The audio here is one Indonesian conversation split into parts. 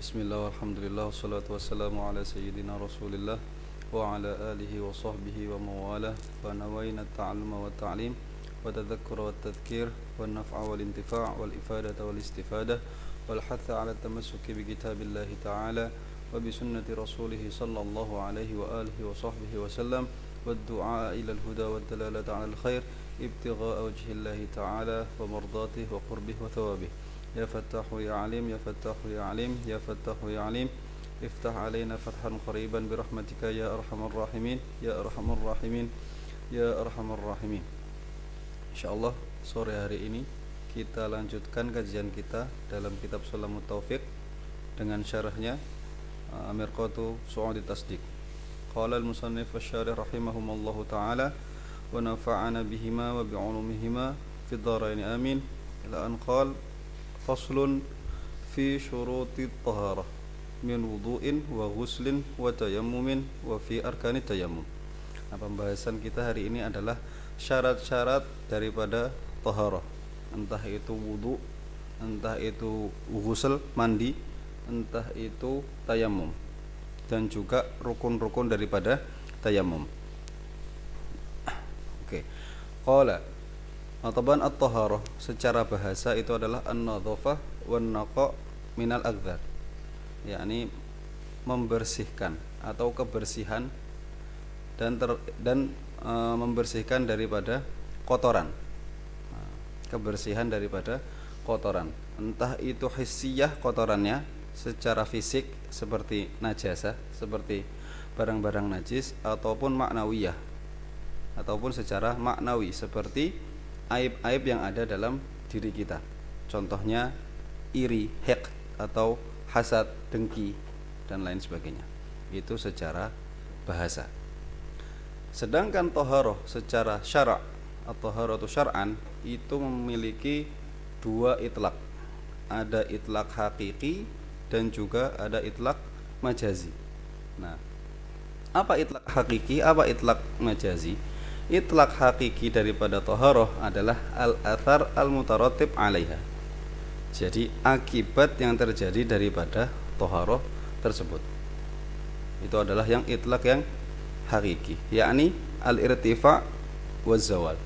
Bismillah, alhamdulillah, wassalatu wassalamu ala sayyidina rasulillah wa ala alihi wa sahbihi wa mawalah wa nawayna ta'alluma wa ta'lim wa tadhakkura wa tadhkir wa naf'a wal intifa' wal ifadata wal istifadah wal hatha ala tamassuki bi kitabillahi ta'ala wa bi sunnati rasulih sallallahu alaihi wa alihi wa sahbihi wa sallam wa du'a ila al-huda wa dalalata ala al-khair ibtigha'a wajhillahi ta'ala wa mardatihi wa qurbih wa thawabih. Ya Fattahu ya Alim, Ya Fattahu ya Alim, Ya Fattahu ya Alim, iftah alaina fathan qariban birahmatika ya arhamar rahimin, Ya arhamar rahimin, Ya arhamar rahimin. InsyaAllah sore hari ini kita lanjutkan kajian kita dalam kitab Sulamut Taufiq dengan syarahnya Mirqatu Su'udi Tasdiq. Qala al-musannif asy-syarih rahimahumallahu ta'ala wa nafa'ana bihima wa bi'ulumihima fid dharain amin ila an qala faslun fi syuruti taharah min wudu'in wa ghuslin wa tayammumin wa fi arkani tayammum. Nah, pembahasan kita hari ini adalah syarat-syarat daripada taharah, entah itu wudu, entah itu ghusl mandi, entah itu tayammum, dan juga rukun-rukun daripada tayammum. Oke. Qala Ataban at-taharah secara bahasa itu adalah an-nadhafah wan naqa' minal aghdar, yakni membersihkan atau kebersihan dan membersihkan daripada kotoran. Kebersihan daripada kotoran, entah itu hissiyah kotorannya secara fisik seperti najasah, seperti barang-barang najis, ataupun maknawiyah, ataupun secara maknawi seperti aib-aib yang ada dalam diri kita. Contohnya iri, hek, atau hasad, dengki, dan lain sebagainya. Itu secara bahasa. Sedangkan taharah secara syara' atau taharatu syar'an itu memiliki dua itlaq. Ada itlaq hakiki dan juga ada itlaq majazi. Nah, apa itlaq hakiki, apa itlaq majazi? Itlaq hakiki daripada taharah adalah al-athar al-mutaratib 'alaiha. Jadi akibat yang terjadi daripada taharah tersebut. Itu adalah yang itlaq yang hakiki, yakni al-irtifa' waz zawal.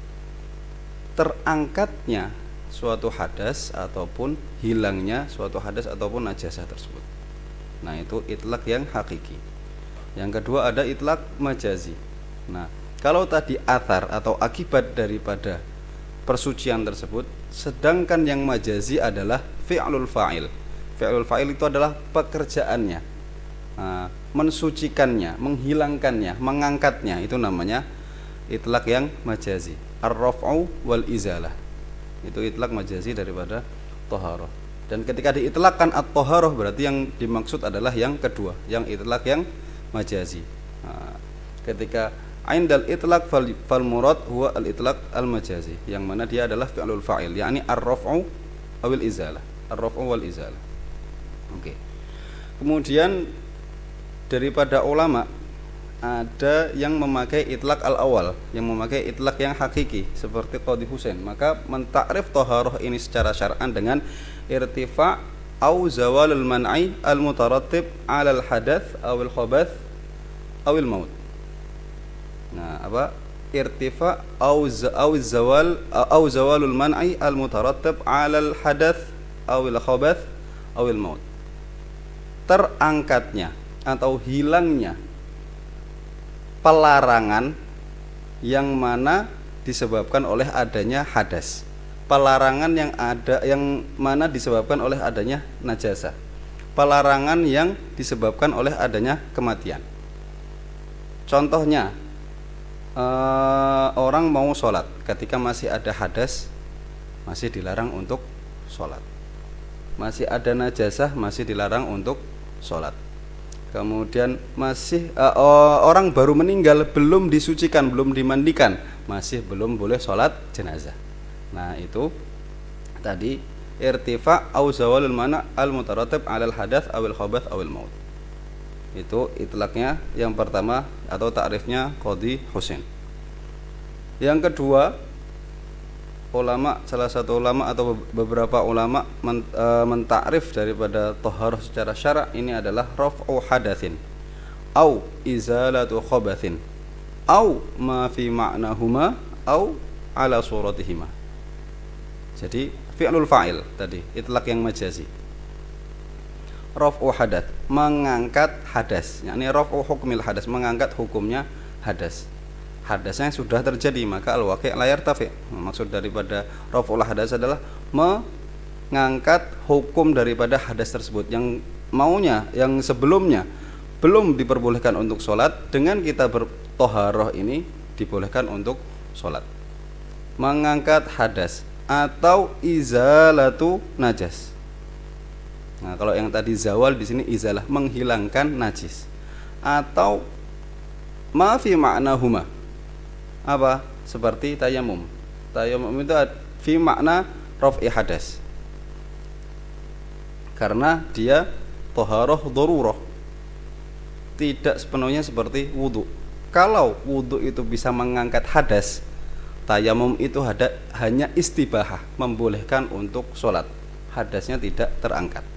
Terangkatnya suatu hadas ataupun hilangnya suatu hadas ataupun najasah tersebut. Nah, itu itlaq yang hakiki. Yang kedua ada itlaq majazi. Nah, kalau tadi athar atau akibat daripada persucian tersebut, sedangkan yang majazi adalah fi'lul fa'il. Fi'lul fa'il itu adalah pekerjaannya, mensucikannya, menghilangkannya, mengangkatnya. Itu namanya itlaq yang majazi. Ar-raf'u wal izalah. Itu itlaq majazi daripada taharah. Dan ketika diitlaqkan at-taharah berarti yang dimaksud adalah yang kedua, yang itlaq yang majazi. Ketika indal itlaq fal murad huwa al itlaq al majazi, yang mana dia adalah fi'lul fa'il, yakni ar-raf'u awil izalah, ar-raf'u wal izalah. Oke. Kemudian daripada ulama ada yang memakai itlaq al awal, yang memakai itlaq yang hakiki seperti Qadhi Husain. Maka mentakrif taharah ini secara syar'an dengan irtifa' au zawalul man'i al mutarattib 'ala al hadath awil khabath awil maut. Nah, apa? Irtifa' au zawalul man'i al mutarattab 'ala al hadath awil khabath awil maut. Terangkatnya atau hilangnya pelarangan yang mana disebabkan oleh adanya hadas. Pelarangan yang mana disebabkan oleh adanya najasah. Pelarangan yang disebabkan oleh adanya kematian. Contohnya, orang mau sholat ketika masih ada hadas, masih dilarang untuk sholat. Masih ada najasah, masih dilarang untuk sholat. Kemudian masih orang baru meninggal, belum disucikan, belum dimandikan, masih belum boleh sholat jenazah. Nah, itu tadi irtifa' au zawalul mana' al mutaratib 'alal hadath awil khabath awil maut. Itu itlaqnya yang pertama atau ta'rifnya Qadhi Husain. Yang kedua, salah satu ulama atau beberapa ulama mentakrif daripada taharah secara syara' ini adalah raf'u hadatsin au izalatu khabathin au ma fi ma'nahuma au ala suratihima. Jadi fi'lul fa'il tadi itlaq yang majazi. Raf'u hadath, mengangkat hadas, yakni raf'u hukmil hadas, mengangkat hukumnya hadas. Hadasnya sudah terjadi, maka al-waqi' la yartafi. Maksud daripada raf'ul hadas adalah mengangkat hukum daripada hadas tersebut yang sebelumnya belum diperbolehkan untuk sholat, dengan kita bertoharoh ini dibolehkan untuk sholat. Mengangkat hadas atau izalatu najas. Nah, kalau yang tadi zawal, di sini izalah, menghilangkan najis. Atau ma fi ma'nahuma, apa? Seperti tayamum. Tayamum itu fi makna raf'i hadas, karena dia taharah darurah, tidak sepenuhnya seperti wudu. Kalau wudu itu bisa mengangkat hadas, tayamum itu hanya istibahah, membolehkan untuk sholat, hadasnya tidak terangkat.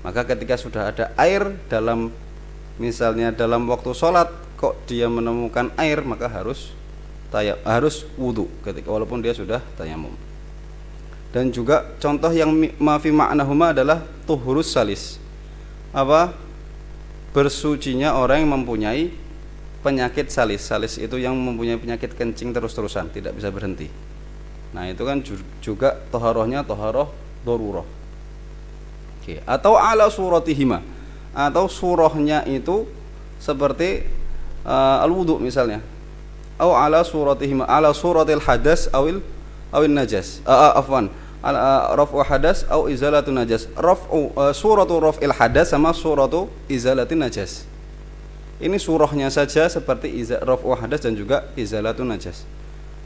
Maka ketika sudah ada air misalnya dalam waktu sholat, kok dia menemukan air, maka harus wudu ketika walaupun dia sudah tayamum. Dan juga contoh yang mafi ma'nahuma adalah tuhurus salis, apa? Bersucinya orang yang mempunyai penyakit salis. Salis itu yang mempunyai penyakit kencing terus-terusan, tidak bisa berhenti. Nah, itu kan juga taharahnya taharah darurah. Oke. Atau ala suratihima, atau surahnya itu seperti al-wudu misalnya. Au ala suratihima, ala suratil hadas awil najas. Raf'u hadas au izalatu najas. Suratu raf'il hadas sama suratu izalatin najas. Ini surahnya saja seperti raf'u hadas dan juga izalatu najas.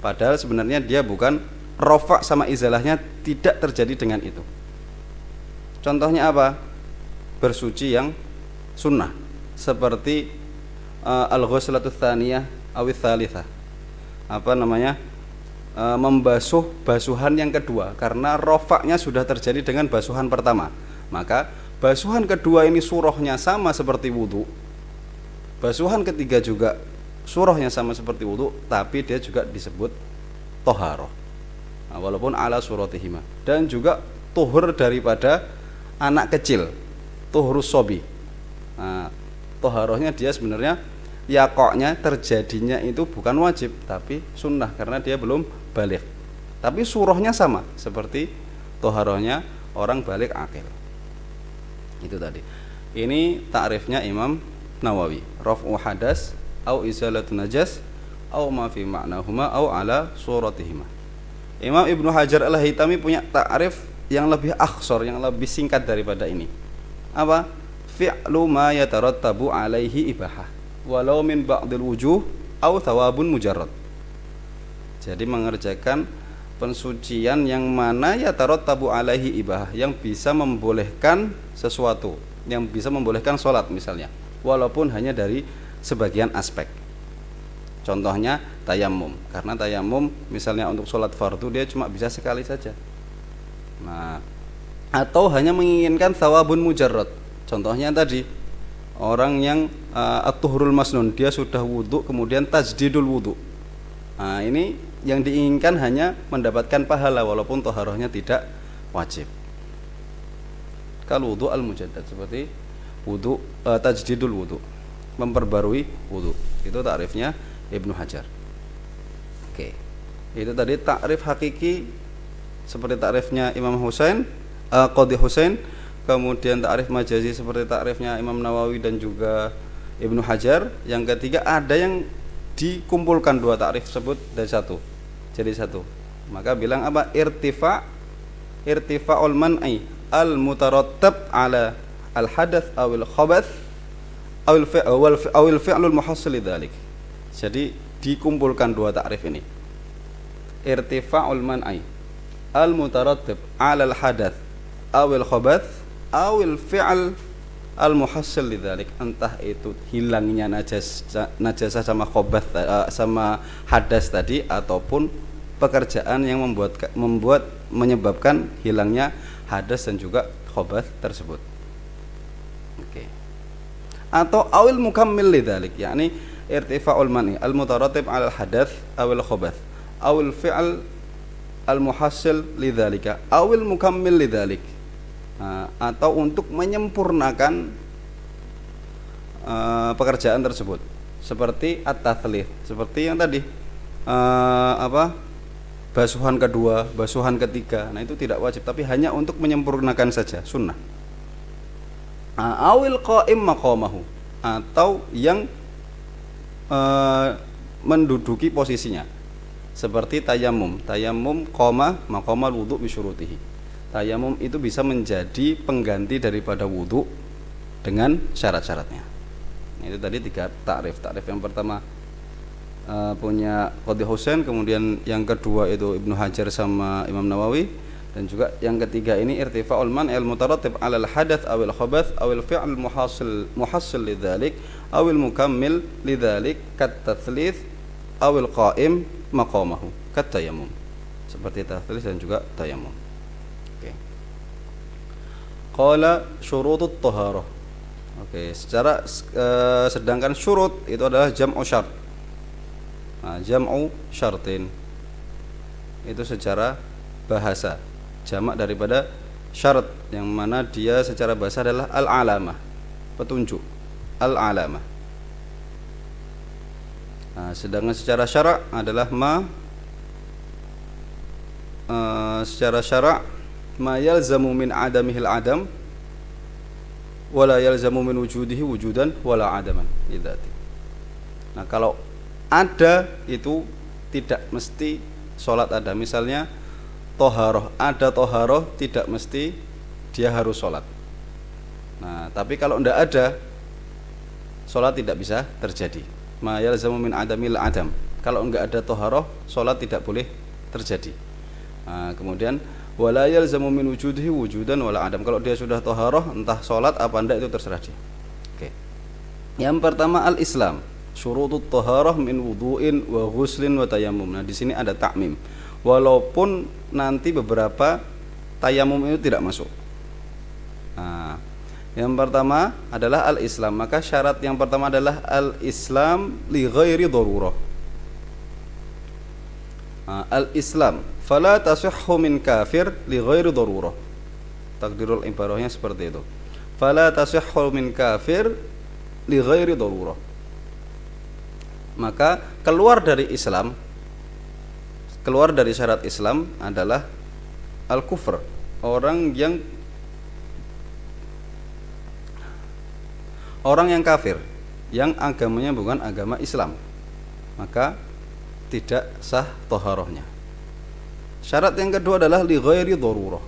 Padahal sebenarnya dia bukan, rafa' sama izalahnya tidak terjadi dengan itu. Contohnya apa? Bersuci yang sunnah, seperti al-ghuslatu tsaniyah awit tsalitsah. Membasuh basuhan yang kedua, karena rofaknya sudah terjadi dengan basuhan pertama. Maka basuhan kedua ini surahnya sama seperti wudu, basuhan ketiga juga surahnya sama seperti wudu, tapi dia juga disebut toharoh, walaupun ala suratihima. Dan juga tuhur daripada anak kecil, tuhurus sobi. Toharohnya dia sebenarnya yakoknya, terjadinya itu bukan wajib tapi sunnah, karena dia belum balik, tapi surahnya sama seperti toharohnya orang balik akil. Itu tadi. Ini ta'rifnya Imam Nawawi, raf'u hadas au izalatu najas au ma fi ma'nahuma au ala suratihima. Imam Ibnu Hajar Al-Haytami punya ta'rif yang lebih akhsar, yang lebih singkat daripada ini. Apa? Fi'lu ma yatarattabu alaihi ibahah walau min ba'dil wujuh au thawabun mujarrad. Jadi mengerjakan pensucian yang mana yatarattabu alaihi ibahah, yang bisa membolehkan sesuatu, yang bisa membolehkan sholat misalnya, walaupun hanya dari sebagian aspek. Contohnya tayamum, karena tayamum misalnya untuk sholat fardu dia cuma bisa sekali saja. Nah, atau hanya menginginkan thawabun mujarrad. Contohnya tadi orang yang at-tuhurul masnun, dia sudah wudu kemudian tajdidul wudu. Nah, ini yang diinginkan hanya mendapatkan pahala walaupun toharohnya tidak wajib. Kalau wudu al-mujaddad, seperti wudu tajdidul wudu, memperbarui wudu. Itu ta'rifnya Ibnu Hajar. Oke. Itu tadi ta'rif hakiki seperti ta'rifnya Imam Husain, Qadhi Husain. Kemudian ta'rif majazi seperti ta'rifnya Imam Nawawi dan juga Ibnu Hajar. Yang ketiga, ada yang dikumpulkan dua ta'rif tersebut dari satu, jadi satu. Maka bilang apa? Irtifa'ul man'i al-mutarattab ala al-hadath awil khabath awil fi'lul muhassil lidzalik. Jadi dikumpulkan dua ta'rif ini. Irtifa'ul man'i al-mutarattab ala al-hadath awil khabath awil fi'al al-muhassil lidzalik, entah itu hilangnya najasah sama khabath sama hadas tadi, ataupun pekerjaan yang menyebabkan hilangnya hadas dan juga khobath tersebut. Oke. Atau awil mukammil lidzalik, yakni irtifa'ul mani al-mutaratib 'ala al-hadath awil khobath awil fi'al al-muhassil lidzalika awil mukammil lidzalik. Atau untuk menyempurnakan pekerjaan tersebut, seperti at-tathlith, seperti yang tadi basuhan kedua, basuhan ketiga. Nah, itu tidak wajib, tapi hanya untuk menyempurnakan saja, sunnah. Awil qa'im maqamahu, atau yang menduduki posisinya, seperti tayamum. Tayamum qama maqamal wudu bi syurutihi. Tayamum itu bisa menjadi pengganti daripada wudu dengan syarat-syaratnya. Itu tadi 3 takrif. Takrif yang pertama punya Qadhi Husain, kemudian yang kedua itu Ibnu Hajar sama Imam Nawawi, dan juga yang ketiga ini irtifa'ul man al-mutaratib 'ala al-hadath aw al-khabath aw al-fi'l muhassil lidzalik aw al-mukammil lidzalik kat tathlith aw al-qa'im maqamahu kat tayammum. Seperti tathlith dan juga tayammum. Oke. Qala syurutut taharah. Oke, sedangkan syurut itu adalah jam'u syart. Jam'u syartin itu secara bahasa jamak daripada syarat, yang mana dia secara bahasa adalah al-alamah, petunjuk, al-alamah. Sedangkan secara syara' adalah secara syara' ma yalzamu min adamihil adam wala yalzamu min wujudihi wujudan wala adaman lidzati. Nah, kalau ada itu tidak mesti sholat ada. Misalnya toharoh, ada toharoh tidak mesti dia harus sholat. Nah, tapi kalau tidak ada, sholat tidak bisa terjadi. Ma yalzamu min adamil adam. Kalau enggak ada toharoh, sholat tidak boleh terjadi. Nah, kemudian wala yalzamu min wujudihi wujudan wala adam. Kalau dia sudah toharoh, entah sholat apa enggak itu terserah dia. Oke. Yang pertama al-Islam. Syurutut taharah min wudu'in wa ghuslin wa tayammum. Nah, di sini ada ta'mim. Walaupun nanti beberapa tayamum itu tidak masuk. Nah, yang pertama adalah al-Islam. Maka syarat yang pertama adalah al-Islam li ghairi darurah. Al-Islam fala tasihhu min kafir li ghairi darurah. Takdirul ibarahnya seperti itu. Fala tasihhu min kafir li ghairi darurah. Maka keluar dari Islam, keluar dari syarat Islam adalah al-kufr, orang yang kafir, yang agamanya bukan agama Islam, maka tidak sah toharohnya. Syarat yang kedua adalah li ghairi darurah.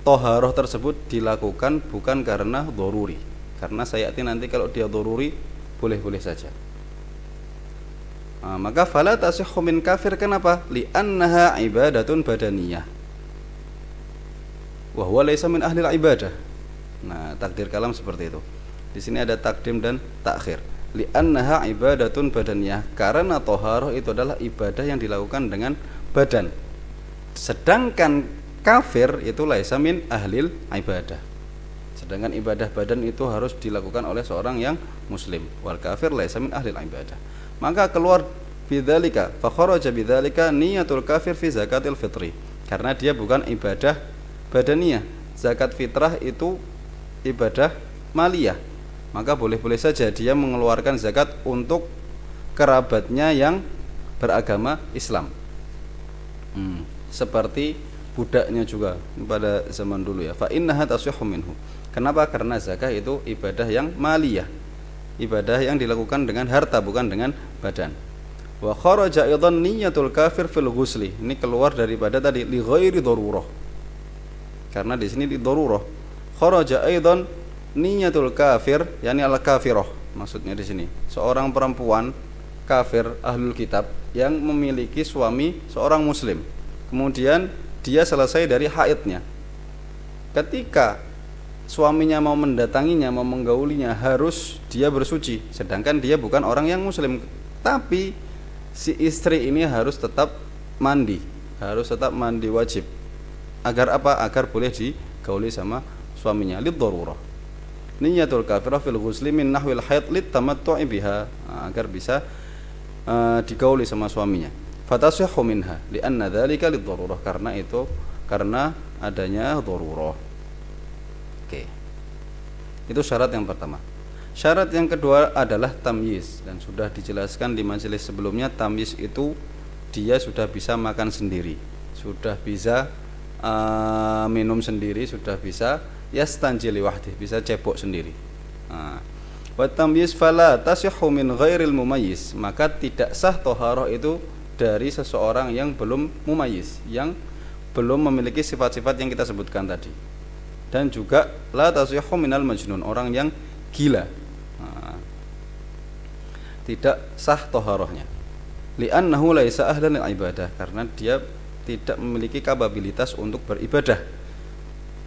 Toharoh tersebut dilakukan bukan karena daruri, karena sayati nanti kalau dia daruri boleh-boleh saja. Maka fala tasihhu min kafir, kenapa? Li annaha ibadatun badaniyah wa huwa laysa min ahli ibadah. Nah, takdir kalam seperti itu. Di sini ada takdim dan takhir. Li annaha ibadatun badaniyah, karena toharoh itu adalah ibadah yang dilakukan dengan badan. Sedangkan kafir itu laysa min ahlil ibadah. Sedangkan ibadah badan itu harus dilakukan oleh seorang yang muslim. Wal kafir laysa min ahlil ibadah. Maka keluar bidzalika fa kharaja bidzalika niyatul kafir fi zakatil fitri, karena dia bukan ibadah badaniyah. Zakat fitrah itu ibadah maliyah, maka boleh-boleh saja dia mengeluarkan zakat untuk kerabatnya yang beragama Islam. Seperti budaknya juga pada zaman dulu ya. Fa innaha tasihhu minhu. Kenapa? Karena zakat itu ibadah yang maliyah, ibadah yang dilakukan dengan harta bukan dengan badan. Wa kharaja aidan niyatul kafir fil ghusli. Ini keluar daripada tadi li ghairi darurah. Karena di sini di darurah. Kharaja aidan niyatul kafir, yakni al kafirah. Maksudnya di sini seorang perempuan kafir ahlul kitab yang memiliki suami seorang muslim. Kemudian dia selesai dari haidnya. Ketika suaminya mau mendatanginya, mau menggaulinya, harus dia bersuci, sedangkan dia bukan orang yang muslim. Tapi si istri ini harus tetap mandi, harus tetap mandi wajib. Agar apa? Agar boleh digauli sama suaminya, liddarurah. Niyatul kafirah fil ghusli min nahwil haid litamattu'i biha, agar bisa digauli sama suaminya. Fatasihhu minha li'anna dzalika liddarurah, karena adanya darurah. Oke. Itu syarat yang pertama. Syarat yang kedua adalah tamyiz, dan sudah dijelaskan di majelis sebelumnya. Tamyiz itu dia sudah bisa makan sendiri, sudah bisa minum sendiri, sudah bisa yastanjili wahdi, bisa cebok sendiri. Wa tamyiz fala tasihhu min ghairil mumayyiz, maka tidak sah thaharah itu dari seseorang yang belum mumayyiz, yang belum memiliki sifat-sifat yang kita sebutkan tadi. Dan juga la tasihhu minal majnun, orang yang gila, tidak sah thaharahnya. Li'annahu laisa ahlan lil ibadah, karena dia tidak memiliki kapabilitas untuk beribadah.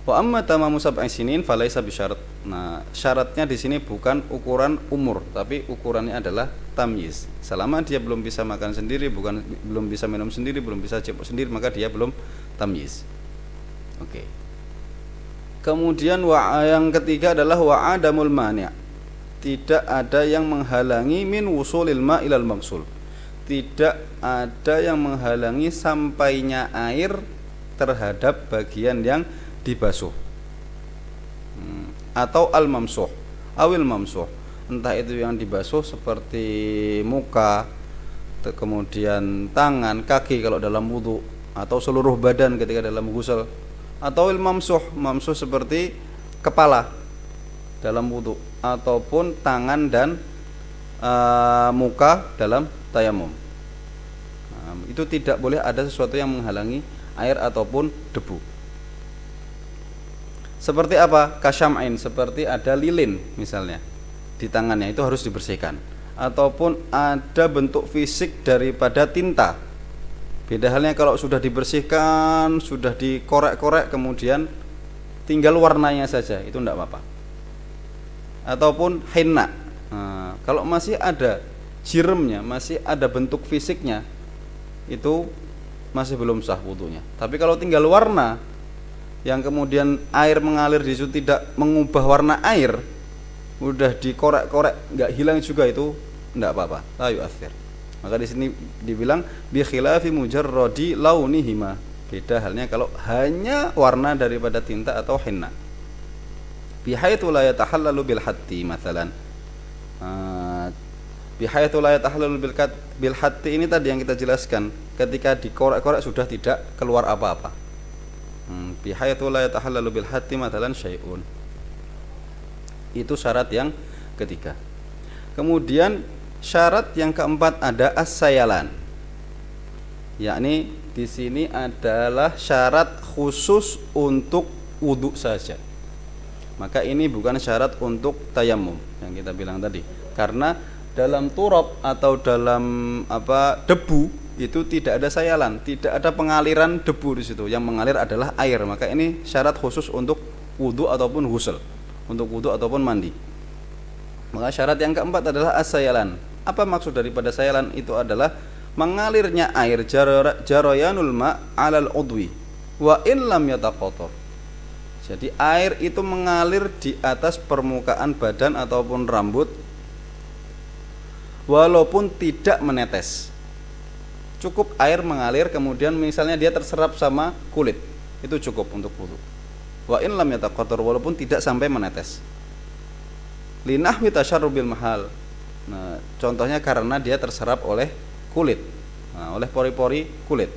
Wa amma tamamu sab'i sinin falaisa bisyarat. Nah, syaratnya di sini bukan ukuran umur, tapi ukurannya adalah tamyiz. Selama dia belum bisa makan sendiri, belum bisa minum sendiri, belum bisa cebok sendiri, maka dia belum tamyiz. Oke. Kemudian yang ketiga adalah wa adamul mani'. Tidak ada yang menghalangi min wusulil ma' ilal maqsul. Tidak ada yang menghalangi sampainya air terhadap bagian yang dibasuh, atau al-mamsuh, awil mamsuh, entah itu yang dibasuh seperti muka, kemudian tangan, kaki kalau dalam wudu, atau seluruh badan ketika dalam ghusl, atau mamsuh seperti kepala dalam wudu, ataupun tangan dan muka dalam tayamum. Itu tidak boleh ada sesuatu yang menghalangi air ataupun debu. Seperti apa? Kasyam'ain, seperti ada lilin misalnya di tangannya, itu harus dibersihkan. Ataupun ada bentuk fisik daripada tinta. Beda halnya kalau sudah dibersihkan, sudah dikorek-korek, kemudian tinggal warnanya saja, itu tidak apa-apa. Ataupun henna, kalau masih ada jiremnya, masih ada bentuk fisiknya, itu masih belum sah wudunya. Tapi kalau tinggal warna, yang kemudian air mengalir di situ tidak mengubah warna air, udah dikorek-korek nggak hilang juga, itu tidak apa-apa, la yu'athir. Maka di sini dibilang bi khilafi mujarradi launihima, beda halnya kalau hanya warna daripada tinta atau henna. Bihaitsu la yatahallalu bil hatti mathalan. Bihaitsu la yatahallalu bil hatti ini tadi yang kita jelaskan, ketika dikorek-korek sudah tidak keluar apa-apa. Bihaitsu la yatahallalu bil hatti mathalan syai'un. Itu syarat yang ketiga. Kemudian syarat yang keempat ada as-sayalan. Yakni di sini adalah syarat khusus untuk wudu saja. Maka ini bukan syarat untuk tayamum yang kita bilang tadi. Karena dalam turab atau dalam debu itu tidak ada sayalan, tidak ada pengaliran debu di situ. Yang mengalir adalah air. Maka ini syarat khusus untuk wudu ataupun ghusl, untuk wudu ataupun mandi. Maka syarat yang keempat adalah as-sayalan. Apa maksud daripada sayalan? Itu adalah mengalirnya air, jarayanul ma' 'alal udwi wa in lam yataqatar. Jadi air itu mengalir di atas permukaan badan ataupun rambut walaupun tidak menetes. Cukup air mengalir, kemudian misalnya dia terserap sama kulit, itu cukup untuk wudu. Wa in lam yataqatar, walaupun tidak sampai menetes. Linahwi tasyarrubil mahal. Nah, contohnya karena dia terserap oleh kulit, oleh pori-pori kulit.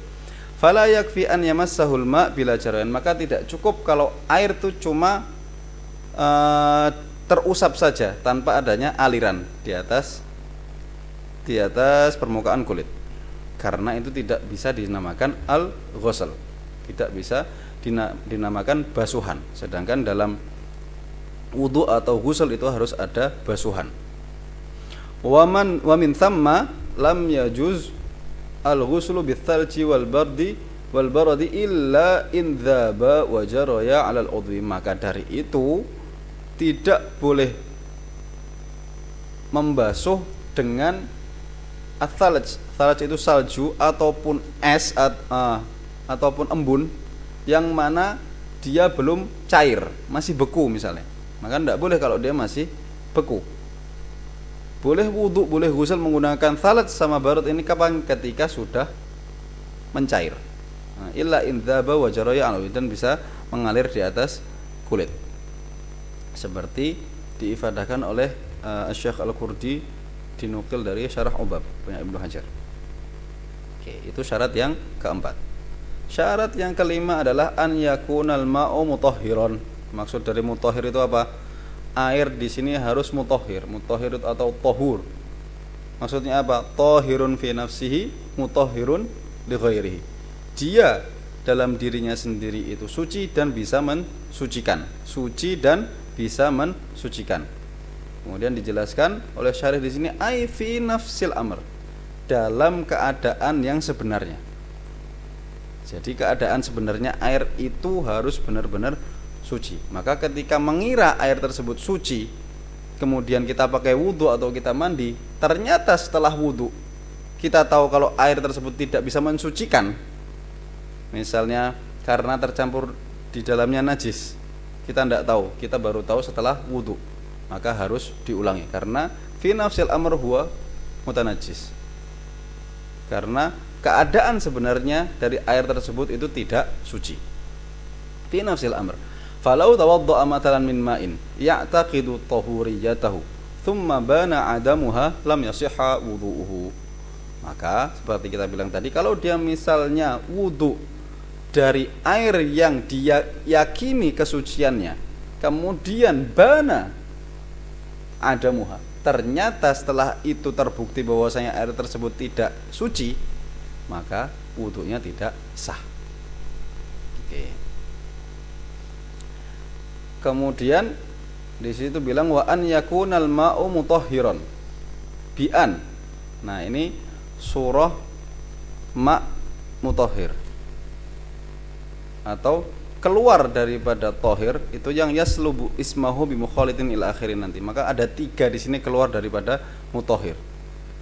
Fala yakfi an yamassahul ma' bila jarayan, maka tidak cukup kalau air itu cuma terusap saja tanpa adanya aliran di atas permukaan kulit. Karena itu tidak bisa dinamakan al-ghusl, tidak bisa dinamakan basuhan. Sedangkan dalam wudu atau ghusl itu harus ada basuhan. Wa min thamma lam yajuz al-ghuslu bithalji wal bardi illa in dhaba wa jaraya 'alal udwi. Maka dari itu tidak boleh membasuh dengan Ats-tsalj, tsalj itu salju ataupun es ataupun embun yang mana dia belum cair, masih beku misalnya. Maka tidak boleh kalau dia masih beku. Boleh wudhu, boleh ghusl menggunakan tsalj sama barad ini kapan? Ketika sudah mencair. Illa in dzaba wa jaraya alwi, dan bisa mengalir di atas kulit. Seperti diifadahkan oleh Syekh Al-Qurdi, dinukil dari Syarah Ubab punya Ibnu Hajar. Oke, itu syarat yang keempat. Syarat yang kelima adalah an yakunal ma'u mutahhiran. Maksud dari mutahhir itu apa? Air di sini harus mutahhir. Mutahhir atau tahur. Maksudnya apa? Tahirun fi nafsihi, mutahhirun li ghairihi. Dia dalam dirinya sendiri itu suci dan bisa mensucikan. Suci dan bisa mensucikan. Kemudian dijelaskan oleh syarih di sini ai fi nafsil amr, dalam keadaan yang sebenarnya. Jadi keadaan sebenarnya air itu harus benar-benar suci. Maka ketika mengira air tersebut suci, kemudian kita pakai wudhu atau kita mandi, ternyata setelah wudhu kita tahu kalau air tersebut tidak bisa mensucikan, misalnya karena tercampur di dalamnya najis, kita tidak tahu, kita baru tahu setelah wudhu, maka harus diulangi karena fi nafsil amr huwa mutanajjis, karena keadaan sebenarnya dari air tersebut itu tidak suci. Fi nafsil amr falau tawadda'a matalan min ma'in ya'taqidu tahuriyatahu thumma bana adamuha lam yasihha wudu'uhu. Maka seperti kita bilang tadi, kalau dia misalnya wudu dari air yang dia yakini kesuciannya, kemudian bana adamuha, ternyata setelah itu terbukti bahwasanya air tersebut tidak suci, maka wudunya tidak sah. Oke. Kemudian di situ bilang wa an yakunal ma'u mutahhiran bi an. Nah, ini surah ma' mutahhir atau keluar daripada tohir itu yang yaslubu ismahu bimukhalitin ila akhirin nanti. Maka ada 3 di sini keluar daripada mutahhir.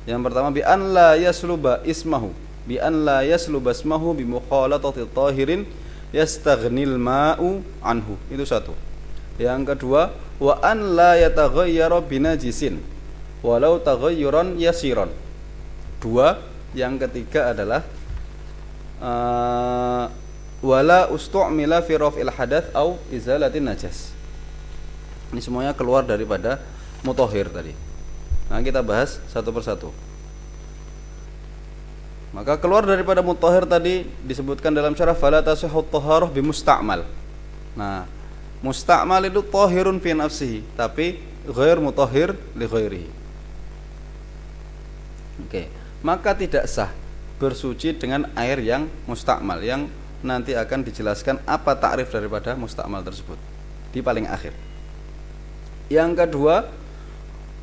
Yang pertama bi an la yasluba ismahu, bi an la yasluba ismahu bimukhalatati tahirin yastaghnil ma'u anhu. Itu satu. Yang kedua wa an la yataghayyara binajisin walau taghayyuran yasiran. 2. Yang ketiga adalah wala ustu'mila fi raf'il hadath au izalatin najas. Ini semuanya keluar daripada mutahhir tadi. Nah, kita bahas satu persatu. Maka keluar daripada mutahhir tadi disebutkan dalam syarah fala tasihhu taharah bimusta'mal. Nah, musta'mal itu tahirun fi nafsihi tapi ghair mutahhir li ghairihi. Oke, maka tidak sah bersuci dengan air yang musta'mal, yang nanti akan dijelaskan apa takrif daripada musta'mal tersebut di paling akhir. Yang kedua,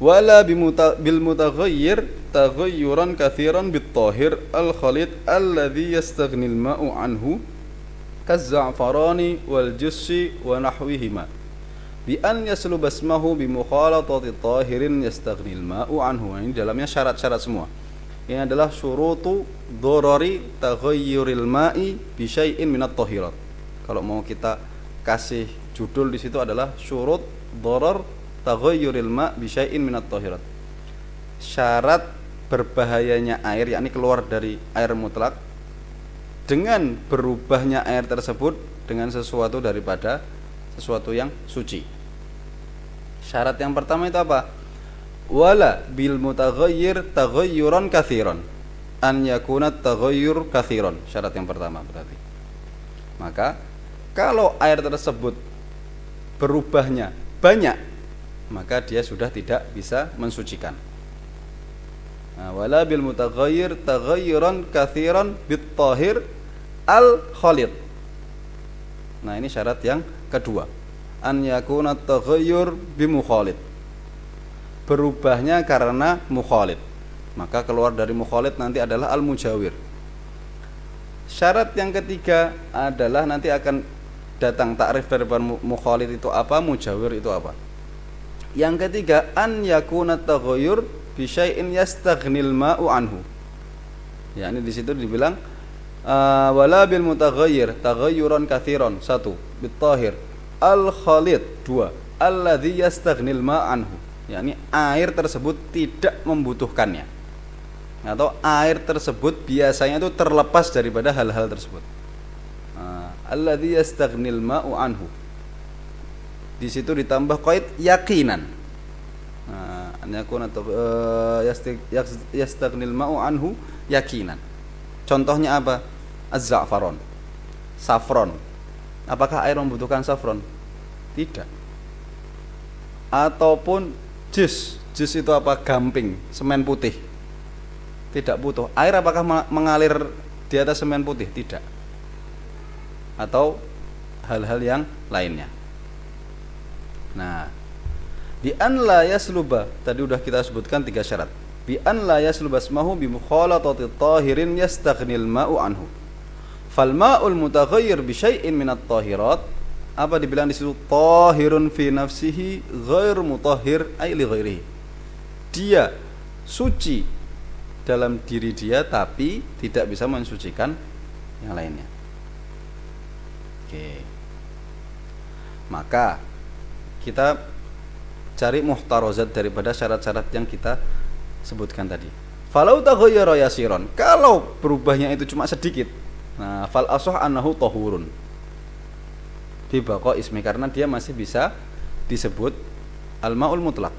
wala bil mutaghayyir taghayyuran katsiran bit tahir al khalid alladhi yastaghnil ma'u anhu kaz-za'farani wal jussi wa nahwihima bi an yasluba ismahu bi mukhalatati tahirin yastaghnil ma'u anhu. Ini dalamnya syarat-syarat semua. Ini adalah syurutu dharari taghayyuril ma'i bi syai'in minat tahirat. Kalau mau kita kasih judul di situ adalah syurut dharar taghayyuril ma' bi syai'in minat tahirat. Syarat berbahayanya air, yakni keluar dari air mutlak dengan berubahnya air tersebut dengan sesuatu daripada sesuatu yang suci. Syarat yang pertama itu apa? Wala bil mutaghayyir taghayyuran katsiran an yakuna taghayyur katsiran. Syarat yang pertama berarti. Maka kalau air tersebut berubahnya banyak, maka dia sudah tidak bisa mensucikan. Nah, wala bil mutaghayyir taghayyuran katsiran bit tahir al khalid. Nah, ini syarat yang kedua. An yakuna taghayyur bimukhalid. Berubahnya karena mukhalid, maka keluar dari mukhalid nanti adalah al-mujawir. Syarat yang ketiga adalah nanti akan datang takrif daripada mukhalid itu apa, mujawir itu apa. Yang ketiga an yakuna taghayyur bi syai'in yastaghnil ma'u anhu. Ya, ini di situ dibilang wala bil mutaghayyir taghayyuran katsiran, 1 bit tahir al khalid, 2 alladzi yastaghnil ma' anhu, yakni air tersebut tidak membutuhkannya atau air tersebut biasanya itu terlepas daripada hal-hal tersebut. Alladzi yastaghnil ma'u anhu, di situ ditambah qaid yaqinan. An yakun atau yastaghnil ma'u anhu yakinan. Contohnya apa? Az-za'faron, safron. Apakah air membutuhkan safron? Tidak. Ataupun jus itu apa? Gamping, semen putih. Tidak butuh. Air apakah mengalir di atas semen putih? Tidak. Atau hal-hal yang lainnya. Nah, bi an la yasluba, tadi udah kita sebutkan 3 syarat. Bi an la yasluba ismahu bi mukhalatati tahirin yastaghnil ma'u anhu. Fal ma'ul mutaghayyir bi syai'in min at-tahirat, apa dibilang di situ? Tahirun fi nafsihi ghair mutahhir ay li ghairihi. Dia suci dalam diri dia tapi tidak bisa mensucikan yang lainnya. Oke. Maka kita cari muhtarazat daripada syarat-syarat yang kita sebutkan tadi. Falau taghayyara yasiran, kalau berubahnya itu cuma sedikit, nah fal asah annahu tahurun bi baqa ismi, karena dia masih bisa disebut al-ma'ul mutlaq.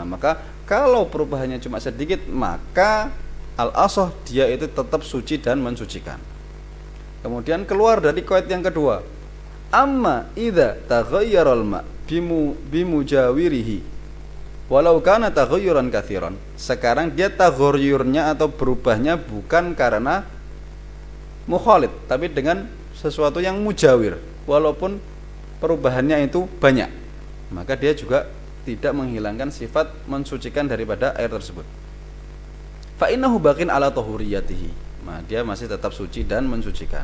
Maka kalau perubahannya cuma sedikit, maka al-asah dia itu tetap suci dan mensucikan. Kemudian keluar dari qaid yang kedua, amma idza taghayyara al-ma' bimujawirihi walau kana taghayyuran katsiran. Sekarang dia taghayyurnya atau berubahnya bukan karena mukhalid, tapi dengan sesuatu yang mujawir, walaupun perubahannya itu banyak, maka dia juga tidak menghilangkan sifat mensucikan daripada air tersebut. Fa innahu baqin ala tahuriyatihi, nah, dia masih tetap suci dan mensucikan.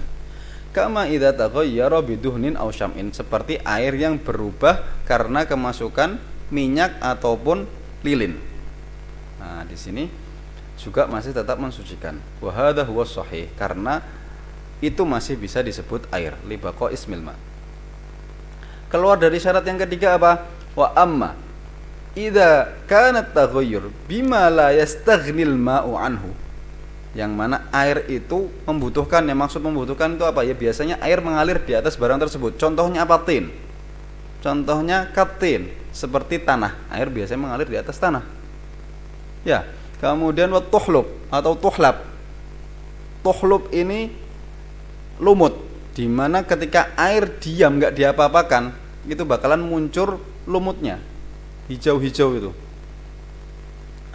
Kama idza taghayyara biduhnin aw syam'in, seperti air yang berubah karena kemasukan minyak ataupun lilin. Nah, di sini juga masih tetap mensucikan. Wa hadza huwa shahih, karena itu masih bisa disebut air li baqa ismil ma. Keluar dari syarat yang ketiga apa? Wa amma idza kanat taghayyur bima la yastaghnil ma'u anhu, yang mana air itu membutuhkan, yang maksud membutuhkan itu apa ya? Biasanya air mengalir di atas barang tersebut. Contohnya apa? Tin. Contohnya katin, seperti tanah. Air biasanya mengalir di atas tanah. Ya. Kemudian wa tuhlub atau tuhlab. Tuhlub ini lumut, di mana ketika air diam nggak diapa-apakan, itu bakalan muncul lumutnya, hijau-hijau itu.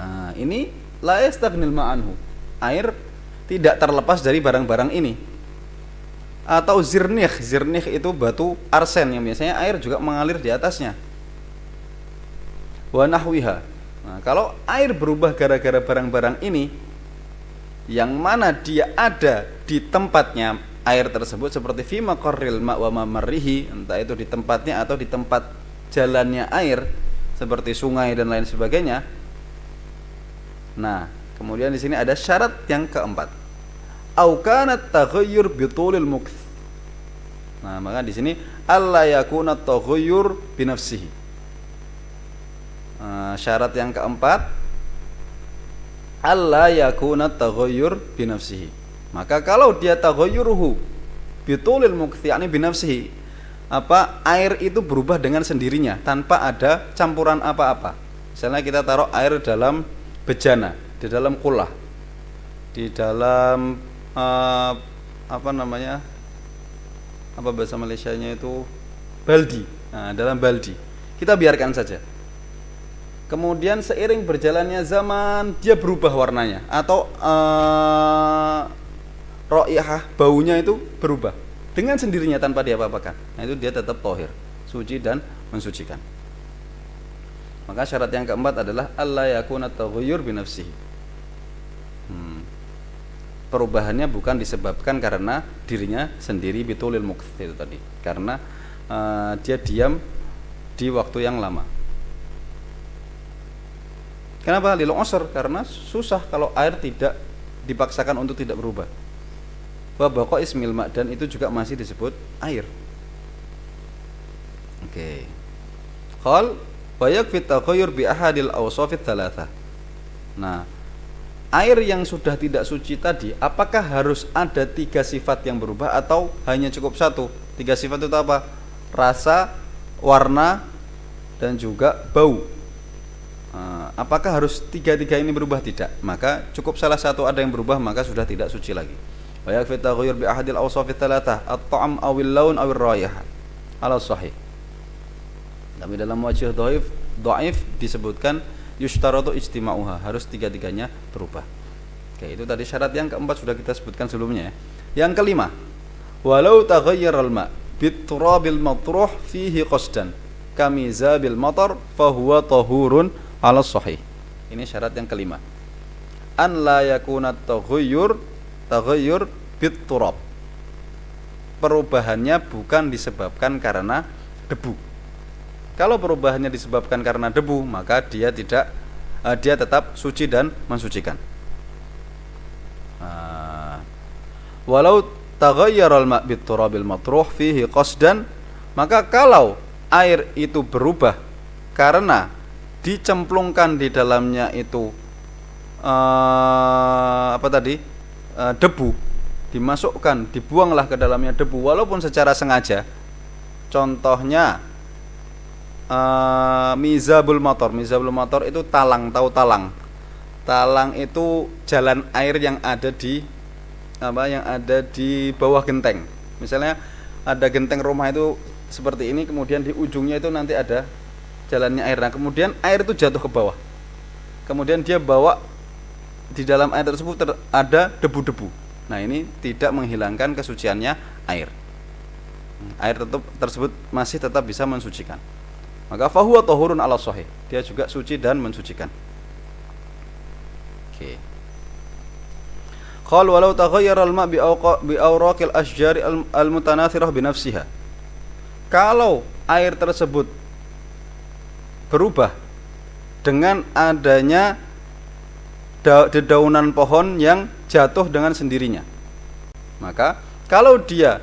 Nah, ini la yastaghnil ma'anhu, air tidak terlepas dari barang-barang ini. Atau zirnih itu batu arsen yang biasanya air juga mengalir di atasnya. Wa nahwiha. Nah, kalau air berubah gara-gara barang-barang ini, yang mana dia ada di tempatnya air tersebut, seperti fi maqarril ma' wa mamarrihi, entah itu di tempatnya atau di tempat jalannya air seperti sungai dan lain sebagainya. Nah, kemudian di sini ada syarat yang keempat. Au kanat taghayyur bitulil mukth. Nah, maka di sini alla yakuna taghayyur bi nafsihi. Syarat yang keempat, alla yakuna taghayyur bi nafsihi. Maka kalau dia taghayyuruhu bitulil mukthi, yakni bi nafsihi, apa, air itu berubah dengan sendirinya tanpa ada campuran apa-apa. Misalnya kita taruh air dalam bejana, di dalam kulah, di dalam apa namanya, apa bahasa Malaysianya itu, baldi. Nah, dalam baldi kita biarkan saja. Kemudian seiring berjalannya zaman dia berubah warnanya, atau raihah, baunya itu berubah dengan sendirinya tanpa diapa-apakan. Nah, itu dia tetap thahir, suci dan mensucikan. Maka syarat yang keempat adalah alla yakuna taghayyur bi nafsihi. Perubahannya bukan disebabkan karena dirinya sendiri, bitulil mukth itu tadi, karena dia diam di waktu yang lama. Kenapa? Lil usr, karena susah kalau air tidak dipaksakan untuk tidak berubah. Wa baqa ismil ma, dan itu juga masih disebut air. Oke. Qal wa yakfi taghayyur bi ahadil awsafit thalatha. Nah, air yang sudah tidak suci tadi, apakah harus ada 3 sifat yang berubah atau hanya cukup 1? 3 sifat itu apa? Rasa, warna, dan juga bau. Apakah harus 3 ini berubah? Tidak. Maka cukup salah satu ada yang berubah, maka sudah tidak suci lagi. Wa yakfi taghayyur bi ahadil awsafit thalathah, at-ta'am awil laun awir raihah. Ala sahih. Tapi dalam wajh dhaif disebutkan yushtaratu ijtima'uha, harus 3-tiganya berubah. Oke, itu tadi syarat yang keempat sudah kita sebutkan sebelumnya. Yang kelima, walau taghayyara al-ma' bit turabil matruh fihi qasdan kamizabil matar fahuwa tahurun ala sahih. Ini syarat yang kelima. An la yakuna taghayyur bit turab. Perubahannya bukan disebabkan karena debu. Kalau perubahannya disebabkan karena debu, maka dia tetap suci dan mensucikan. Walau taghayyara al-ma' bit turabil matruh fihi qasdan, maka kalau air itu berubah karena dicemplungkan di dalamnya itu debu, dimasukkan, dibuanglah ke dalamnya debu walaupun secara sengaja. Contohnya mizabul motor itu talang, tahu talang? Talang itu jalan air yang ada di bawah genteng. Misalnya ada genteng rumah itu seperti ini, kemudian di ujungnya itu nanti ada jalannya air. Nah, kemudian air itu jatuh ke bawah. Kemudian dia bawa di dalam air tersebut ada debu-debu. Nah, ini tidak menghilangkan kesuciannya air. Air tersebut masih tetap bisa mensucikan. Maka fahuwa tahurun ala sahih. Dia juga suci dan mensucikan. Oke. Qal walau taghayyara al-ma' bi awraqil asjari al-mutanathirah bi nafsiha. Kalau air tersebut berubah dengan adanya dedaunan pohon yang jatuh dengan sendirinya, maka kalau dia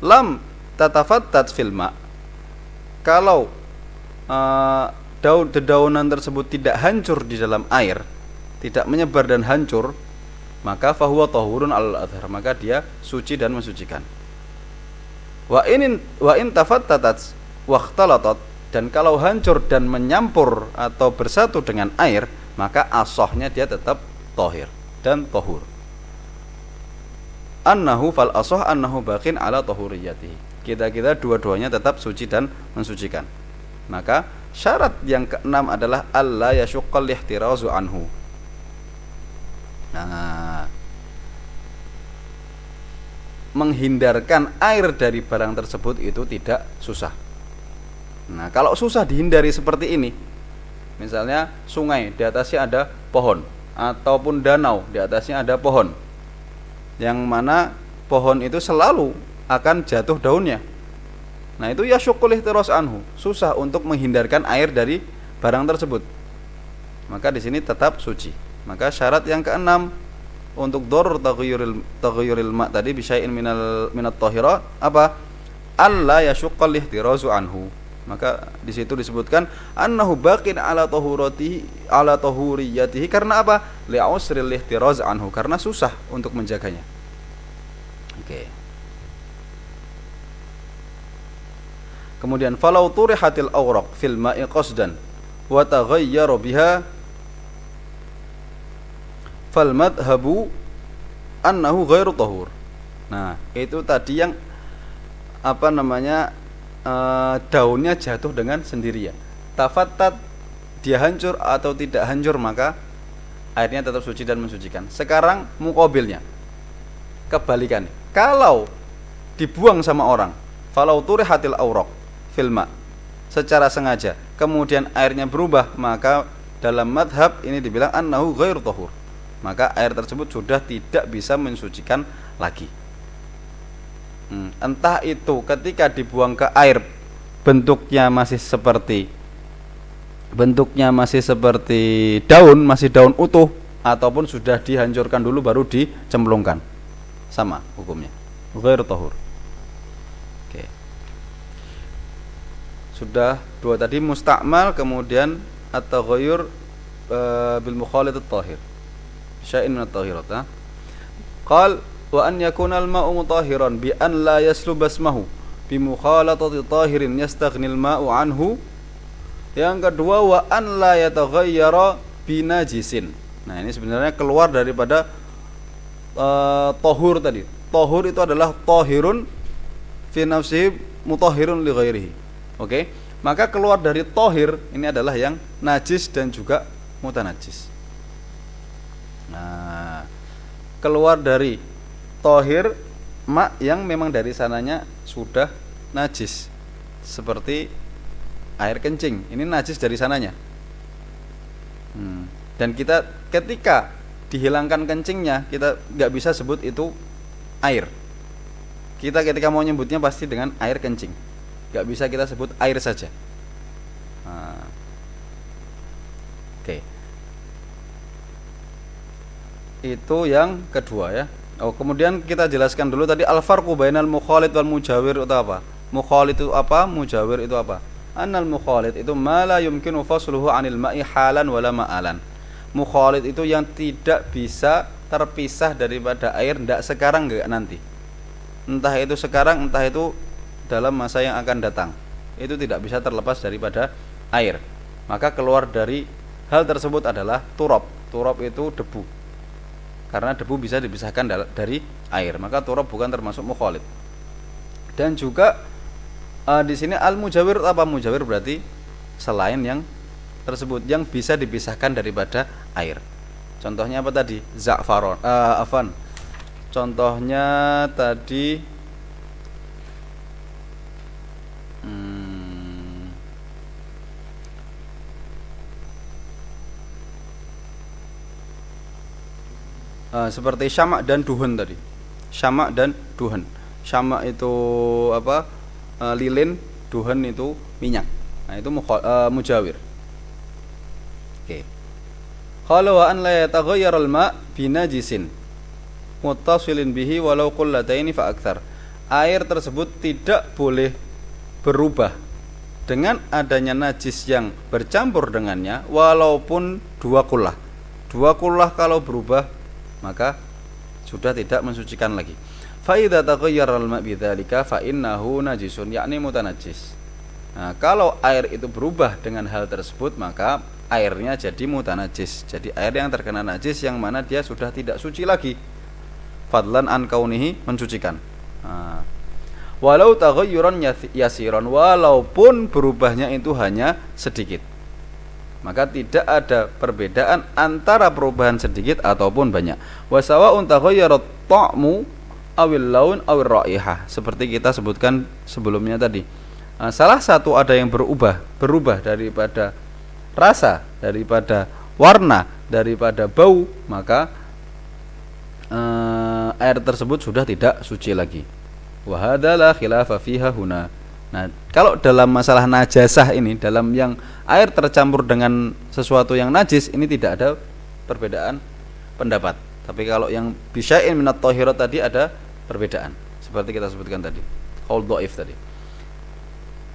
lam tatafattat fil ma', kalau dedaunan tersebut tidak hancur di dalam air, tidak menyebar dan hancur, maka fahuwa tahurun al-adhar, maka dia suci dan mensucikan. Wa in tafattatat wa ikhtalatat, dan kalau hancur dan menyampur atau bersatu dengan air, maka asahnya dia tetap tahir dan tahur. Annahu fal asah annahu baqin ala tahuriyatihi. Kita dua-duanya tetap suci dan mensucikan. Maka syarat yang keenam adalah alla yashuqqal ihtirazu anhu. Nah, menghindarkan air dari barang tersebut itu tidak susah. Nah, kalau susah dihindari seperti ini, misalnya sungai di atasnya ada pohon, ataupun danau di atasnya ada pohon, yang mana pohon itu selalu akan jatuh daunnya. Nah, itu yashuqqul ihtiraz anhu, susah untuk menghindarkan air dari barang tersebut. Maka di sini tetap suci. Maka syarat yang keenam untuk darur taghayyuril ma' tadi bisyai'in minat tahira apa? Alla yashuqqal ihtirazu anhu. Maka di situ disebutkan annahu baqin ala tahuriyatihi karena apa? Li'usril ihtiraz anhu, karena susah untuk menjaganya. Oke. Kemudian falau turihatil awraq fil ma'i qasdan wa taghayyara biha fal madhhabu annahu ghairu tahur. Nah, itu tadi yang daunnya jatuh dengan sendirinya. Tafattat, dia hancur atau tidak hancur, maka airnya tetap suci dan mensucikan. Sekarang muqabilnya, kebalikannya. Kalau dibuang sama orang, falau turihatil awraq fil ma', secara sengaja, kemudian airnya berubah, maka dalam madhab ini dibilang annahu ghairu tahur. Maka air tersebut sudah tidak bisa mensucikan lagi. Entah itu ketika dibuang ke air bentuknya masih seperti bentuknya masih seperti daun, masih daun utuh, ataupun sudah dihancurkan dulu baru dicemplungkan, sama hukumnya, ghairu tahur. Oke. Sudah dua tadi, mustakmal, kemudian at-taghayyur bil mukhalit at-tahir syai'in min at-tahirat. Qal wa an yakuna al-ma'u mutahhiran bi an la yasluba ismahu bi mukhalatati tahirin yastaghni al-ma'u anhu. Yang kedua, wa an la yataghayyara binajisin. Nah, ini sebenarnya keluar daripada tahur tadi. Tahur itu adalah tahirun fi nafsihi mutahhirun li ghairihi. Oke. Maka keluar dari tahir ini adalah yang najis dan juga mutanajis. Nah, keluar dari tahir mak yang memang dari sananya sudah najis, seperti air kencing, ini najis dari sananya. Dan kita ketika dihilangkan kencingnya, kita nggak bisa sebut itu air. Kita ketika mau nyebutnya pasti dengan air kencing, nggak bisa kita sebut air saja. Oke. Itu yang kedua ya. Kemudian kita jelaskan dulu tadi al-farqu bainal mukhalid wal mujawir itu apa? Mukhalid itu apa? Mujawir itu apa? Annal mukhalid itu ma la yumkinu fasluhu 'anil ma'i halan wala ma'alan. Mukhalid itu yang tidak bisa terpisah daripada air, ndak sekarang enggak nanti. Entah itu sekarang, entah itu dalam masa yang akan datang. Itu tidak bisa terlepas daripada air. Maka keluar dari hal tersebut adalah turab. Turab itu debu. Karena debu bisa dipisahkan dari air, maka turab bukan termasuk mukhalid. Dan juga di sini al-mujawir apa? Mujawir berarti selain yang tersebut yang bisa dipisahkan daripada air. Contohnya apa tadi? Za'faron. Contohnya tadi seperti syamak dan duhun tadi. Syamak dan duhun. Syamak itu apa? Lilin, duhun itu minyak. Nah, itu mujawir. Oke. Qala wa an la yataghayyara al-ma' binajisin muttasilin bihi walau qullataini fa aktsar. Air tersebut tidak boleh berubah dengan adanya najis yang bercampur dengannya walaupun dua kullah. Dua kullah kalau berubah maka sudah tidak mensucikan lagi. Fa idza taghayyara al-ma' bidzalika fa innahu najisun, yakni mutanajjis. Nah, kalau air itu berubah dengan hal tersebut maka airnya jadi mutanajjis. Jadi air yang terkena najis yang mana dia sudah tidak suci lagi. Fadlan an kaunihi, mensucikan. Walau taghayyuran yasiran, walaupun berubahnya itu hanya sedikit. Maka tidak ada perbedaan antara perubahan sedikit ataupun banyak. Wa sawa'un taghayyara ta'mu awil laun awil raihah, seperti kita sebutkan sebelumnya tadi. Salah satu ada yang berubah daripada rasa, daripada warna, daripada bau, maka air tersebut sudah tidak suci lagi. Wa hadza la khilafa fiha huna. Nah, kalau dalam masalah najasah ini, dalam yang air tercampur dengan sesuatu yang najis, ini tidak ada perbedaan pendapat. Tapi kalau yang bisya'in minat tahirat tadi ada perbedaan, seperti kita sebutkan tadi, qaul dhaif tadi.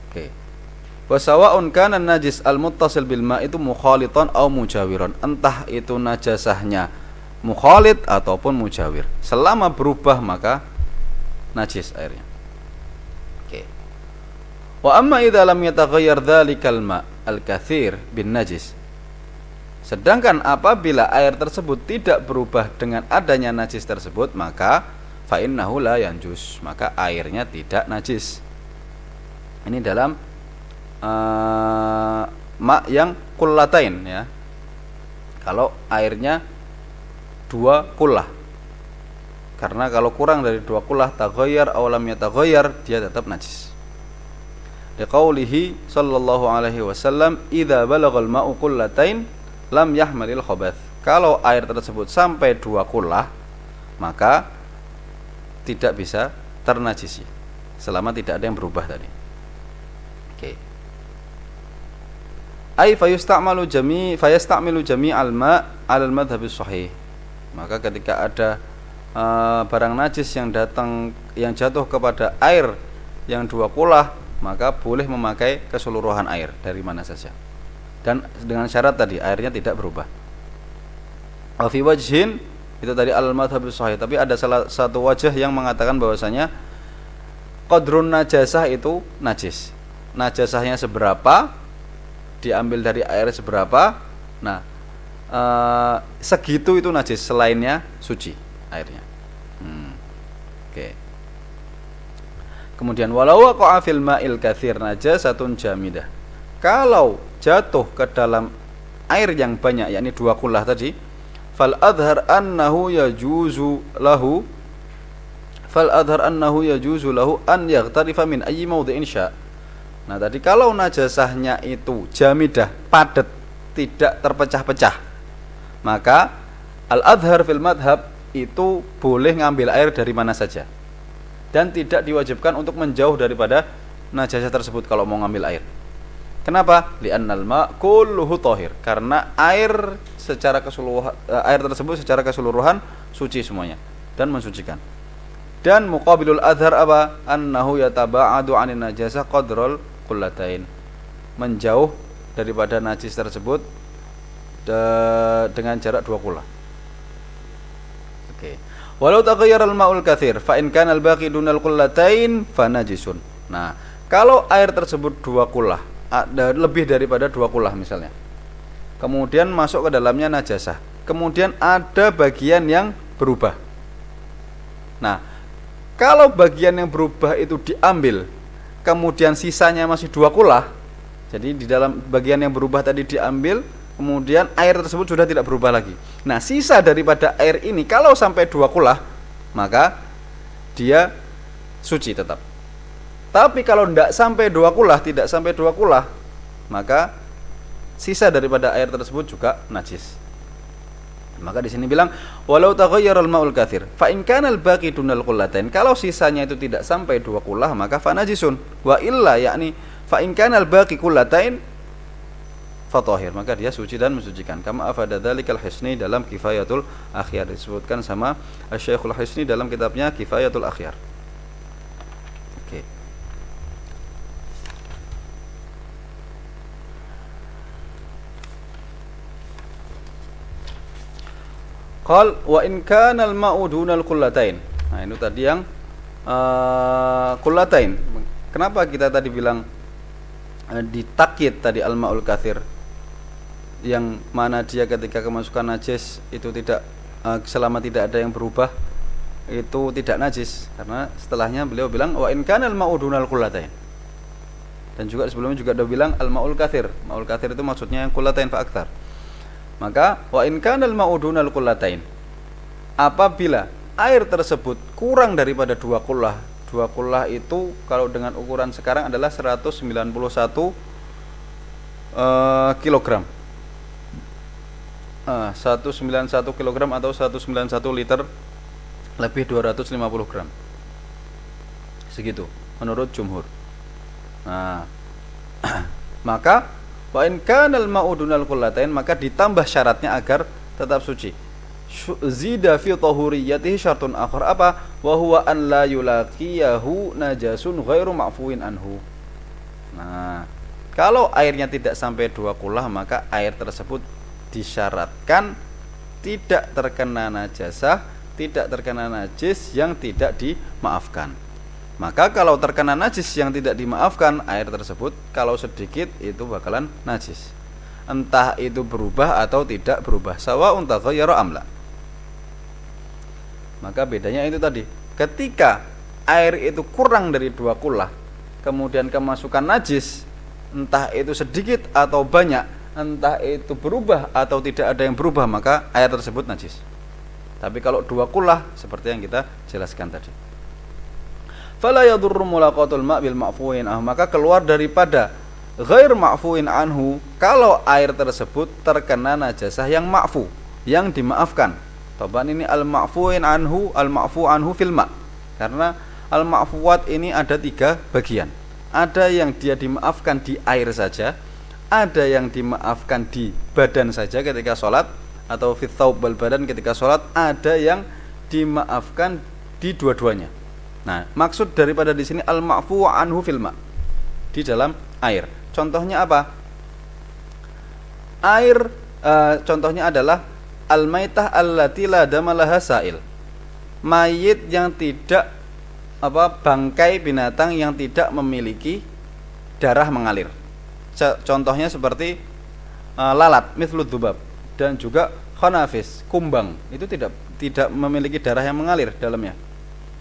Oke. Wa sawa'un kana najis al-muttasil bil ma' itu mukhalitan aw mujawiran. Entah itu najasahnya mukhalid ataupun mujawir. Selama berubah maka najis airnya. Wa amma idza lam yataghayyar dzalikal ma' al-katsir bin najis. Sedangkan apabila air tersebut tidak berubah dengan adanya najis tersebut, maka fa innahu la yanjus, maka airnya tidak najis. Ini dalam ma' yang kullatain ya. Kalau airnya 2 kullah. Karena kalau kurang dari 2 kullah taghayyar aw lam yataghayyar, dia tetap najis. Liqaulihi sallallahu alaihi wasallam, idza balagal ma'u qullatain lam yahmalil khabath. Kalau air tersebut sampai 2 kullah, maka tidak bisa ternajisi selama tidak ada yang berubah tadi. Oke. Ai fayasta'milu jami'al ma' 'alal madhhabis shahih. Maka ketika ada barang najis yang jatuh kepada air yang dua kulah, maka boleh memakai keseluruhan air dari mana saja. Dan dengan syarat tadi airnya tidak berubah. Wa fi wajhin itu tadi al-madhhabus shahih, tapi ada salah satu wajah yang mengatakan bahwasanya qadrun najasah itu najis. Najasahnya seberapa diambil dari air seberapa. Nah, segitu itu najis, selainnya suci airnya. Oke. Kemudian walau waqa'a fil ma'il katsir najasatun jamidah. Kalau jatuh ke dalam air yang banyak, yakni dua kulah tadi, fal adhar annahu yajuzu lahu an yaghtarifa min ayyi mawdhi'in sya'. Nah, tadi kalau najasahnya itu jamidah, padat, tidak terpecah-pecah, maka al-adhar fil madhab itu boleh ngambil air dari mana saja dan tidak diwajibkan untuk menjauh daripada najasah tersebut kalau mau ngambil air. Kenapa? Li'annal ma' kulluhu thahir, karena air tersebut secara keseluruhan suci semuanya dan mensucikan. Dan muqabilul adhar apa? Annahu yataba'adu 'anil najasah qadral qullatain, menjauh daripada najis tersebut dengan jarak dua kulah. Oke. Walau taghayyara al-ma'ul katsir fa in kana al-baqi dunal qullatain fa najisun. Nah, kalau air tersebut dua kulah, ada lebih daripada dua kulah misalnya, kemudian masuk ke dalamnya najasah, kemudian ada bagian yang berubah. Nah, kalau bagian yang berubah itu diambil, kemudian sisanya masih dua kulah, jadi di dalam bagian yang berubah tadi diambil, kemudian air tersebut sudah tidak berubah lagi. Nah, sisa daripada air ini kalau sampai dua kulah, maka dia suci tetap. Tapi kalau tidak sampai dua kulah, maka sisa daripada air tersebut juga najis. Maka di sini bilang walau taghayyara al-ma'ul katsir fa in kana al-baqi dunal qullatain, kalau sisanya itu tidak sampai dua kulah maka fa najisun, wa illa yakni fa in kana al-baqi qullatain fa tahir, maka dia suci dan mensucikan. Kama afada dzalikal Hisni dalam Kifayatul Akhyar, disebutkan sama Syekhul Hisni dalam kitabnya Kifayatul Akhyar. Oke. Qal wa in kana al-ma'u dunal qullatain. Nah, itu tadi yang qullatain. Kenapa kita tadi bilang ditakyid tadi al-ma'ul katsir, yang mana dia ketika kemasukan najis itu tidak selama tidak ada yang berubah itu tidak najis, karena setelahnya beliau bilang wa in kana al-ma'u dunal qullatain. Dan juga sebelumnya juga ada bilang al-ma'ul katsir. Ma'ul katsir itu maksudnya yang qullatain fa aktsar. Maka wa in kana al-ma'u dunal qullatain, apabila air tersebut kurang daripada dua kulah itu kalau dengan ukuran sekarang adalah 191 kilogram. 191 kilogram atau 191 liter lebih 250 gram. Segitu menurut jumhur. Nah, maka wa in kana al-ma'u dunal qullatain, maka ditambah syaratnya agar tetap suci. Zida fi tahuriyatihi syartun akhar, apa? Wa huwa an la yulaqiyahu najasun ghairu ma'fuin anhu. Nah, kalau airnya tidak sampai dua kulah, maka air tersebut disyaratkan tidak terkena najasah, tidak terkena najis yang tidak dimaafkan. Maka kalau terkena najis yang tidak dimaafkan, air tersebut kalau sedikit itu bakalan najis. Entah itu berubah atau tidak berubah, sawa'un taghayyara amla. Maka bedanya itu tadi, ketika air itu kurang dari dua kulah, kemudian kemasukan najis, entah itu sedikit atau banyak, entah itu berubah atau tidak ada yang berubah, maka air tersebut najis. Tapi kalau dua kulah seperti yang kita jelaskan tadi, fala yadurru mulaqatul ma' bil ma'fuin anhu, maka keluar daripada ghair ma'fuin anhu kalau air tersebut terkena najasah yang ma'fu, yang dimaafkan. Taban ini al-ma'fuin anhu, al-ma'fu anhu fil ma', karena al-ma'fuwat ini ada tiga bagian. Ada yang dia dimaafkan di air saja, ada yang dimaafkan di badan saja ketika sholat, atau fit thawb wal badan ketika sholat, ada yang dimaafkan di dua-duanya. Nah, maksud daripada di sini al-ma'fu anhu fil ma', di dalam air. Contohnya apa? Air contohnya adalah al-maitah allati la damalaha sa'il. Mayit yang tidak bangkai binatang yang tidak memiliki darah mengalir. Contohnya seperti lalat, mithlu dzubab, dan juga khanafis, kumbang. Itu tidak memiliki darah yang mengalir dalamnya.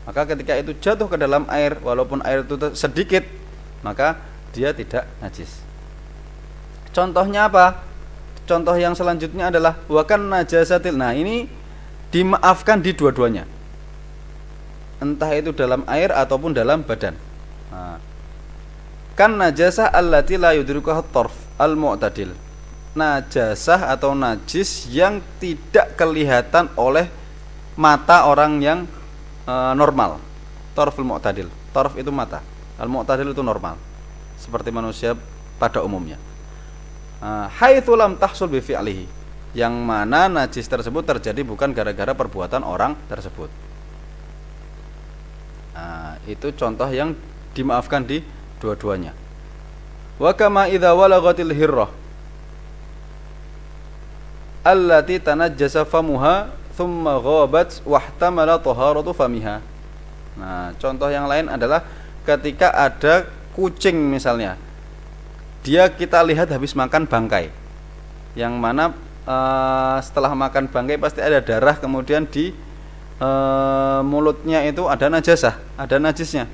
Maka ketika itu jatuh ke dalam air, walaupun air itu sedikit, maka dia tidak najis. Contohnya apa? Contoh yang selanjutnya adalah wakan najasatil. Nah, ini dimaafkan di dua-duanya, entah itu dalam air ataupun dalam badan. Nah, kan najasah allati la yudrikuha at-tarf al-mu'tadil. Najasah atau najis yang tidak kelihatan oleh mata orang yang normal. Tarful mu'tadil. Tarf itu mata. Al-mu'tadil itu normal, seperti manusia pada umumnya. Haitsu lam tahsul bi fi'lihi, yang mana najis tersebut terjadi bukan gara-gara perbuatan orang tersebut. Itu contoh yang dimaafkan di dua-duanya. Wa kama idza walaghatil hirrah allati tanajjasa famuha thumma ghabat wahtamala taharatu famiha. Nah, contoh yang lain adalah ketika ada kucing misalnya, dia kita lihat habis makan bangkai, yang mana setelah makan bangkai pasti ada darah, kemudian di mulutnya itu ada najasah, ada najisnya,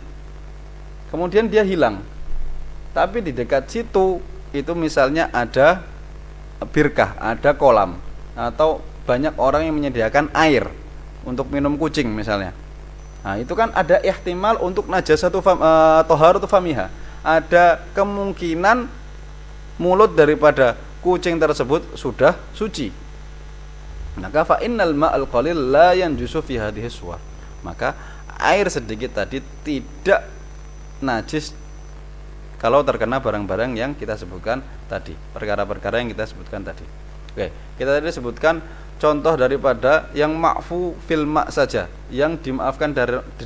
kemudian dia hilang. Tapi di dekat situ itu misalnya ada birkah, ada kolam, atau banyak orang yang menyediakan air untuk minum kucing misalnya. Nah, itu kan ada ihtimal untuk najasatu taharatu famiha. Ada kemungkinan mulut daripada kucing tersebut sudah suci. Maka fa innal ma'al qalil la yanjusu fi hadhihi suwar. Maka air sedikit tadi tidak najis kalau terkena barang-barang yang kita sebutkan tadi, perkara-perkara yang kita sebutkan tadi. Oke, kita tadi sebutkan contoh daripada yang ma'fu fil ma' saja, yang dimaafkan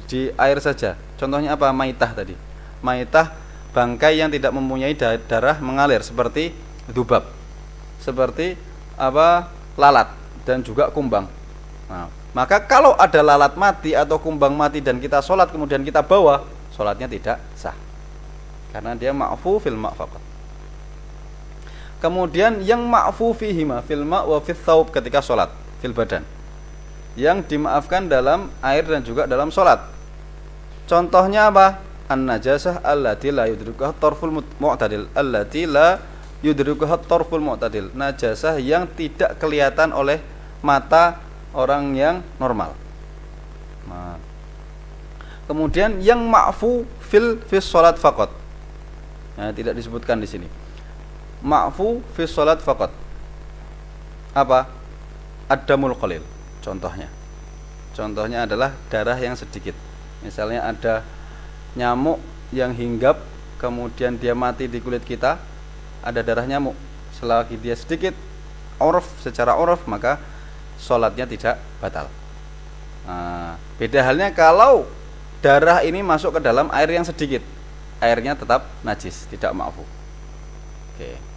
di air saja. Contohnya apa? Maitah tadi. Maitah, bangkai yang tidak mempunyai darah mengalir, seperti dzubab, seperti lalat, dan juga kumbang. Nah, maka kalau ada lalat mati atau kumbang mati dan kita sholat kemudian kita bawa, sholatnya tidak sah, karena dia ma'fu fil ma' faqat. Kemudian yang ma'fu fihima fil ma' wa fil thawb ketika sholat, fil badan, yang dimaafkan dalam air dan juga dalam sholat. Contohnya apa? An-najasah allati la yudrikuha at-tarful mu'tadil, allati la yudrikuha at-tarful mu'tadil, najasah yang tidak kelihatan oleh mata orang yang normal. Nah, kemudian yang ma'fu fil sholat faqat. Nah, tidak disebutkan di sini. Ma'fu fi sholat faqat. Apa? Ad-damul qalil. Contohnya adalah darah yang sedikit. Misalnya ada nyamuk yang hinggap, kemudian dia mati di kulit kita, ada darah nyamuk. Selagi dia sedikit, secara uruf, maka sholatnya tidak batal. Nah, beda halnya kalau darah ini masuk ke dalam air yang sedikit, airnya tetap najis, tidak ma'fu. Oke.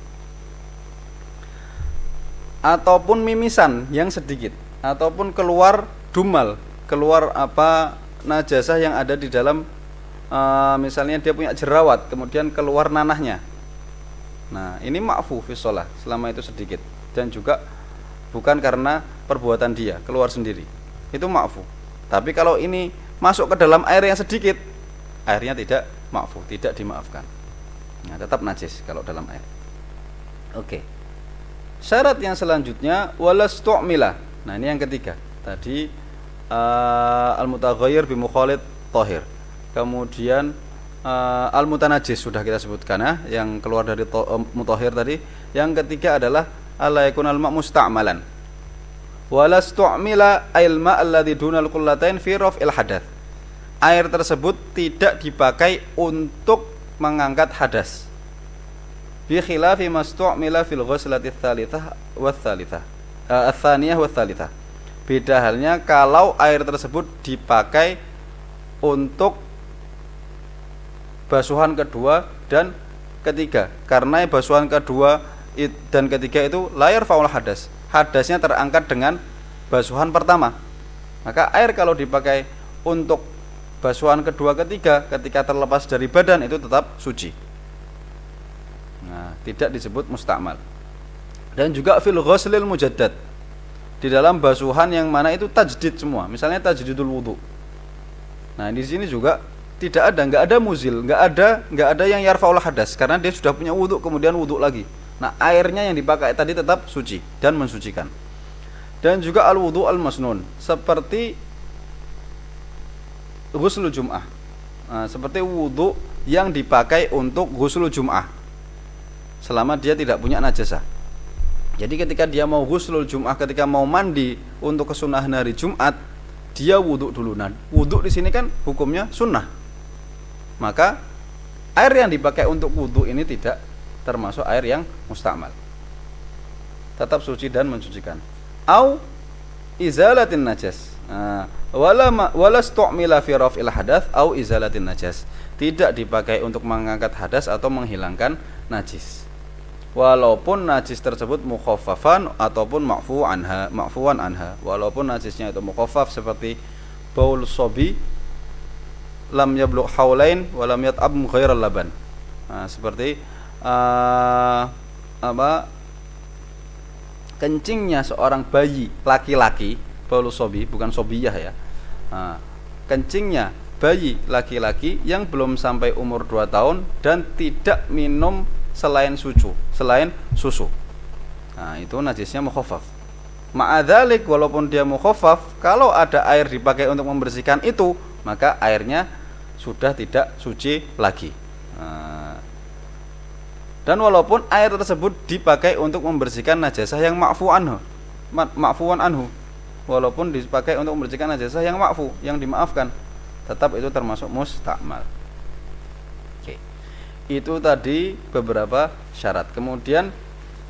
Ataupun mimisan yang sedikit, ataupun keluar dumal, keluar najasah yang ada di dalam, misalnya dia punya jerawat, kemudian keluar nanahnya. Nah, ini ma'fu fi shalah selama itu sedikit, dan juga bukan karena perbuatan dia, keluar sendiri, itu ma'fu. Tapi kalau ini masuk ke dalam air yang sedikit, airnya tidak ma'fu, tidak dimaafkan. Nah, tetap najis kalau dalam air. Oke. Syarat yang selanjutnya walastu'mila. Nah, ini yang ketiga. Tadi al-mutaghayyir bi mukhalid thahir. Kemudian al-mutanajjis sudah kita sebutkan ya, yang keluar dari mutahhir tadi. Yang ketiga adalah alla yakunal ma' musta'malan. Walastu'mila ail ma' alladhi dunal qullatain fi raf'il hadath. Air tersebut tidak dipakai untuk mengangkat hadas. bi khilafi mastu'mila fil ghuslati tsalitsah wa tsalitsah ats-tsaniyah wa tsalitsah. Beda halnya kalau air tersebut dipakai untuk basuhan kedua dan ketiga, karena basuhan kedua dan ketiga itu layar faul hadas, hadasnya terangkat dengan basuhan pertama. Maka air kalau dipakai untuk basuhan kedua ketiga ketika terlepas dari badan itu tetap suci. Nah, tidak disebut mustakmal. Dan juga fil ghuslil mujaddad, di dalam basuhan yang mana itu tajdid semua, misalnya tajdidul wudu. Nah, di sini juga nggak ada muzil, nggak ada yang yarfaul hadas, karena dia sudah punya wudu kemudian wudu lagi. Nah, airnya yang dipakai tadi tetap suci dan mensucikan. Dan juga al wudu al masnun, seperti ghusl jum'ah. Nah, seperti wudu yang dipakai untuk ghusl jum'ah, selama dia tidak punya najasah. Jadi ketika dia mau ghuslul jum'ah, ketika mau mandi untuk kesunahan hari Jumat, dia wudu dulu. Nah, wudu di sini kan hukumnya sunnah. Maka air yang dipakai untuk wudu ini tidak termasuk air yang mustakmal, tetap suci dan mensucikan. Au izalatin najas, wala stu'mila fi raf'il hadath au izalatin najas, tidak dipakai untuk mengangkat hadas atau menghilangkan najis, walaupun najis tersebut mukhaffafan ataupun ma'fuwan anha, walaupun najisnya itu mukhaffaf seperti baul sobi lam yablugh haulain wa lam yat'ab ghairal laban. Nah, seperti kencingnya seorang bayi laki-laki, baul sobi bukan sobiyah ya. Nah, kencingnya bayi laki-laki yang belum sampai umur 2 tahun dan tidak minum selain susu. Nah, itu najisnya mukhaffaf. Ma'adzalik, walaupun dia mukhaffaf, kalau ada air dipakai untuk membersihkan itu, maka airnya sudah tidak suci lagi. Dan walaupun air tersebut dipakai untuk membersihkan najasah yang ma'fuwan anhu, walaupun dipakai untuk membersihkan najasah yang ma'fu, yang dimaafkan, tetap itu termasuk mustakmal. Itu tadi beberapa syarat. Kemudian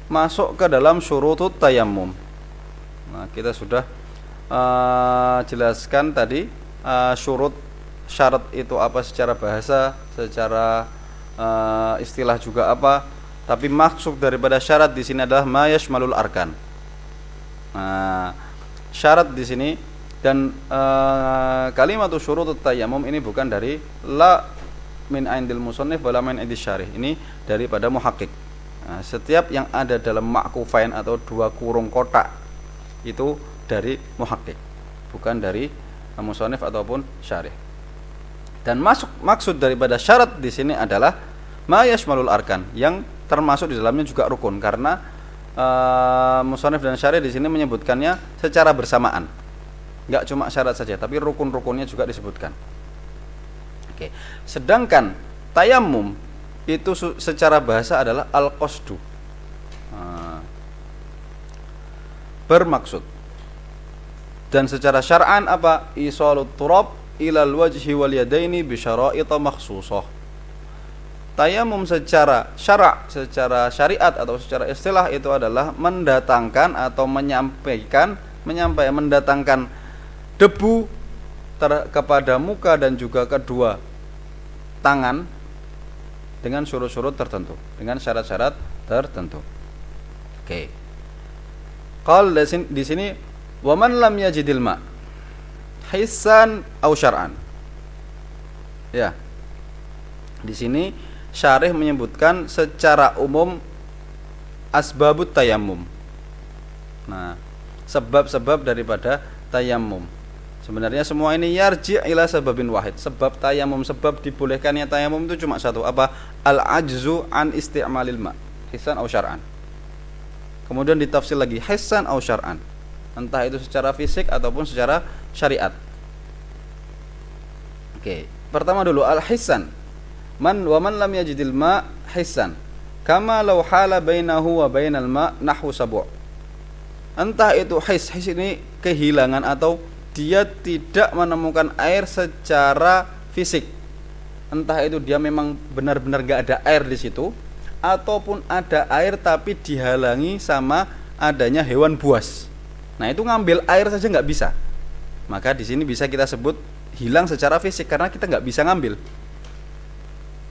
masuk ke dalam syurutut tayammum. Nah, kita sudah jelaskan tadi syarat itu apa secara bahasa, secara istilah juga apa. Tapi maksud daripada syarat di sini adalah ma yashmalul arkan. Nah, syarat di sini dan kalimat syurutut tayammum ini bukan dari la min indil musannif wala min indis syarih, ini daripada muhakkik. Nah, setiap yang ada dalam ma'kufain atau 2 kurung kotak itu dari muhakkik, bukan dari musannif ataupun syarih. Dan maksud daripada syarat di sini adalah ma yashmalul arkan, yang termasuk di dalamnya juga rukun, karena musannif dan syarih di sini menyebutkannya secara bersamaan. Enggak cuma syarat saja, tapi rukun-rukunnya juga disebutkan. Sedangkan tayammum itu secara bahasa adalah al-qasdu, bermaksud. Dan secara syar'an apa? Isalut turab ilal wajhi wal yadaini bi syara'ita makhsusah. Tayammum secara secara syariat atau secara istilah itu adalah mendatangkan atau mendatangkan debu kepada muka dan juga kedua tangan dengan syurut-syurut tertentu, dengan syarat-syarat tertentu. Qal di sini wa man lam yajidil ma hissan au syar'an. Ya. Di sini syarih menyebutkan secara umum asbabut tayammum. Nah, sebab-sebab daripada tayammum. Sebenarnya semua ini yarji' ila sababin wahid. Sebab tayammum, sebab dibolehkannya tayammum itu cuma satu, apa? Al-ajzu an isti'malil ma, hissan au syar'an. Kemudian ditafsir lagi hissan au syar'an, entah itu secara fisik ataupun secara syariat. Pertama dulu al-hissan. Man lam yajidil ma hissan, kama law hala bainahu wa bainal ma nahwu sabu'. Entah itu his ini kehilangan atau dia tidak menemukan air secara fisik. Entah itu dia memang benar-benar gak ada air di situ, ataupun ada air tapi dihalangi sama adanya hewan buas. Nah, itu ngambil air saja nggak bisa. Maka di sini bisa kita sebut hilang secara fisik karena kita nggak bisa ngambil.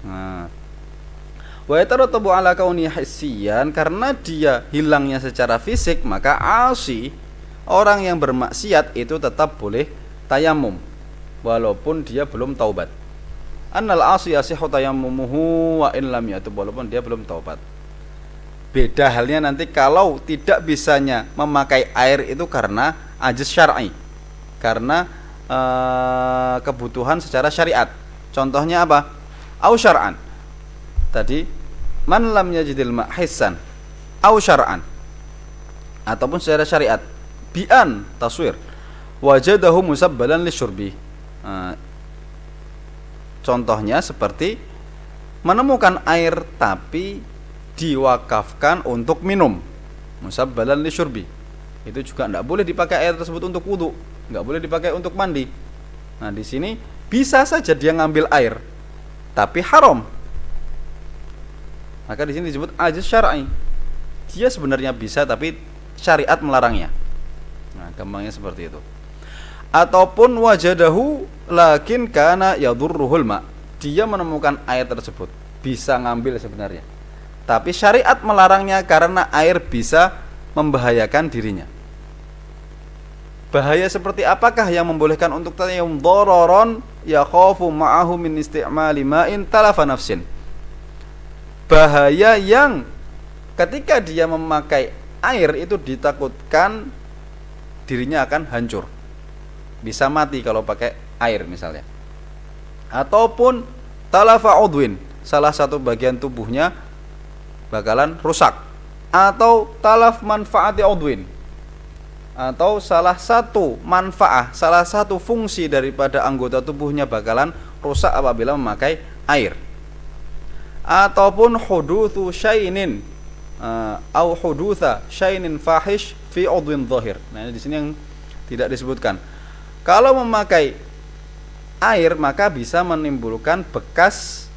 Nah, wa yatarattabu ala kauni hissiyan, karena dia hilangnya secara fisik, maka asi, orang yang bermaksiat itu tetap boleh tayamum walaupun dia belum taubat. Annal asi yasihu tayammumuhu wa in lam yatub, walaupun dia belum taubat. Beda halnya nanti kalau tidak bisanya memakai air itu karena ajiz syar'i, karena kebutuhan secara syariat. Contohnya apa? Au syar'an. Tadi man lam yajidil ma' hissan au syar'an, ataupun secara syariat bi'an taswir wajadahu musabbalan lisyurbi. Contohnya seperti menemukan air tapi diwakafkan untuk minum, musabbalan lisyurbi. Itu juga tidak boleh dipakai air tersebut untuk wudu, nggak boleh dipakai untuk mandi. Nah, di sini bisa saja dia ngambil air tapi haram. Maka di sini disebut ajiz syar'i. Dia sebenarnya bisa tapi syariat melarangnya. Nah, gampangnya seperti itu. Ataupun wajadahu lakin kana yadurruhul ma. Dia menemukan air tersebut, bisa ngambil sebenarnya, tapi syariat melarangnya karena air bisa membahayakan dirinya. Bahaya seperti apakah yang membolehkan untuk tayammum? Dararon yakhafu ma'ahu min isti'mali ma'in talafa nafsin. Bahaya yang ketika dia memakai air itu ditakutkan dirinya akan hancur, bisa mati kalau pakai air misalnya. Ataupun talafa udwin, salah satu bagian tubuhnya bakalan rusak. Atau talaf manfaati udwin, atau salah satu manfaat, salah satu fungsi daripada anggota tubuhnya bakalan rusak apabila memakai air. Ataupun hudutsu syainin au hudutsa syainin fahish fi udwin zahir. Nah, di sini yang tidak disebutkan. Kalau memakai air maka bisa menimbulkan bekas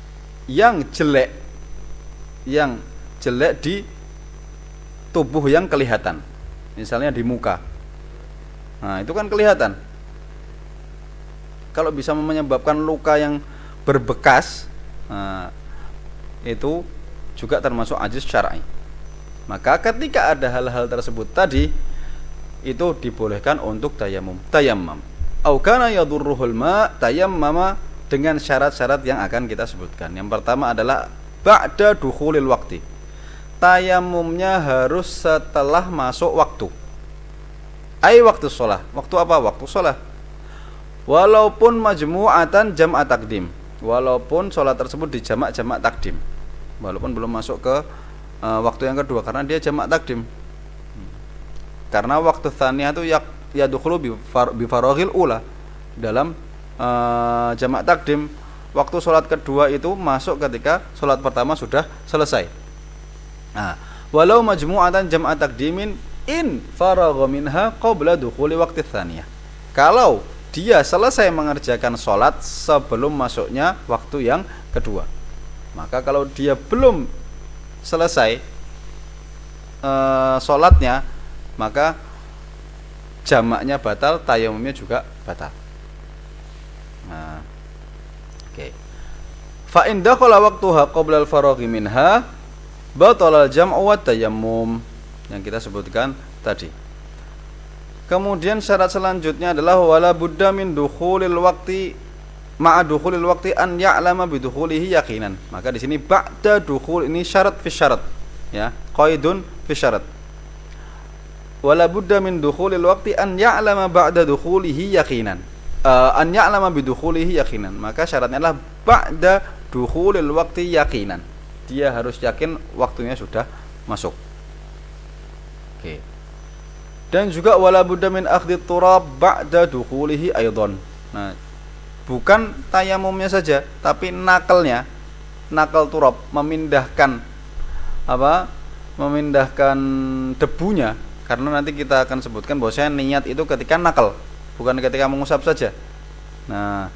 yang jelek di tubuh yang kelihatan, misalnya di muka. Nah, itu kan kelihatan. Kalau bisa menyebabkan luka yang berbekas, itu juga termasuk ajiz syar'i. Maka ketika ada hal-hal tersebut tadi, itu dibolehkan untuk tayammum. Au kana yadurruhul ma, tayammama dengan syarat-syarat yang akan kita sebutkan. Yang pertama adalah ba'da dukhulil waqti. Tayammumnya harus setelah masuk waktu. Ai waktu sholat. Waktu apa? Waktu sholat. Walaupun majmu'atan jam'a takdim, walaupun sholat tersebut di jamak takdim, walaupun belum masuk ke waktu yang kedua, karena dia jamak takdim. Karena waktu tsaniyah itu yadkhulu bi faraghil ula. Dalam jamak takdim, waktu sholat kedua itu masuk ketika sholat pertama sudah selesai. Nah, walau majmu'atan jam'a takdimin in faragha minha qabla dukhuli waqti tsaniyah. Kalau dia selesai mengerjakan sholat sebelum masuknya waktu yang kedua, maka kalau dia belum selesai sholatnya, maka jamaknya batal, tayammumnya juga batal. Nah, oke. Fa in dakhala waqtuha qabla al-faraghi minha batala al-jam'u wa tayammum yang kita sebutkan tadi. Kemudian syarat selanjutnya adalah wala budda min dukhulil waqti ma'a dukhulil waqti an ya'lama bi dukhulihi yaqinan. Maka di sini ba'da dukhul ini syarat fi syarat, ya, qaidun fi syarat. Wala budda min dukhulil waqti an ya'lama ba'da dukhulihi yaqinan. An ya'lama bi dukhulihi yaqinan. Maka syaratnya adalah ba'da dukhulil waqti yaqinan. Dia harus yakin waktunya sudah masuk. Oke. Dan juga wala budda min akhdhi turab ba'da dukhulihi aidan. Nah, bukan tayamumnya saja, tapi nakalnya, nakal turab, memindahkan debunya, karena nanti kita akan sebutkan bahwasanya niat itu ketika nakal, bukan ketika mengusap saja. Nah,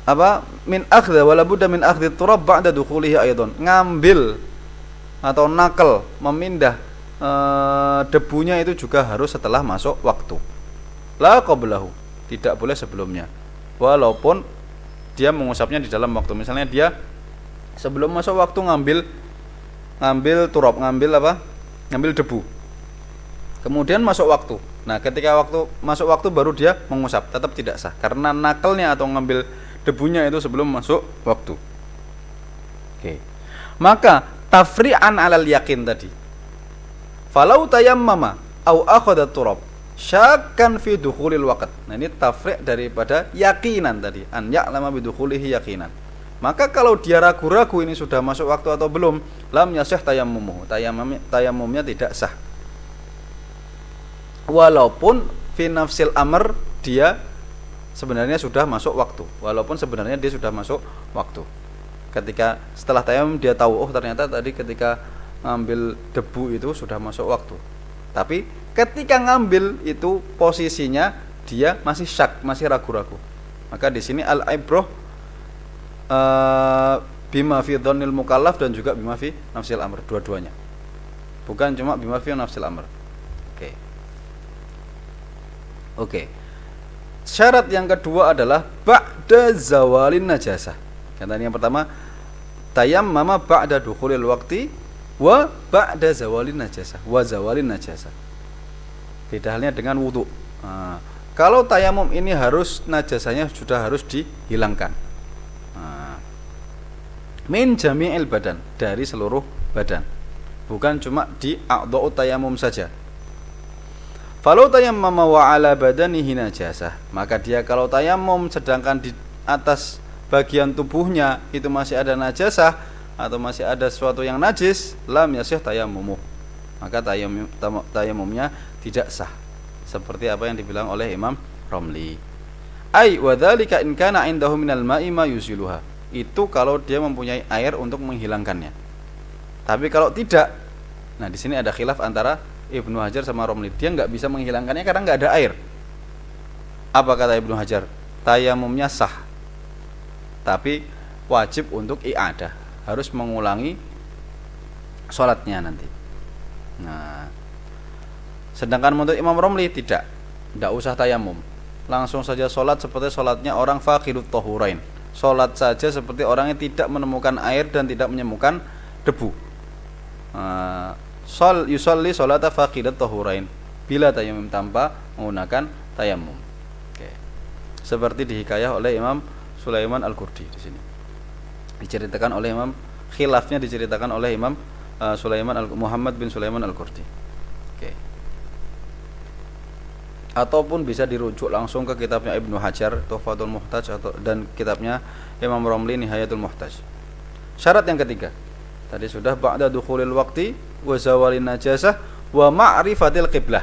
apa min akhdha wala budda min akhdhi turab ba'da dukhulihi aidan, ngambil atau nakal memindah debunya itu juga harus setelah masuk waktu. La qablahu, tidak boleh sebelumnya. Walaupun dia mengusapnya di dalam waktu. Misalnya dia sebelum masuk waktu ngambil turab, ngambil debu. Kemudian masuk waktu. Nah, ketika masuk waktu baru dia mengusap, tetap tidak sah karena nakalnya atau ngambil debunya itu sebelum masuk waktu. Oke. Maka tafri'an 'alal yakin tadi. Falau tayammama au akhadha turab syakkan fi dukhulil waqt. Nah, ini tafri' daripada yakinan tadi. An ya'lama bi dukhulihi yakinan. Maka kalau dia ragu-ragu ini sudah masuk waktu atau belum, lam yasih tayammumuhu. Tayammumnya tidak sah. Walaupun fi nafsil amr dia sebenarnya sudah masuk waktu. Walaupun sebenarnya dia sudah masuk waktu. Ketika setelah tayammum dia tahu, oh ternyata tadi ketika ngambil debu itu sudah masuk waktu. Tapi ketika ngambil itu posisinya dia masih syak, masih ragu-ragu. Maka di sini al-ibrah bima fi dhannil mukallaf dan juga bima fi nafsil amr, dua-duanya. Bukan cuma bima fi nafsil amr. Oke. Syarat yang kedua adalah ba'da zawalin najasah. Kan tadi yang pertama tayammama ba'da dukhulil waqti wa ba'da zawalin najasah, wa zawalin najasah. Beda halnya dengan wudu. Nah, kalau tayamum ini harus najasahnya sudah harus dihilangkan. Nah, min jami'il badan, dari seluruh badan. Bukan cuma di a'dha'u tayamum saja. Falau tayammama wa 'ala badanihi najasah, maka dia kalau tayamum sedangkan di atas bagian tubuhnya itu masih ada najasah atau masih ada sesuatu yang najis, lam yasih tayammumuh. Maka tayamumnya tidak sah. Seperti apa yang dibilang oleh Imam Romli. Ai wa dzalika in kana 'indahu minal ma'i ma yuziluha. Itu kalau dia mempunyai air untuk menghilangkannya. Tapi kalau tidak, nah di sini ada khilaf antara Ibnu Hajar sama Romli. Dia nggak bisa menghilangkannya karena nggak ada air. Apa kata Ibnu Hajar? Tayamumnya sah, tapi wajib untuk i'adah, harus mengulangi sholatnya nanti. Nah, sedangkan menurut Imam Romli tidak usah tayamum, langsung saja sholat seperti sholatnya orang faqidut tahurain. Sholat saja seperti orang yang tidak menemukan air dan tidak menemukan debu. Yusalli sholata faqidat tahurain bila tayammum, tanpa menggunakan tayamum. Oke. Seperti dihikayah oleh Imam Sulaiman Al-Qurdi di sini. Diceritakan oleh Imam, khilafnya diceritakan oleh Imam Muhammad bin Sulaiman Al-Qurdi. Oke. Ataupun bisa dirujuk langsung ke kitabnya Ibnu Hajar Tuhfatul Muhtaj dan kitabnya Imam Romli Nihayatul Muhtaj. Syarat yang ketiga tadi sudah ba'da dukhulil waqti wa zawalin najasah wa ma'rifatil qiblah.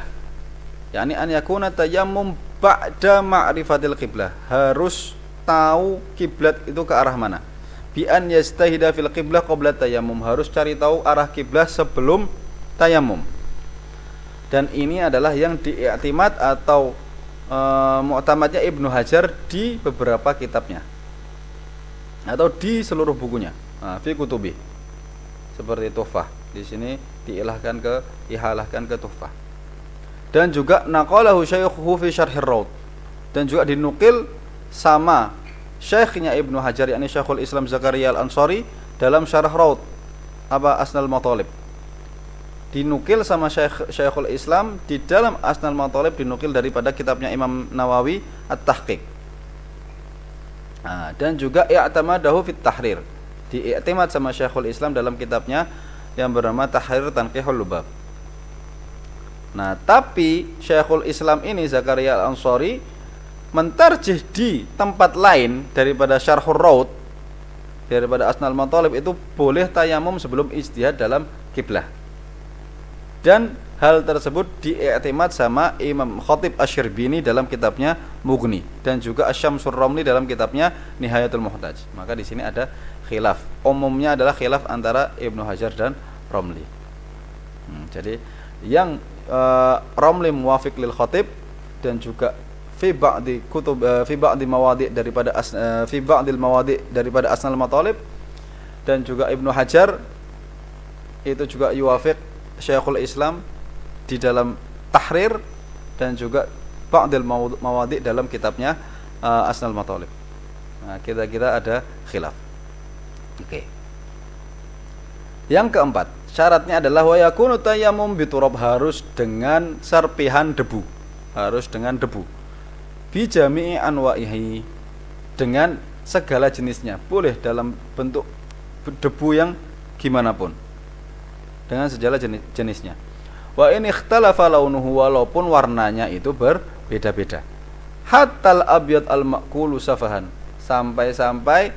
yakni an yakuna tayammum ba'da ma'rifatil qiblah, harus tahu kiblat itu ke arah mana. Bi an yastahida fil qiblah qabla tayammum, harus cari tahu arah kiblat sebelum tayammum. Dan ini adalah yang diiktimad atau mu'tamadnya Ibnu Hajar di beberapa kitabnya atau di seluruh bukunya. Fi kutubi. Seperti Tuhfah. Di sini dihalahkan ke Tuhfah. Dan juga naqalahu syaikhuhu fi syarhir raud. Dan juga dinukil sama syekhnya Ibnu Hajar, yakni Syekhul Islam Zakaria Al-Ansari dalam syarah raud Asnal Matalib. Dinukil sama Syekhul Islam di dalam Asnal Matalib, dinukil daripada kitabnya Imam Nawawi At-Tahqiq. Dan juga i'tamadahu fit tahrir, diiktimad sama Syekhul Islam dalam kitabnya yang bernama Tahrir Tanqihul Lubab. Nah, tapi Syekhul Islam ini Zakaria Al-Ansari mentarjih di tempat lain daripada Syarhur Raud, daripada Asnal Matalib, itu boleh tayamum sebelum ijtihad dalam kiblah. Dan hal tersebut diiktimad sama Imam Khatib Asy-Syirbini dalam kitabnya Mughni dan juga Asy-Syamsur Ramli dalam kitabnya Nihayatul Muhtaj. Maka di sini ada khilaf. Umumnya adalah khilaf antara Ibnu Hajar dan Ramli. Jadi yang Ramli muwafiq lil Khatib dan juga fi ba'di kutub fi ba'di mawadi' daripada fi ba'dil mawadi' daripada Asnal Matalib, dan juga Ibnu Hajar itu juga yuwafiq Syekhul Islam di dalam Tahrir, dan juga ba'dil mawadi' dalam kitabnya Asnal Matalib. Nah, kira-kira ada khilaf. Oke. Yang keempat, syaratnya adalah wa yakunu tayammum biturab, harus dengan serpihan debu. Harus dengan debu. Bi jami'i anwa'ihi, dengan segala jenisnya. Boleh dalam bentuk debu yang gimana pun, dengan segala jenisnya. Wa in ikhtalafa launuhu, walaupun warnanya itu berbeda-beda. Hatal abyad al maqulu safahan, sampai-sampai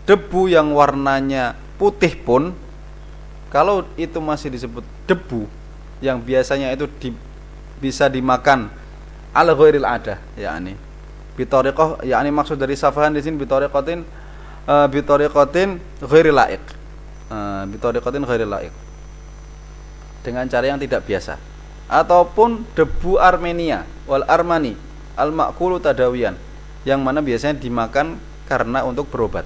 debu yang warnanya putih pun, kalau itu masih disebut debu yang biasanya itu bisa dimakan ala ghairil adah, yakni bitariqah, yakni maksud dari safahan di sini bitariqatin ghairil laiq, bitariqatin ghairil laiq, dengan cara yang tidak biasa. Ataupun debu Armenia wal Armani al maqulu tadawiyan, yang mana biasanya dimakan karena untuk berobat,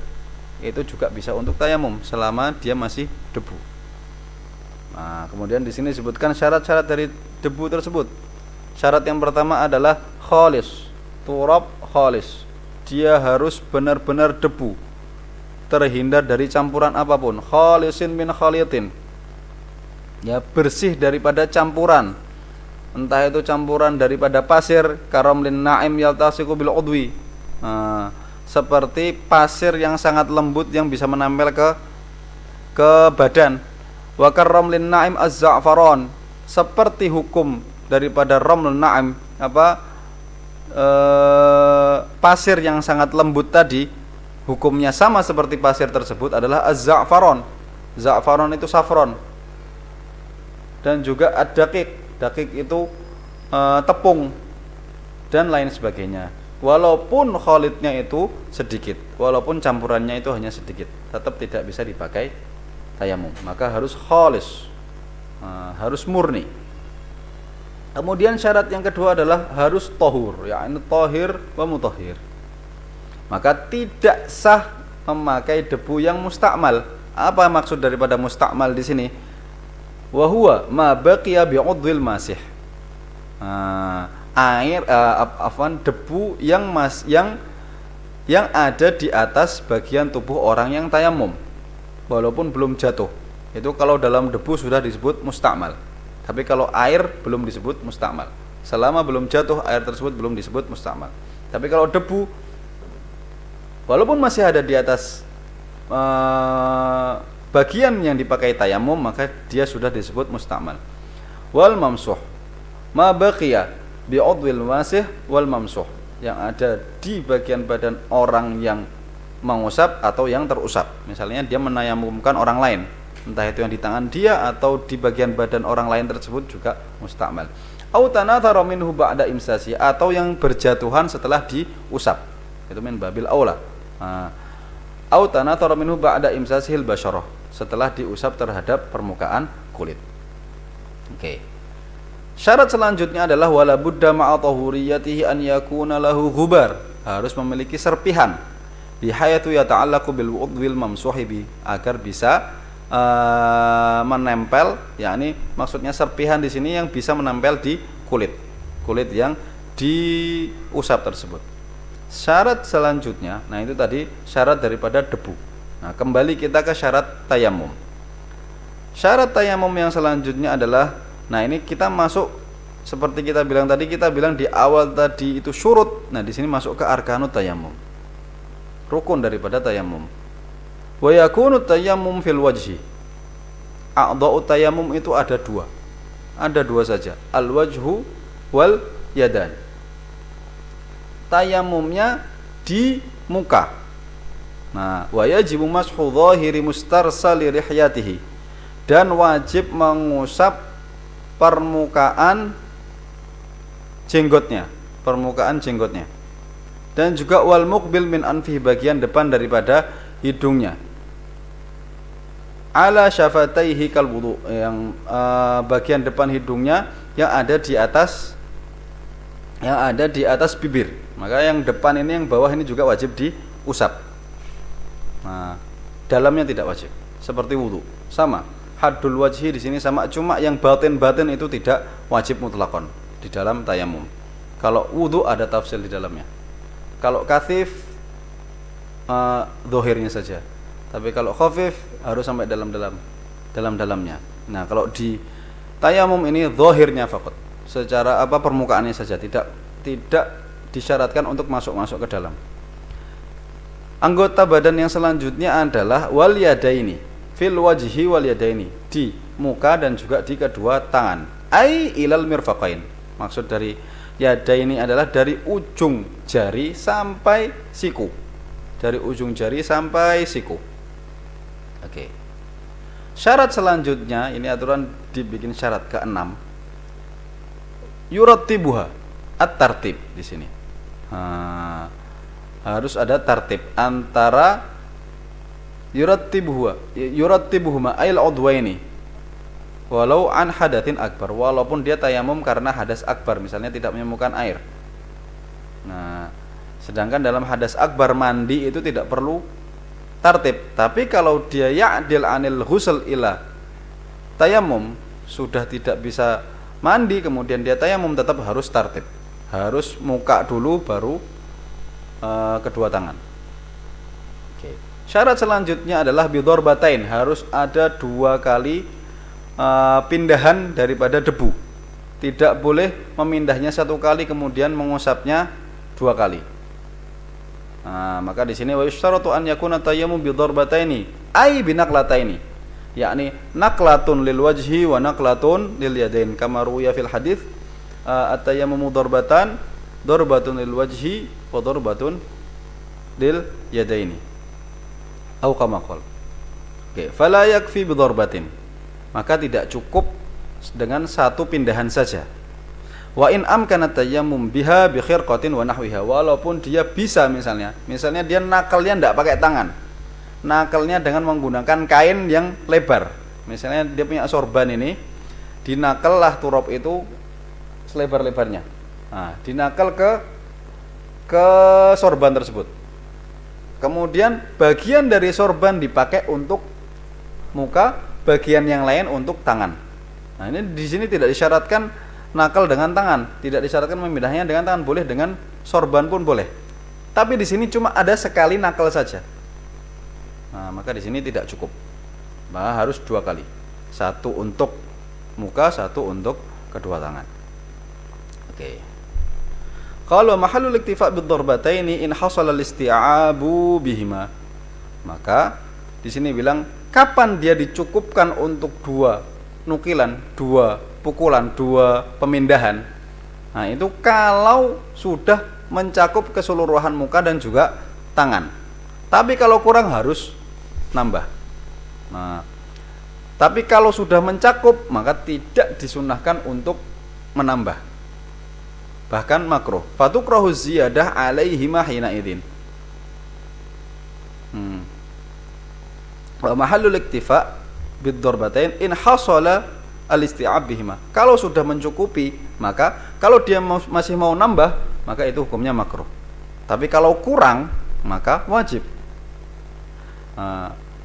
itu juga bisa untuk tayamum selama dia masih debu. Nah, kemudian di sini disebutkan syarat-syarat dari debu tersebut. Syarat yang pertama adalah khalis, turab khalis. Dia harus benar-benar debu, terhindar dari campuran apapun. Khalisin min khaliyatin, ya, bersih daripada campuran, entah itu campuran daripada pasir, karamlin na'im yaltasiqu bil udwi, seperti pasir yang sangat lembut yang bisa menempel ke badan. Wa karamlin na'im az-za'faron, seperti hukum daripada ramlun na'im, pasir yang sangat lembut tadi, hukumnya sama seperti pasir tersebut adalah az-za'faron. Za'faron itu safron. Dan juga ad-daqiq, daqiq itu tepung dan lain sebagainya. Walaupun khalidnya itu sedikit, walaupun campurannya itu hanya sedikit, tetap tidak bisa dipakai tayamum. Maka harus khalis, harus murni. Kemudian syarat yang kedua adalah harus tahur, yakni tahir wa mutahhir. Maka tidak sah memakai debu yang mustakmal. Apa maksud daripada mustakmal di sini? Wa huwa ma baqiya bi'udhil masih. Debu yang ada di atas bagian tubuh orang yang tayamum, walaupun belum jatuh. Itu kalau dalam debu sudah disebut mustakmal. Tapi kalau air belum disebut mustakmal. Selama belum jatuh, air tersebut belum disebut mustakmal. Tapi kalau debu, walaupun masih ada di atas bagian yang dipakai tayamum, maka dia sudah disebut mustakmal. Wal mamsuh ma baqiya bi'udwil masih wal mamsuh, yang ada di bagian badan orang yang mengusap atau yang terusap. Misalnya dia menayamumkan orang lain, entah itu yang di tangan dia atau di bagian badan orang lain tersebut juga mustakmal. Au tanathara minhu ba'da imsasi, atau yang berjatuhan setelah diusap, itu min babil aula. Au tanathara minhu ba'da imsasihil basyarah, setelah diusap terhadap permukaan kulit. Oke. Syarat selanjutnya adalah wala budda ma'a tahuriyatihi an yakuna lahu ghubar, harus memiliki serpihan bihayatu yata'allaqu bil udwil mamsuhi bi, agar bisa menempel, yakni maksudnya serpihan di sini yang bisa menempel di kulit yang diusap tersebut. Syarat selanjutnya, nah itu tadi syarat daripada debu. Nah, kembali kita ke syarat tayamum. Syarat tayamum yang selanjutnya adalah, nah ini kita masuk seperti kita bilang tadi, kita bilang di awal tadi itu syurut. Nah, di sini masuk ke arkanut tayamum, rukun daripada tayamum. Wa yakunu tayammum fil wajhi. A'dha'u tayammum itu ada dua saja, al wajhu wal yadan. Tayamumnya di muka. Nah, wa yajibu mashu dhahiri mustarsali rihyatihi, dan wajib mengusap permukaan jenggotnya, dan juga wal muqbil min anfihi, bagian depan daripada hidungnya, ala syafataihi kal wudu, yang bagian depan hidungnya yang ada di atas yang ada di atas bibir. Maka yang depan ini, yang bawah ini juga wajib diusap. Nah, dalamnya tidak wajib. Seperti wudu, sama. Haddul wajhi di sini sama, cuma yang batin-batin itu tidak wajib mutlakon di dalam tayamum. Kalau wudu ada tafsil di dalamnya. Kalau kathif dohirnya saja. Tapi kalau khafif harus sampai dalamnya. Nah, kalau di tayamum ini dohirnya fakut. Secara permukaannya saja, tidak disyaratkan untuk masuk ke dalam. Anggota badan yang selanjutnya adalah wal yadaini, fil wajhi wal yadaini, di muka dan juga di kedua tangan. Ai ilal mirfaqain. Maksud dari yadaini adalah dari ujung jari sampai siku. Dari ujung jari sampai siku. Oke. Syarat selanjutnya, ini aturan dibikin syarat ke-6. Yurattibuha, at-tartib di sini. Harus ada tartib antara yurattibuhuma ayil udwaini walau an hadatin akbar, walaupun dia tayamum karena hadas akbar, misalnya tidak menemukan air. Nah, sedangkan dalam hadas akbar mandi itu tidak perlu tartib. Tapi kalau dia ya'dil anil ghusl ila tayamum, sudah tidak bisa mandi kemudian dia tayamum, tetap harus tartib. Harus muka dulu baru kedua tangan. Oke. Syarat selanjutnya adalah bidorbatain, harus ada 2 kali pindahan daripada debu. Tidak boleh memindahnya 1 kali kemudian mengusapnya 2 kali. Nah, maka di sini wa yustaratu an yakuna tayammum bidarbataini ay binaqlataini, yakni naqlatun lil wajhi wa naqlatun lil yadain kama ruwiya fil hadits at-tayammumu darbatan, darbatun lil wajhi wa darbatun lil yadaini atau kama qala. Oke, fala yakfi bidarbatin, maka tidak cukup dengan 1 pindahan saja. Wa in amkana tayammum biha bi khirqatin wa nahwiha, walaupun dia bisa misalnya dia nakalnya tidak pakai tangan, nakalnya dengan menggunakan kain yang lebar. Misalnya dia punya sorban ini, dinakallah turab itu selebar-lebarnya. Nah, dinakal ke sorban tersebut. Kemudian bagian dari sorban dipakai untuk muka, bagian yang lain untuk tangan. Nah, ini di sini tidak disyaratkan nakal dengan tangan, tidak disyaratkan memindahnya dengan tangan, boleh dengan sorban pun boleh. Tapi di sini cuma ada sekali nakal saja. Nah, maka di sini tidak cukup. Maka harus 2 kali. 1 untuk muka, 1 untuk kedua tangan. Oke. Kalau mahallul iktifa bid-darbataini in hasala al-isti'abu bihima. Maka di sini bilang kapan dia dicukupkan untuk 2 nukilan, 2 pukulan, 2 pemindahan. Nah, itu kalau sudah mencakup keseluruhan muka dan juga tangan. Tapi kalau kurang harus nambah. Nah, tapi kalau sudah mencakup maka tidak disunahkan untuk menambah. Bahkan makruh. Fatukrahu ziyadah alaihima hina idzin. Wa mahallul iktifa bid-darbatain in hasala al-isti'ab bihima. Kalau sudah mencukupi, maka kalau dia masih mau nambah, maka itu hukumnya makruh. Tapi kalau kurang, maka wajib.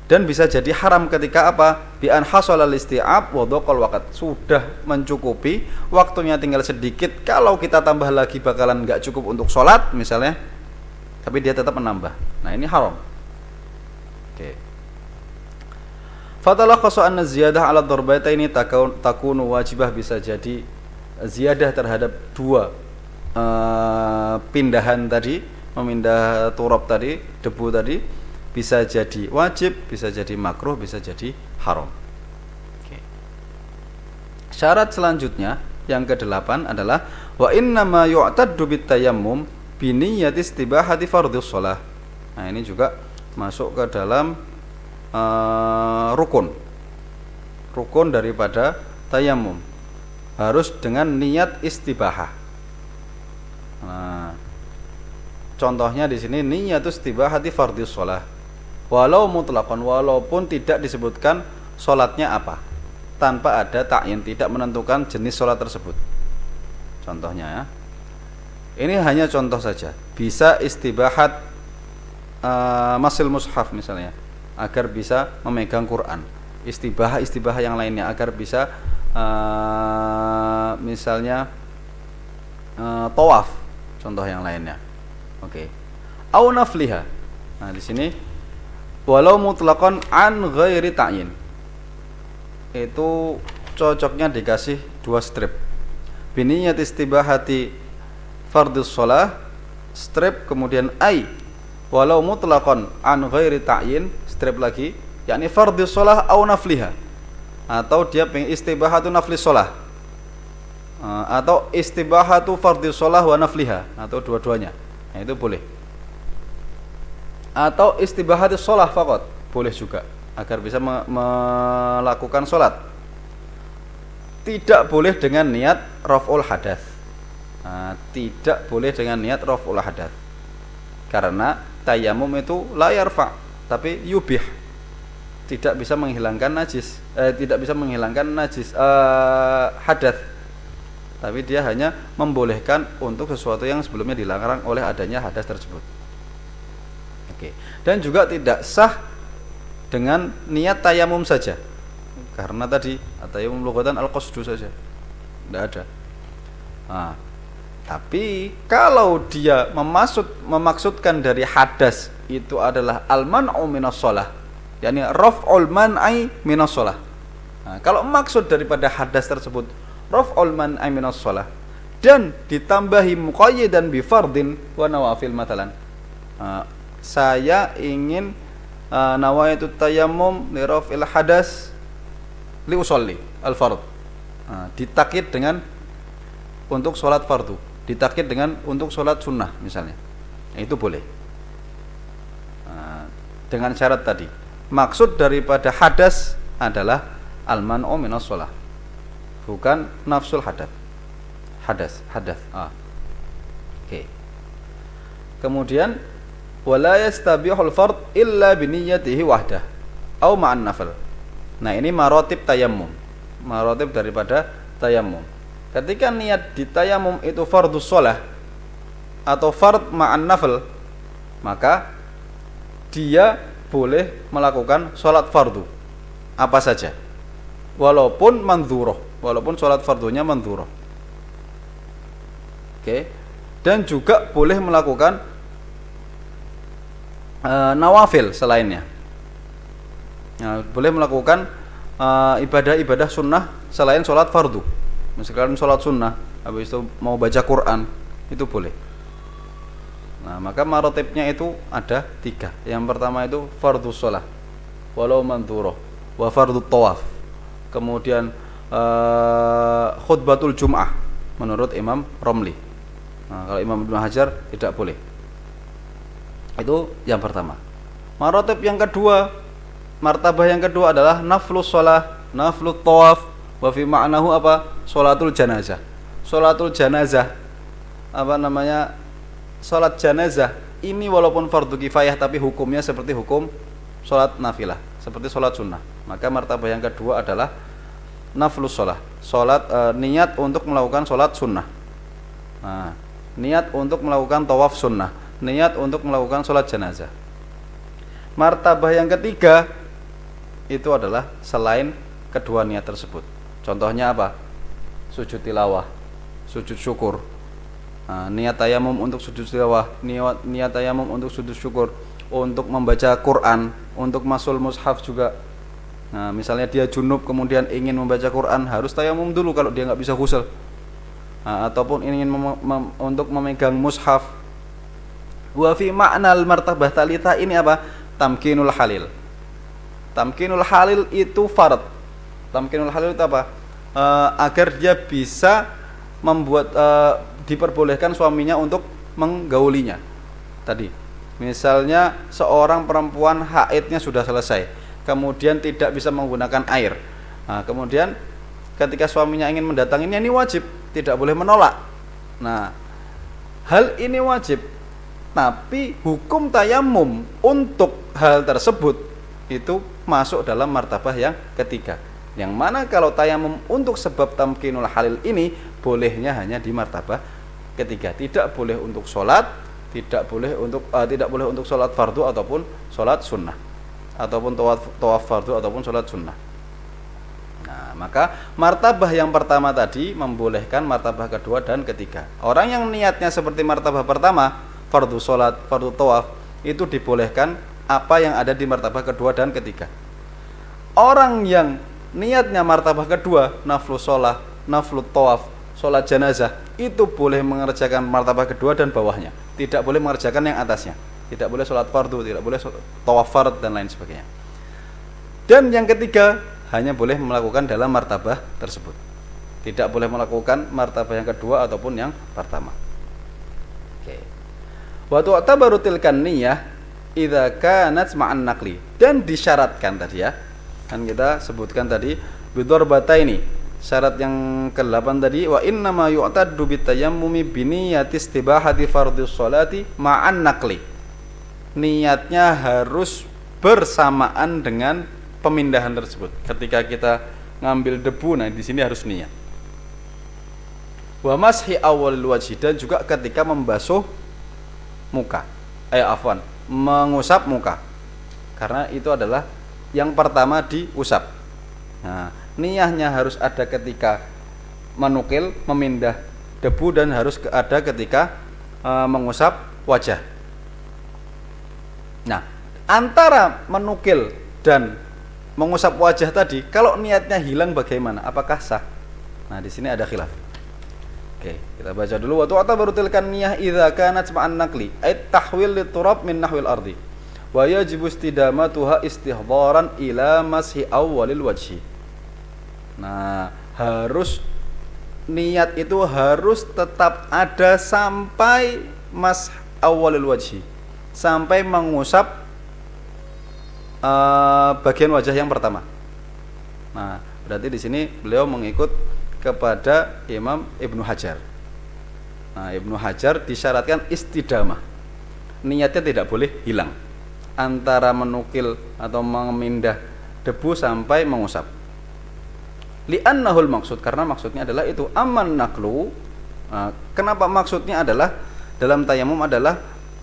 Dan bisa jadi haram ketika bi an hasal al-isti'ab wa dhaqal waqt. Sudah mencukupi, waktunya tinggal sedikit. Kalau kita tambah lagi bakalan enggak cukup untuk sholat misalnya, tapi dia tetap menambah. Nah, ini haram. Oke. Fatalakhasa anna ziyadah ala darbataini takunu wajibah, bisa jadi ziyadah terhadap 2 pindahan tadi, memindah turab tadi, debu tadi, bisa jadi wajib, bisa jadi makruh, bisa jadi haram. Oke. Syarat selanjutnya yang ke-8 adalah wa innama yu'taddu bitayammum bi niyyati istibahati fardhis shalah. Nah, ini juga masuk ke dalam rukun daripada tayamum, harus dengan niat istibahah. Nah, contohnya di sini niyatus istibahati fardhis shalah. Walau mutlaqan, walaupun tidak disebutkan sholatnya apa, tanpa ada ta'yin, tidak menentukan jenis sholat tersebut. Contohnya ya, Ini hanya contoh saja. Bisa istibahat masil mushaf misalnya, agar bisa memegang Quran. Istibahah yang lainnya agar bisa misalnya tawaf, contoh yang lainnya. Oke. Au nafliha. Nah, di sini walau mutlaqan an ghairi ta'yin. Itu cocoknya dikasih 2 strip. Biniyat istibahati fardhus shalah, strip, kemudian ai walau mutlaqan an ghairi ta'yin, strip lagi, yakni fardhus shalah au nafliha. Atau dia pengen istibahatu naflis shalah, atau istibahatu fardhus shalah wa nafliha, atau dua-duanya. Nah, itu boleh. Atau istibahatus shalah faqat, boleh juga, agar bisa melakukan sholat. Tidak boleh dengan niat raf'ul hadath. Nah, tidak boleh dengan niat raf'ul hadath, karena tayamum itu la yarfa, tapi yubih, tidak bisa menghilangkan najis, hadath, tapi dia hanya membolehkan untuk sesuatu yang sebelumnya dilarang oleh adanya hadas tersebut. Oke. Dan juga tidak sah dengan niat tayamum saja, karena tadi tayamum lughatan al-qasdu saja, tidak ada. Nah, tapi kalau dia memaksudkan dari hadas itu adalah al-man'u minas shalah, yakni raf'ul man'i minas shalah. Nah, kalau maksud daripada hadas tersebut raf'ul man'i minas shalah dan ditambahi muqayyidan bi fardin wa nawafil matalan, saya ingin nawaitu tayammum li raf'il hadas li usolli al fard, ditakid dengan untuk sholat fardu, ditakid dengan untuk sholat sunnah misalnya, itu boleh, dengan syarat tadi maksud daripada hadas adalah al-man'u minas shalah, bukan nafsul hadas. Oke. Kemudian wala yastabihul fard illa biniyatihi wahdah au ma'an nafl. Nah, ini marotib tayammum, marotib daripada tayammum. Ketika niat di tayammum itu fardhus shalah atau fard ma'an nafl, maka dia boleh melakukan sholat fardu apa saja, walaupun mandzuroh, walaupun sholat fardunya mandzuroh. Oke. Dan juga boleh melakukan nawafil selainnya. Nah, boleh melakukan ibadah-ibadah sunnah selain sholat fardu. Misalkan sholat sunnah, habis itu mau baca Quran, itu boleh. Nah, maka marotibnya itu ada 3. Yang pertama itu fardhu sholah walau mandzuroh, wa fardhu tawaf, kemudian khutbatul jum'ah menurut Imam Romli. Nah, kalau Imam Ibnu Hajar tidak boleh. Itu yang pertama. Marotib yang kedua, martabah yang kedua adalah naflus sholah, naflut tawaf, wa fi ma'nahu apa? Sholatul janazah. Sholatul janazah, apa namanya? Sholat janazah ini walaupun fardu kifayah, tapi hukumnya seperti hukum sholat nafilah, seperti sholat sunnah. Maka martabah yang kedua adalah naflus sholah, sholat niat untuk melakukan sholat sunnah, niat untuk melakukan tawaf sunnah, niat untuk melakukan sholat janazah. Martabah yang ketiga itu adalah selain kedua niat tersebut. Contohnya apa? Sujud tilawah, sujud syukur. Niat tayamum untuk sujud tilawah, niat tayamum untuk sujud syukur, untuk membaca Quran, untuk masul mushaf juga. Nah, misalnya dia junub kemudian ingin membaca Quran, harus tayamum dulu kalau dia nggak bisa ghusl. Ataupun ingin untuk memegang mushaf. Wa fi ma'nal martabah talita ini apa? Tamkinul halil. Tamkinul halil itu fard. Tamkinul halil itu apa? Agar dia bisa membuat diperbolehkan suaminya untuk menggaulinya. Tadi, misalnya seorang perempuan haidnya sudah selesai, kemudian tidak bisa menggunakan air. Nah, kemudian ketika suaminya ingin mendatanginya, ini wajib, tidak boleh menolak. Nah, hal ini wajib. Tapi hukum tayamum untuk hal tersebut itu masuk dalam martabah yang ketiga. Yang mana kalau tayamum untuk sebab tamkinul halil ini bolehnya hanya di martabah ketiga. Tidak boleh untuk sholat, tidak boleh untuk sholat fardu ataupun sholat sunnah, ataupun tawaf fardu ataupun sholat sunnah. Nah, maka martabah yang pertama tadi membolehkan, martabah kedua dan ketiga. Orang yang niatnya seperti martabah pertama, fardu sholat, fardu tawaf, itu dibolehkan apa yang ada di martabah kedua dan ketiga. Orang yang niatnya martabah kedua, naflu sholat, naflu tawaf, sholat jenazah, itu boleh mengerjakan martabah kedua dan bawahnya. Tidak boleh mengerjakan yang atasnya. Tidak boleh sholat fardu, tidak boleh tawaf fard dan lain sebagainya. Dan yang ketiga hanya boleh melakukan dalam martabah tersebut. Tidak boleh melakukan martabah yang kedua ataupun yang pertama. Oke. Wa tu'tabaru tilkan niyyah idza kanat ma'an naqli. Dan disyaratkan tadi ya. Kan kita sebutkan tadi bidarbataini. Syarat yang ke-8 tadi, wa inna ma yu'taddu bitayammumi bi niyyati istibahati fardhis sholati ma'an naqli. Niatnya harus bersamaan dengan pemindahan tersebut. Ketika kita ngambil debu, nah di sini harus niat. Wa mashi awwalil wajhi, dan juga ketika membasuh muka. Mengusap muka. Karena itu adalah yang pertama diusap. Nah, niatnya harus ada ketika menukil, memindah debu, dan harus ada ketika mengusap wajah. Nah, antara menukil dan mengusap wajah tadi, kalau niatnya hilang bagaimana? Apakah sah? Nah, di sini ada khilaf. Oke, kita baca dulu. Wa tu'tabaru tilkan niyyah idza kanat ma'an naqli, ay tahwil liturab min nahwil ardi. Wa yajibu istidamatuha istihdharan ila mashi awwalil wajhi. Nah, harus niat itu harus tetap ada sampai mas awwalil wajhi, sampai mengusap bagian wajah yang pertama. Nah, berarti di sini beliau mengikut kepada Imam Ibnu Hajar. Nah, Ibnu Hajar disyaratkan istidamah. Niatnya tidak boleh hilang antara menukil atau memindah debu sampai mengusap. Li'annahul maksud, karena maksudnya adalah itu aman naklu. Nah, kenapa maksudnya adalah dalam tayamum adalah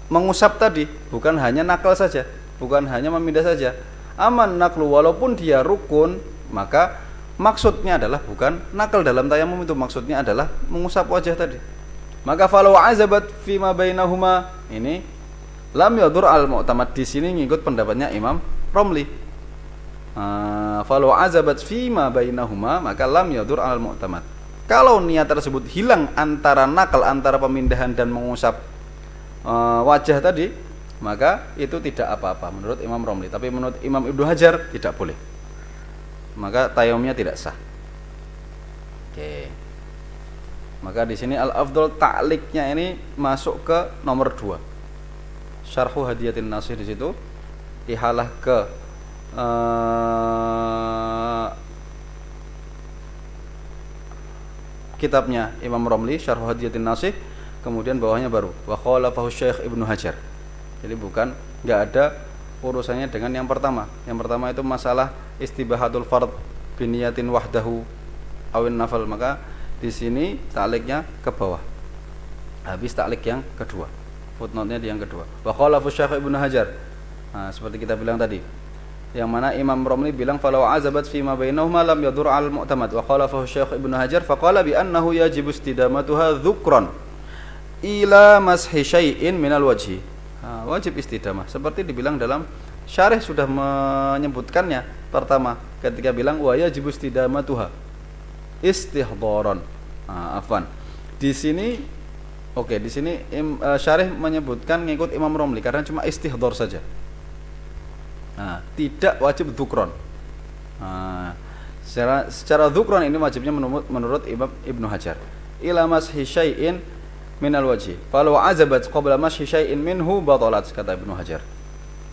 mengusap tadi, bukan hanya nakal saja, bukan hanya memindah saja. Aman naklu, walaupun dia rukun, maka maksudnya adalah bukan nakal dalam tayamum, itu maksudnya adalah mengusap wajah tadi. Maka falau azabat fima bainahuma, ini lam yadur al mu'tamad, di sini ngikut pendapatnya Imam Romli. Falau azabat fima bainahuma, maka lam yadur al mu'tamad. Kalau niat tersebut hilang antara nakal, antara pemindahan dan mengusap wajah tadi, maka itu tidak apa-apa menurut Imam Romli. Tapi menurut Imam Ibnu Hajar tidak boleh, maka tayamumnya tidak sah. Oke. Maka di sini al-afdal ta'liknya ini masuk ke nomor 2. Syarhu Hadiyatin Nasih, di situ ihalah ke kitabnya Imam Romli, Syarhu Hadiyatin Nasih, kemudian bawahnya baru wa khalafahu Syekh Ibnu Hajar. Jadi nggak ada urusannya dengan yang pertama. Yang pertama itu masalah istibahatul fard biniyatin wahdahu awin nafal. Maka di sini takliknya ke bawah. Habis taklik yang kedua. Footnote-nya di yang kedua. Wa khalafu Syekh Ibnu Hajar. Nah, seperti kita bilang tadi. Yang mana Imam Romli bilang falau azabat fi ma bainahuma lam yadur al mu'tamad. Wa khalafahu Syekh Ibnu Hajar faqala bi annahu yajibu istidamatuha dzukran ila mashi syai'in minal wajhi. Wajib istidamah seperti dibilang dalam syarih sudah menyebutkannya pertama ketika bilang wa yajibu istidamatuha istihdharan. Afwan. Di sini di sini syarih menyebutkan ngikut Imam Romli karena cuma istihdhar saja. Tidak wajib dzukran. Secara dzukran ini wajibnya menurut Imam Ibnu Hajar. Ila mashi syai'in minal wajhi. Falau azabat qabla mashi syai'in minhu batalat, kata Ibnu Hajar.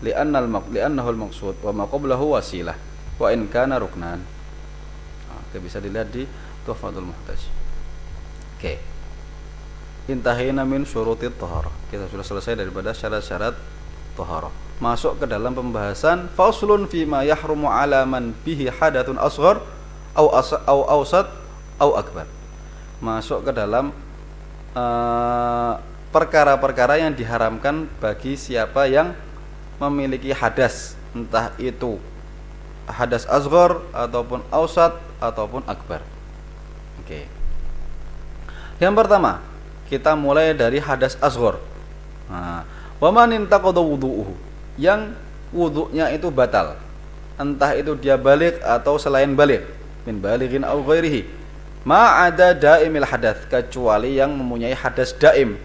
Li'annahu al-maqsud wa ma qablahu wasilah wa in kana ruknan. Oke, bisa dilihat di Tuhfatul Muhtaj. Oke. Intahina min syurutit taharah. Kita sudah selesai daripada syarat-syarat taharah. Masuk ke dalam pembahasan faslun fi ma yahrumu ala man bihi hadatsun asghar au awsat au akbar. Masuk ke dalam perkara-perkara yang diharamkan bagi siapa yang memiliki hadas, entah itu hadas asghar ataupun ausat ataupun akbar. Oke. Yang pertama, kita mulai dari hadas asghar. Nah, wa man intaqada wudu'uhu, yang wudu'nya itu batal, entah itu dia baligh atau selain baligh, min balighin aw ghairihi, ma ada daimil hadas, kecuali yang mempunyai hadas daim,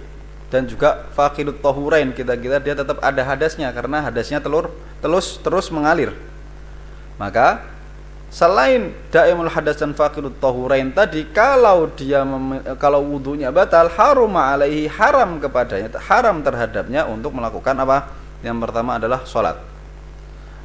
dan juga faqidut tahurain, kita dia tetap ada hadasnya karena hadasnya terus mengalir. Maka selain daimul hadas dan faqidut tahurain tadi, kalau wudunya batal, haruma alaihi, haram kepadanya, haram terhadapnya untuk melakukan apa? Yang pertama adalah sholat,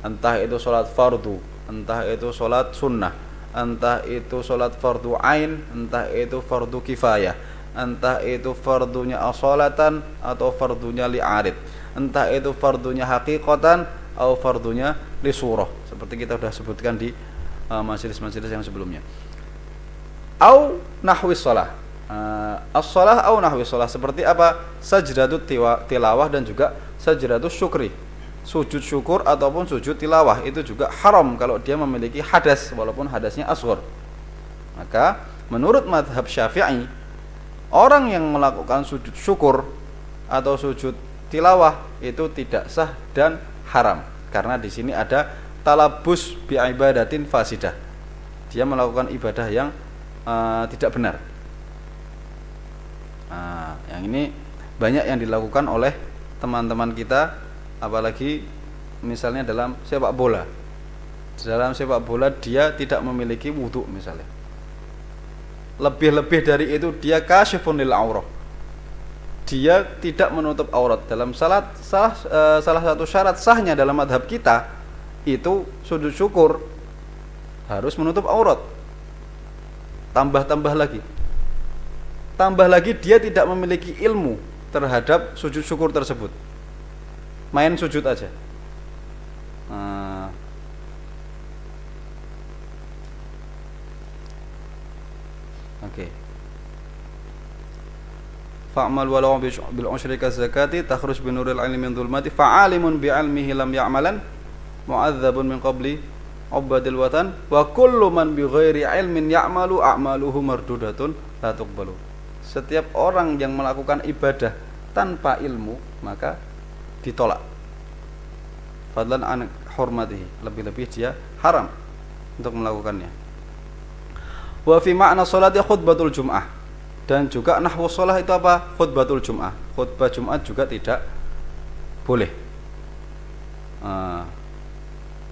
entah itu sholat fardu, entah itu sholat sunnah, entah itu sholat fardu ain, entah itu fardu kifayah, entah itu fardunya asolatan atau fardunya li'arid, entah itu fardunya haqiqatan atau fardunya li surah, seperti kita sudah sebutkan di majelis-majelis yang sebelumnya. Au nahwis shalah, as-shalah au nahwis shalah, seperti apa? Sajdatut tilawah dan juga sajdatut syukri, sujud syukur ataupun sujud tilawah, itu juga haram kalau dia memiliki hadas walaupun hadasnya asghar. Maka menurut mazhab Syafi'i, orang yang melakukan sujud syukur atau sujud tilawah itu tidak sah dan haram, karena di sini ada talabus bi ibadatin fasidah, dia melakukan ibadah yang tidak benar. Yang ini banyak yang dilakukan oleh teman-teman kita, apalagi misalnya dalam sepak bola. Dalam sepak bola dia tidak memiliki wudu misalnya. Lebih-lebih dari itu dia kasyifun lil aurah, dia tidak menutup aurat. Dalam salah satu syarat sahnya dalam madhab kita itu sujud syukur harus menutup aurat. Tambah lagi dia tidak memiliki ilmu terhadap sujud syukur tersebut, main sujud aja. Oke. Fa'mal walau bil usyri kazakati takhruj bi nuril ilmi min dhulmati fa'alimun bi ilmihi lam ya'malan mu'adzabun min qabli ubadil watan wa kullu man bi ghairi ilmin ya'malu a'maluhu mardudatun la tuqbalu. Setiap orang yang melakukan ibadah tanpa ilmu maka ditolak. Fadlan an hurmatihi, lebih-lebih dia haram untuk melakukannya. Wa fi ma'na sholati khutbatul jum'ah, dan juga nahwu shalah itu apa? Khutbatul jum'ah. Khutbah Jumat juga tidak boleh.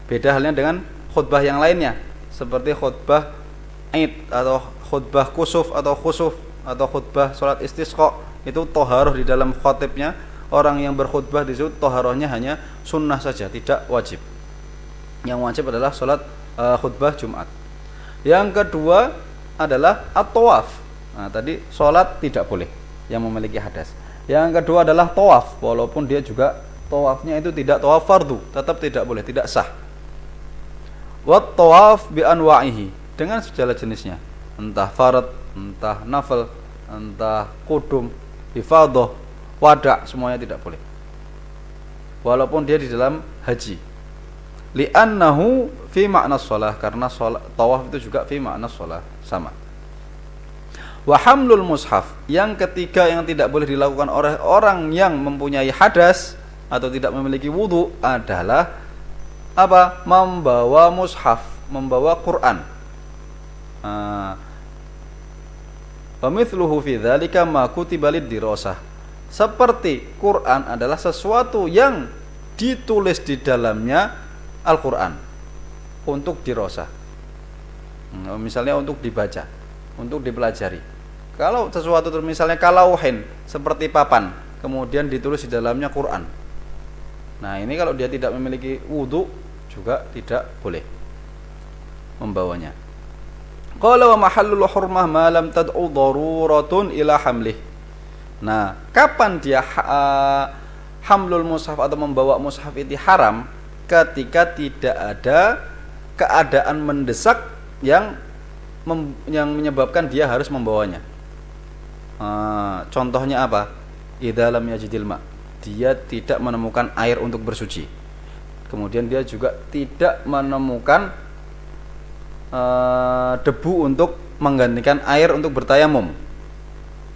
Beda halnya dengan khutbah yang lainnya, seperti khutbah Id atau khutbah kusuf atau khusuf atau khutbah salat istisqa, itu toharoh di dalam khotibnya. Orang yang berkhutbah di situ toharohnya hanya sunnah saja, tidak wajib. Yang wajib adalah salat khutbah Jumat. Yang kedua adalah at-tawaf. Nah, tadi salat tidak boleh yang memiliki hadas. Yang kedua adalah tawaf, walaupun dia juga tawafnya itu tidak tawaf fardu, tetap tidak boleh, tidak sah. Wat tawaf bi anwa'ihi, dengan segala jenisnya, entah farad, entah nafil, entah qudum, ifadah, wada', semuanya tidak boleh. Walaupun dia di dalam haji. Li'annahu fi ma'na shalah, karena tawaf itu juga fi ma'na shalah, sama. Wa hamlul mushaf, yang ketiga yang tidak boleh dilakukan oleh orang yang mempunyai hadas atau tidak memiliki wudu adalah apa? Membawa mushaf, membawa Quran. Wa mithluhu fi dzalika ma kutiba lid-dirasah. Seperti Quran adalah sesuatu yang ditulis di dalamnya Al-Quran untuk dirasah. Misalnya untuk dibaca, untuk dipelajari. Kalau sesuatu misalnya kalauhin, seperti papan, kemudian ditulis di dalamnya Quran. Nah, ini kalau dia tidak memiliki wudu juga tidak boleh membawanya. Qala wa mahallul hurmah ma lam tad'u daruratun ila hamlih. Nah, kapan dia hamlul mushaf atau membawa mushaf itu haram? Ketika tidak ada keadaan mendesak yang menyebabkan dia harus membawanya. Contohnya apa? Idza lam yajidil ma. Dia tidak menemukan air untuk bersuci. Kemudian dia juga tidak menemukan debu untuk menggantikan air untuk bertayamum.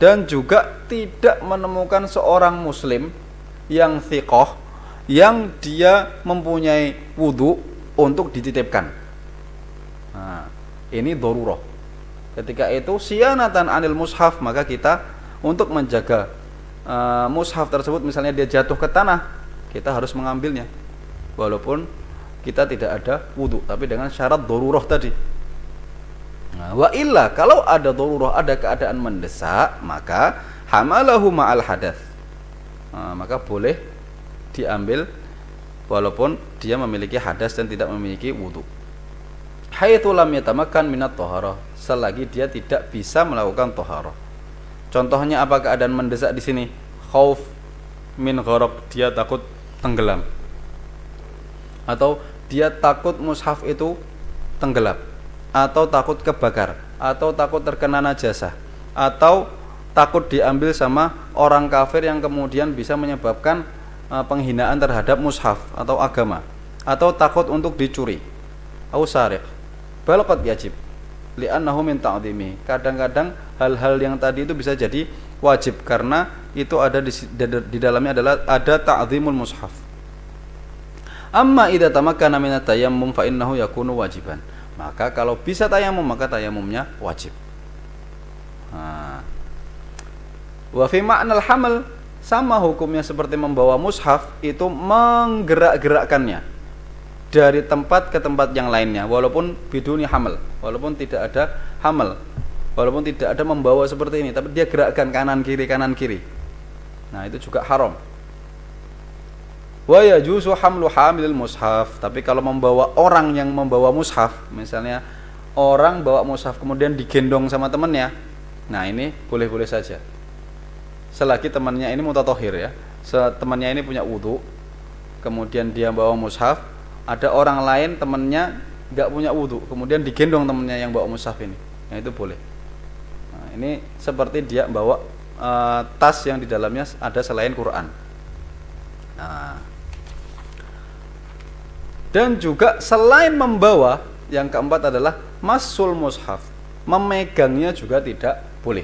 Dan juga tidak menemukan seorang muslim yang thiqah yang dia mempunyai wudu untuk dititipkan. Nah, ini darurah. Ketika itu sianatan anil mushaf, maka kita untuk menjaga mushaf tersebut, misalnya dia jatuh ke tanah, kita harus mengambilnya walaupun kita tidak ada wudu, tapi dengan syarat darurah tadi. Nah, wa illa, kalau ada darurah, ada keadaan mendesak, maka hamalahu ma'al hadath. Maka boleh diambil walaupun dia memiliki hadas dan tidak memiliki wudu. Haitsu lam yatamakkan minat thaharah, selagi dia tidak bisa melakukan thaharah. Contohnya apa keadaan mendesak di sini? Khauf min gharaq, dia takut tenggelam. Atau dia takut mushaf itu tenggelam, atau takut kebakar, atau takut terkena najasah, atau takut diambil sama orang kafir yang kemudian bisa menyebabkan penghinaan terhadap mushaf atau agama, atau takut untuk dicuri. Au sariq bal qad yajib li'annahu min ta'dhimi. Kadang-kadang hal-hal yang tadi itu bisa jadi wajib karena itu ada di dalamnya adalah ada ta'dhimul mushaf. Amma idza tamakkana min at-tayammum fa innahu yakunu wajiban. Maka kalau bisa tayamum, maka tayamumnya wajib. Wa fi ma'nal hamal, sama hukumnya seperti membawa mushaf, itu menggerak-gerakkannya dari tempat ke tempat yang lainnya walaupun biduni hamal, walaupun tidak ada hamal, walaupun tidak ada membawa seperti ini, tapi dia gerakkan kanan kiri. Nah, itu juga haram. Wa yajuzu hamlu hamilil mushaf, tapi kalau membawa orang yang membawa mushaf, misalnya orang bawa mushaf kemudian digendong sama temannya, nah ini boleh-boleh saja selagi temannya ini mutatahhir ya. Temannya ini punya wudu, kemudian dia bawa mushaf, ada orang lain temannya enggak punya wudu, kemudian digendong temannya yang bawa mushaf ini, nah itu boleh. Nah, ini seperti dia bawa tas yang di dalamnya ada selain Quran. Dan juga selain membawa, yang keempat adalah masul mushaf, memegangnya juga tidak boleh.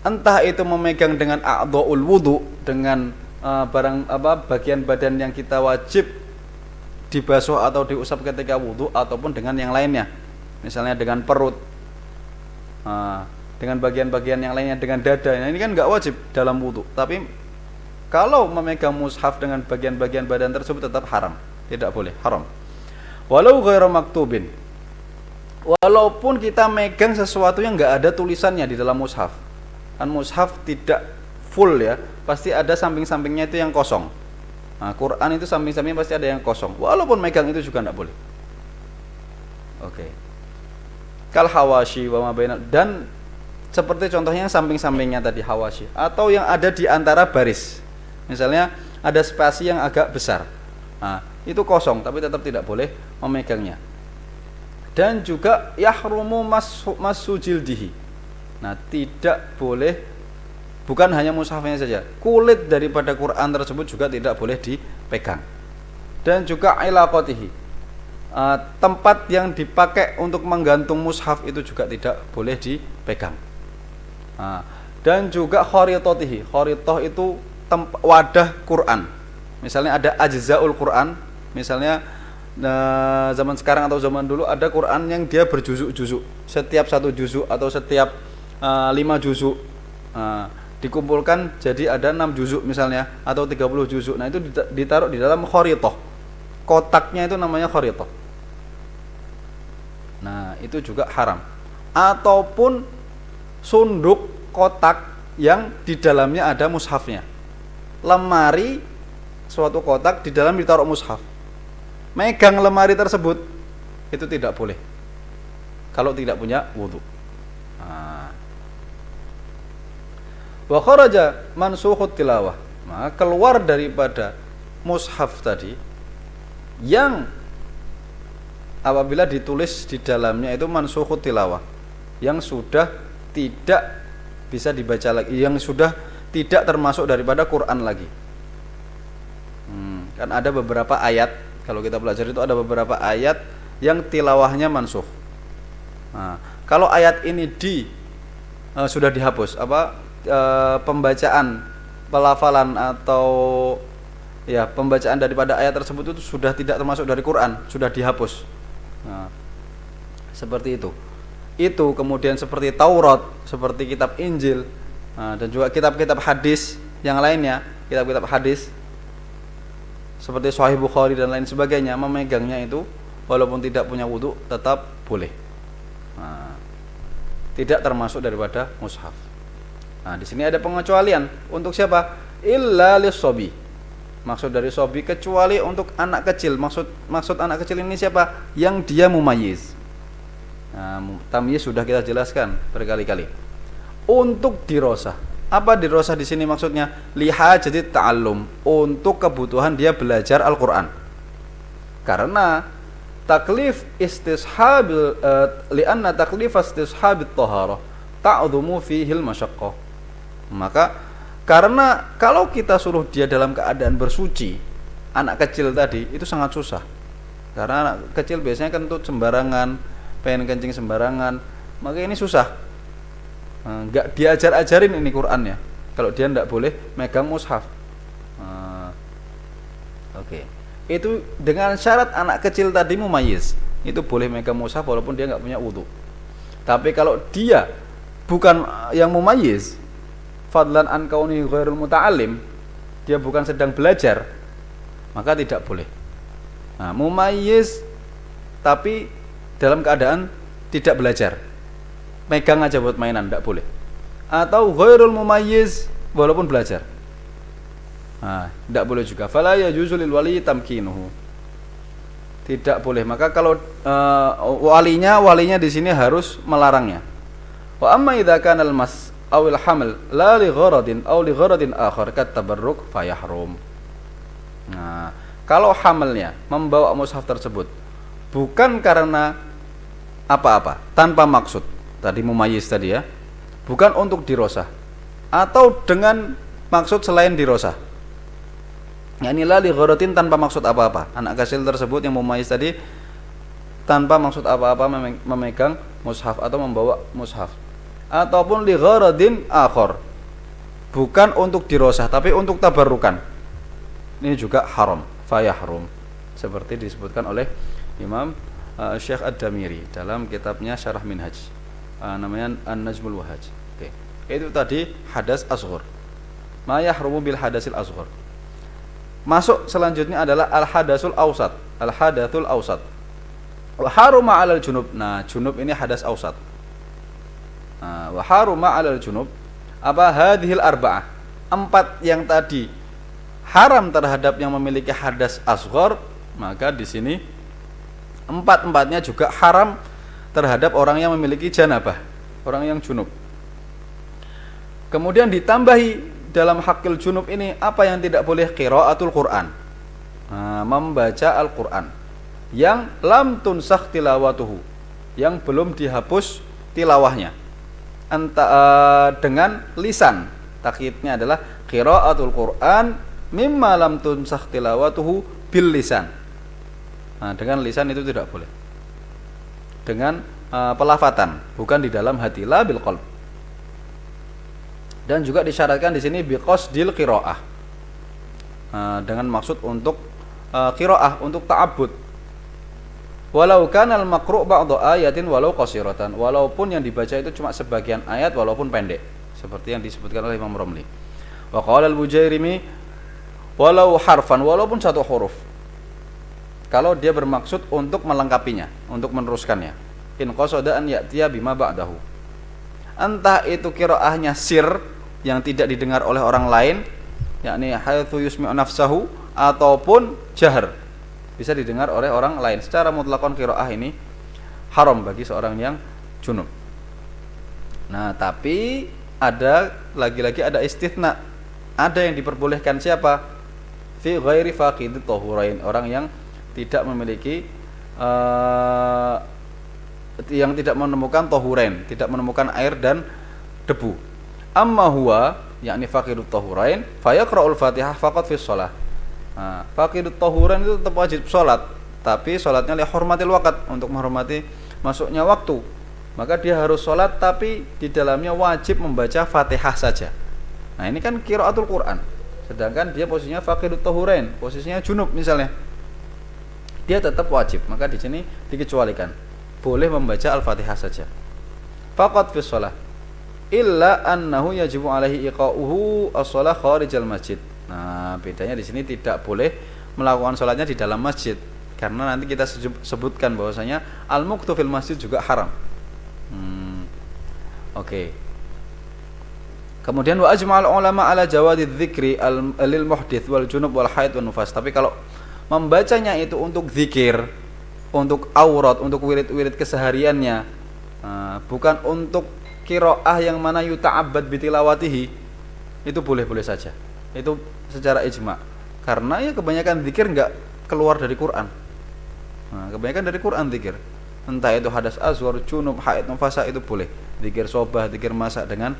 Entah itu memegang dengan a'dha'ul wudu, dengan bagian badan yang kita wajib dibasuh atau diusap ketika wudu, ataupun dengan yang lainnya, misalnya dengan perut, dengan bagian-bagian yang lainnya, dengan dada. Nah, ini kan nggak wajib dalam wudu, tapi kalau memegang mushaf dengan bagian-bagian badan tersebut tetap haram, tidak boleh, haram. Walau ghairu maktubin, walaupun kita megang sesuatu yang nggak ada tulisannya di dalam mushaf. Kan mushaf tidak full ya, pasti ada samping-sampingnya itu yang kosong. Nah, Quran itu samping-sampingnya pasti ada yang kosong, walaupun megang itu juga tidak boleh. Oke. Kal hawashi wa ma baina, dan seperti contohnya yang samping-sampingnya tadi hawashi, atau yang ada di antara baris. Misalnya ada spasi yang agak besar, nah, itu kosong tapi tetap tidak boleh memegangnya. Dan juga yahrumu masu jildihi, nah tidak boleh, bukan hanya mushafnya saja, kulit daripada Quran tersebut juga tidak boleh dipegang. Dan juga ilaqatihi, tempat yang dipakai untuk menggantung mushaf itu juga tidak boleh dipegang. Dan juga kharitatihi, kharitah itu wadah Quran. Misalnya ada ajzaul Quran, misalnya zaman sekarang atau zaman dulu ada Quran yang dia berjuzuk-juzuk, setiap satu juzuk atau setiap 5 juzuk dikumpulkan jadi ada 6 juzuk misalnya, atau 30 juzuk. Nah, itu ditaruh di dalam kharitah, kotaknya itu namanya kharitah. Nah, itu juga haram. Ataupun sunduk kotak yang di dalamnya ada mushafnya, lemari suatu kotak di dalam ditaruh mushaf, megang lemari tersebut itu tidak boleh kalau tidak punya wudu. Wa kharaja mansukhut tilawah, maka keluar daripada mushaf tadi yang apabila ditulis di dalamnya itu mansukhut tilawah, yang sudah tidak bisa dibaca lagi, yang sudah tidak termasuk daripada Quran lagi. Kan ada beberapa ayat, kalau kita belajar itu ada beberapa ayat yang tilawahnya mansukh. Nah, kalau ayat ini sudah dihapus, pembacaan, pelafalan atau ya pembacaan daripada ayat tersebut itu sudah tidak termasuk dari Quran, sudah dihapus. Nah, seperti itu. Itu kemudian seperti Taurat, seperti kitab Injil, dan juga kitab-kitab hadis yang lainnya, kitab-kitab hadis seperti Sahih Bukhari dan lain sebagainya, memegangnya itu walaupun tidak punya wudu tetap boleh. Tidak termasuk daripada mushaf. Nah, di sini ada pengecualian untuk siapa? Illa lis-sobi. Maksud dari sobi kecuali untuk anak kecil. Maksud anak kecil ini siapa? Yang dia mumayyiz. Nah, tamyiz sudah kita jelaskan berkali-kali. Untuk dirosah. Apa dirosah di sini maksudnya? Liha jadi ta'allum, untuk kebutuhan dia belajar Al-Qur'an. Karena taklif istishabil li'anna taklif istishabit taharah ta'dhumu fihi al-masyaqqah. Maka karena kalau kita suruh dia dalam keadaan bersuci, anak kecil tadi itu sangat susah. Karena anak kecil biasanya kentut sembarangan, pengen kencing sembarangan, maka ini susah. Enggak diajar-ajarin ini Qur'annya kalau dia enggak boleh megang mushaf. Oke. Itu dengan syarat anak kecil tadi mumayyiz, itu boleh megang mushaf walaupun dia enggak punya wudu. Tapi kalau dia bukan yang mumayyiz, fadlan an kauni ghairul muta'allim, dia bukan sedang belajar, maka tidak boleh. Nah, mumayyiz tapi dalam keadaan tidak belajar, megang aja buat mainan, tidak boleh. Atau ghairul mumayyiz walaupun belajar, tidak boleh juga. Fala yajuzu lil wali tamkinuhu, tidak boleh. Maka kalau walinya di sini harus melarangnya. Wa amma idza kana al mas aw al haml la li gharadin aw li gharadin akhar kat tabarruk fayahrum. Nah, kalau hamalnya membawa mushaf tersebut bukan karena apa-apa, tanpa maksud, tadi mumayyiz tadi ya, bukan untuk dirosah, atau dengan maksud selain dirosah, inilah li gharatin, tanpa maksud apa-apa. Anak kecil tersebut yang mumayyiz tadi tanpa maksud apa-apa memegang mushaf atau membawa mushaf, ataupun li gharadin akhar, bukan untuk dirosah tapi untuk tabarrukan, ini juga haram, fayahrum, seperti disebutkan oleh Imam Syekh Ad-Damiri dalam kitabnya Syarah Minhaj, namanya An-Najmul Wahaj. Oke. Itu tadi hadas asghar. Ma yahrumu bil hadasil asghar. Masuk selanjutnya adalah al-hadasul awsat. Al-hadatul awsat. Wa haruma 'alal junub. Nah, junub ini hadas awsat. Wa haruma 'alal junub apa hadhil arba'ah. 4 yang tadi haram terhadap yang memiliki hadas asghar, maka di sini 4-empatnya juga haram terhadap orang yang memiliki janabah, orang yang junub. Kemudian ditambahi dalam hakil junub ini apa yang tidak boleh? Qiraatul Quran, membaca Al-Quran yang lam tunsakh tilawatuhu, yang belum dihapus tilawahnya, dengan lisan. Takyidnya adalah qiraatul Quran mimma lam tunsakh tilawatuhu bil lisan. Nah, dengan lisan itu tidak boleh. Dengan pelafatan, bukan di dalam hati, la bil qalb. Dan juga disyaratkan di sini biqasdil qiraah, dengan maksud untuk qiraah, untuk ta'abbud. Walau kana al maqru' ba'dhu ayatin walau qasiratan, walaupun yang dibaca itu cuma sebagian ayat walaupun pendek, seperti yang disebutkan oleh Imam Romli. Wa qala al-Bujairimi walau harfan, walaupun satu huruf, kalau dia bermaksud untuk melengkapinya, untuk meneruskannya. In qasada an ya'tiya bima ba'dahu, entah itu qiraahnya sir yang tidak didengar oleh orang lain, yakni haitsu yusmi'u nafsahu, ataupun jahr, bisa didengar oleh orang lain. Secara mutlakon qiraah ini haram bagi seorang yang junub. Nah, tapi ada lagi-lagi ada istitsna. Ada yang diperbolehkan, siapa? Fi ghairi faqidit tahurain, orang yang tidak memiliki yang tidak menemukan tahurain, tidak menemukan air dan debu. Amma huwa yakni faqidut tahurain fayaqra'ul Fatihah faqat fi shalah. Nah, faqidut tahurain itu tetap wajib salat, tapi salatnya li hurmatil waqt, untuk menghormati masuknya waktu. Maka dia harus salat tapi di dalamnya wajib membaca Fatihah saja. Nah, ini kan qiraatul Quran. Sedangkan dia posisinya faqidut tahurain, posisinya junub misalnya. Dia tetap wajib, maka di sini dikecualikan. Boleh membaca Al-Fatihah saja. Faqat fi shalah. Illa annahu yajibu alaihi iqa'uhu as-shalah kharijal masjid. Nah, bedanya di sini tidak boleh melakukan salatnya di dalam masjid, karena nanti kita sebutkan bahwasanya al-muqtu fil masjid juga haram. Oke. Kemudian wa ajma'al ulama ala jawadi dzikri lil muhdits wal junub wal haid wan nufas. Tapi kalau membacanya itu untuk zikir, untuk aurat, untuk wirid-wirid kesehariannya, bukan untuk qiraah yang mana yuta'abbad bitilawatihi, itu boleh-boleh saja. Itu secara ijma. Karena ya kebanyakan zikir enggak keluar dari Quran. Nah, kebanyakan dari Quran zikir. Entah itu hadas azwar, junub, haid, nufasa, itu boleh. Zikir sobah, zikir masak dengan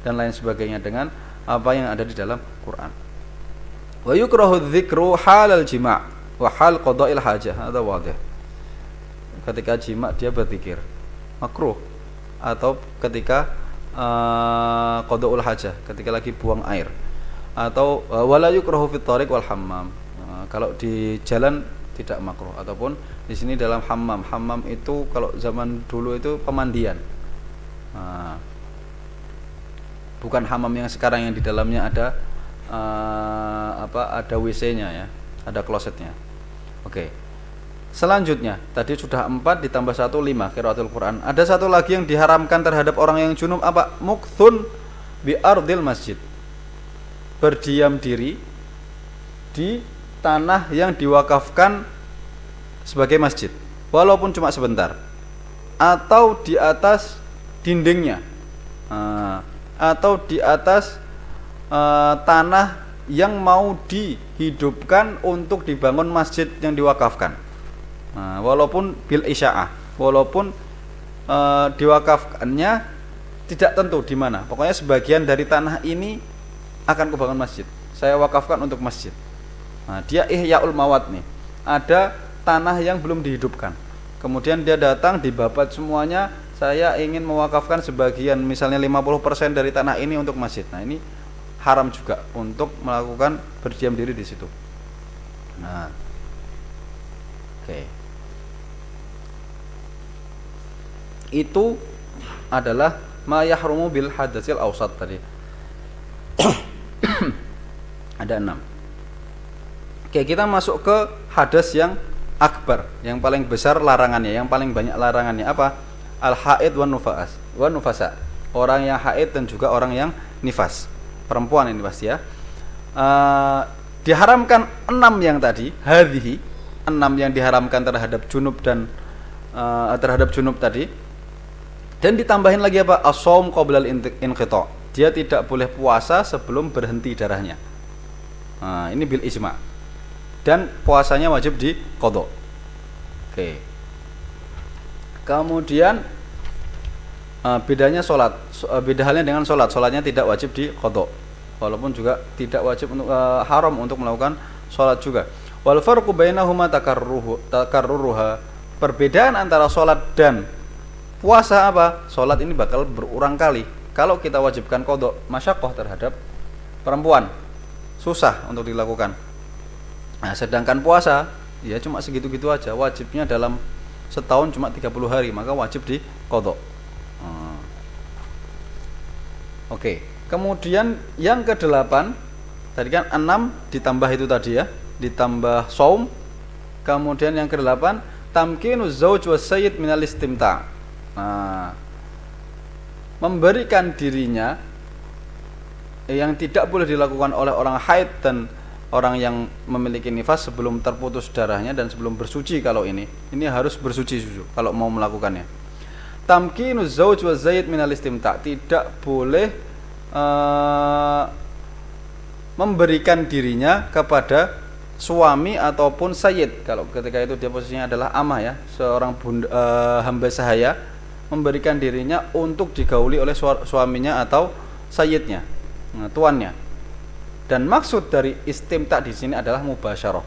dan lain sebagainya dengan apa yang ada di dalam Quran. Wa yukrahu dzikru halal jima' wa hal qada'il hajah. Ada wadih. Ketika jima' dia berzikir. Makruh. Atau ketika qada'ul hajah, ketika lagi buang air, atau wala yukrahu fit thariq wal hammam. Kalau di jalan tidak makruh, ataupun di sini dalam hammam. Hammam itu kalau zaman dulu itu pemandian. Bukan hammam yang sekarang yang di dalamnya ada ada WC-nya ya, ada klosetnya. Oke. Selanjutnya, tadi sudah 4 ditambah 1 5 qiraatul Quran. Ada satu lagi yang diharamkan terhadap orang yang junub, apa? Mukthun bi ardil masjid. Berdiam diri di tanah yang diwakafkan sebagai masjid, walaupun cuma sebentar, atau di atas dindingnya, atau di atas tanah yang mau dihidupkan untuk dibangun masjid yang diwakafkan. Walaupun bil isya'ah, walaupun diwakafkannya tidak tentu di mana. Pokoknya sebagian dari tanah ini akan kubangun masjid, saya wakafkan untuk masjid. Dia ihya'ul mawat nih. Ada tanah yang belum dihidupkan, kemudian dia datang dibabat semuanya, saya ingin mewakafkan sebagian, misalnya 50% dari tanah ini untuk masjid. Nah, ini haram juga untuk melakukan berdiam diri di situ. Nah, oke. Itu adalah ma yahrumu bil hadatsil awsat tadi. Ada 6. Oke, kita masuk ke hadas yang akbar, yang paling besar larangannya, yang paling banyak larangannya apa? Al-haid wan nufasa. Orang yang haid dan juga orang yang nifas. Perempuan ini pasti ya. Diharamkan 6 yang tadi, hadhihi 6 yang diharamkan terhadap junub dan terhadap junub tadi. Dan ditambahin lagi apa? As-shaum qablal inqita'. Dia tidak boleh puasa sebelum berhenti darahnya. Ini bil ijma'. Dan puasanya wajib di qadha. Oke. Kemudian bedanya sholat, beda halnya dengan sholat. Sholatnya tidak wajib di qadha, walaupun juga tidak wajib untuk haram untuk melakukan sholat juga. Wal farqu bainahuma takarruruha. Perbedaan antara sholat dan puasa apa? Sholat ini bakal berulang kali. Kalau kita wajibkan qadha, masyaqqah terhadap perempuan, susah untuk dilakukan. Nah, sedangkan puasa ya cuma segitu-gitu aja, wajibnya dalam setahun cuma 30 hari, maka wajib di qadha. Oke. Kemudian yang ke-8 tadi kan 6 ditambah itu tadi ya, ditambah shaum. Kemudian yang ke-8 tamkinuz zauj was sayyid minal istimta'. Nah, memberikan dirinya yang tidak boleh dilakukan oleh orang haid dan orang yang memiliki nifas sebelum terputus darahnya dan sebelum bersuci. Kalau ini harus bersuci kalau mau melakukannya. Tamkinuz zauj wa zaid minal istimta', tidak boleh memberikan dirinya kepada suami ataupun sayyid. Kalau ketika itu dia posisinya adalah amah ya, seorang hamba sahaya, memberikan dirinya untuk digauli oleh suaminya atau sayyidnya, tuannya. Dan maksud dari istimta di sini adalah mubasyarah.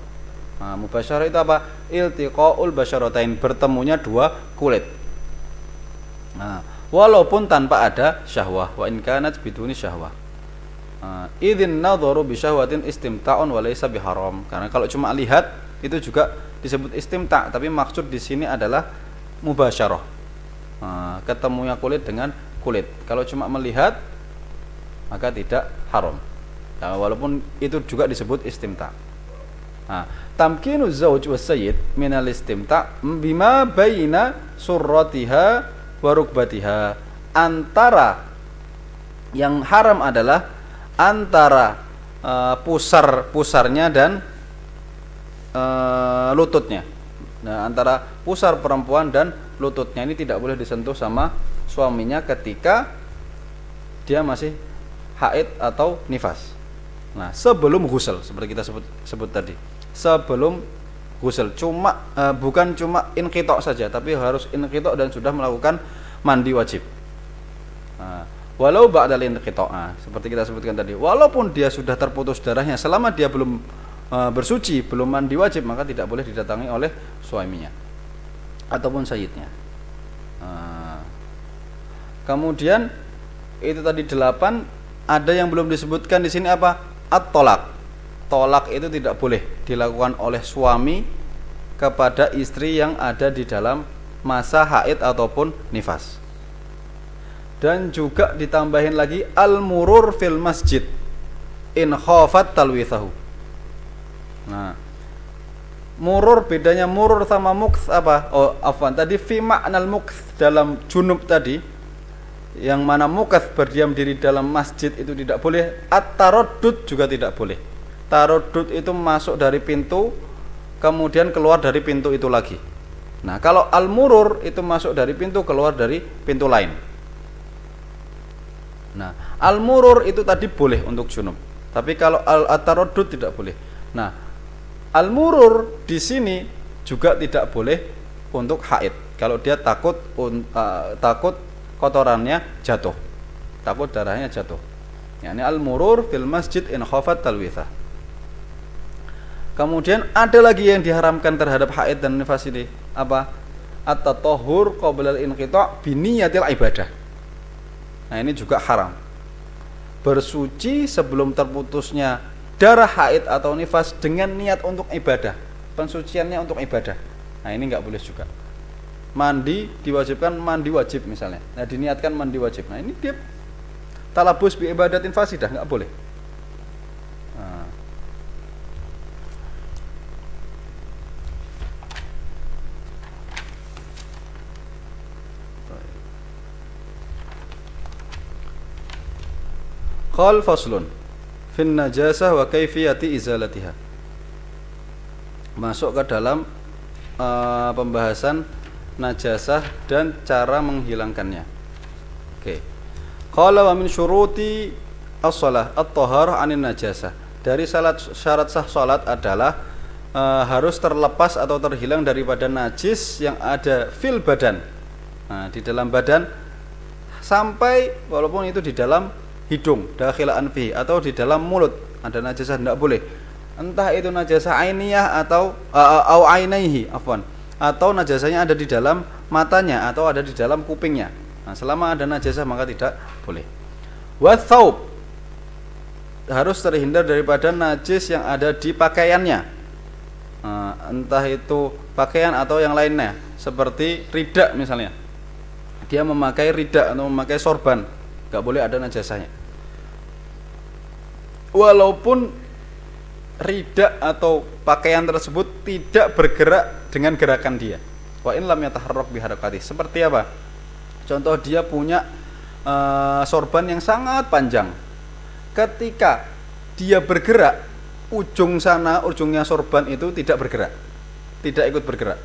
Nah, mubasyarah itu apa? Iltiqaul basyaratain, bertemunya dua kulit. Nah, walaupun tanpa ada syahwah, wa in kanat biduni syahwah. Idzin nadharu bi syahwatin istimta'un wa laysa biharam. Karena kalau cuma lihat itu juga disebut istimta', tapi maksud di sini adalah mubasyarah. Ketemunya kulit dengan kulit. Kalau cuma melihat maka tidak haram. Nah, walaupun itu juga disebut istimta'. Tamkinu zawj was sayyid minal istimta' bima baina surratiha wa rukbatiha. Antara yang haram adalah antara pusarnya dan lututnya. Nah, antara pusar perempuan dan lututnya ini tidak boleh disentuh sama suaminya ketika dia masih haid atau nifas. Nah, sebelum ghusl, seperti kita sebut tadi. Sebelum ghusl, bukan cuma inqita' saja, tapi harus inqita' dan sudah melakukan mandi wajib. Walau ba'dal inqita', seperti kita sebutkan tadi, walaupun dia sudah terputus darahnya, selama dia belum bersuci, belum mandi wajib, maka tidak boleh didatangi oleh suaminya ataupun sayyidnya. Kemudian itu tadi 8, ada yang belum disebutkan di sini apa? At-tolak. Tolak itu tidak boleh dilakukan oleh suami kepada istri yang ada di dalam masa haid ataupun nifas. Dan juga ditambahin lagi al-murur fil masjid in khafat talwithahu. Nah, murur, bedanya murur sama mukth apa? Oh, afwan, tadi fi ma'nal mukth dalam junub tadi, yang mana mukth berdiam diri dalam masjid itu tidak boleh. At-taraddud juga tidak boleh. Taraddud itu masuk dari pintu kemudian keluar dari pintu itu lagi. Nah, kalau al-murur itu masuk dari pintu keluar dari pintu lain. Nah, al-murur itu tadi boleh untuk junub. Tapi kalau at-taraddud tidak boleh. Nah, al-murur di sini juga tidak boleh untuk haid. Kalau dia takut kotorannya jatuh, takut darahnya jatuh. Yani al-murur fil masjid in khafat talwithah. Kemudian ada lagi yang diharamkan terhadap haid dan nifas ini, apa? At-tatahhur qabla al-inqita' bi niyatil ibadah. Nah, ini juga haram. Bersuci sebelum terputusnya darah haid atau nifas dengan niat untuk ibadah. Pensuciannya untuk ibadah. Nah, ini enggak boleh juga. Mandi diwajibkan mandi wajib misalnya. Nah, diniatkan mandi wajib. Nah, ini dia talabus bi ibadatin fasidah, enggak boleh. Qal faslun fin najasah wa kaifiyati izalatiha. Masuk ke dalam pembahasan najasah dan cara menghilangkannya. Oke. Qala wa min syuruti as-shalah at-taharah 'anil najasah. Dari syarat sah salat adalah harus terlepas atau terhilang daripada najis yang ada fil badan. Nah, di dalam badan, sampai walaupun itu di dalam hidung, dakhila anfi, atau di dalam mulut ada najasah, tidak boleh. Entah itu najasah ainiyah atau au ainaihi, afwan, atau najasahnya ada di dalam matanya atau ada di dalam kupingnya. Nah, selama ada najasah maka tidak boleh. Wa tsaub, harus terhindar daripada najis yang ada di pakaiannya. Entah itu pakaian atau yang lainnya, seperti rida misalnya. Dia memakai rida atau memakai sorban, enggak boleh ada najasahnya. Walaupun rida atau pakaian tersebut tidak bergerak dengan gerakan dia. Wa in lam yataharrak biharakati. Seperti apa? Contoh, dia punya sorban yang sangat panjang. Ketika dia bergerak, ujungnya sorban itu tidak bergerak, tidak ikut bergerak.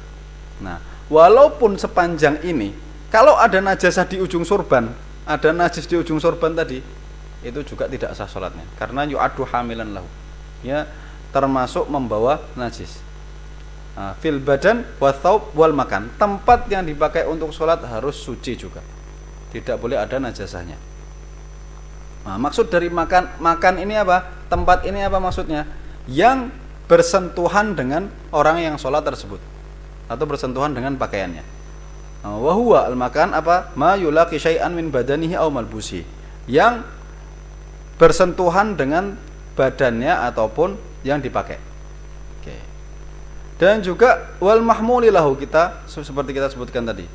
Nah, walaupun sepanjang ini, kalau ada najasah di ujung sorban, ada najis di ujung sorban tadi, itu juga tidak sah sholatnya, karena yu'addu hamilan lahu, ya termasuk membawa najis. Fil badan wa thawb wal makan. Tempat yang dipakai untuk sholat harus suci juga. Tidak boleh ada najasahnya. Maksud dari makan ini apa? Tempat ini apa maksudnya? Yang bersentuhan dengan orang yang sholat tersebut atau bersentuhan dengan pakaiannya. Wa huwa al-makan apa? Ma yulaqi syai'an min badanihi aw malbusi. Yang bersentuhan dengan badannya ataupun yang dipakai. Oke. Dan juga wal mahmuli lahu, kita seperti kita sebutkan tadi.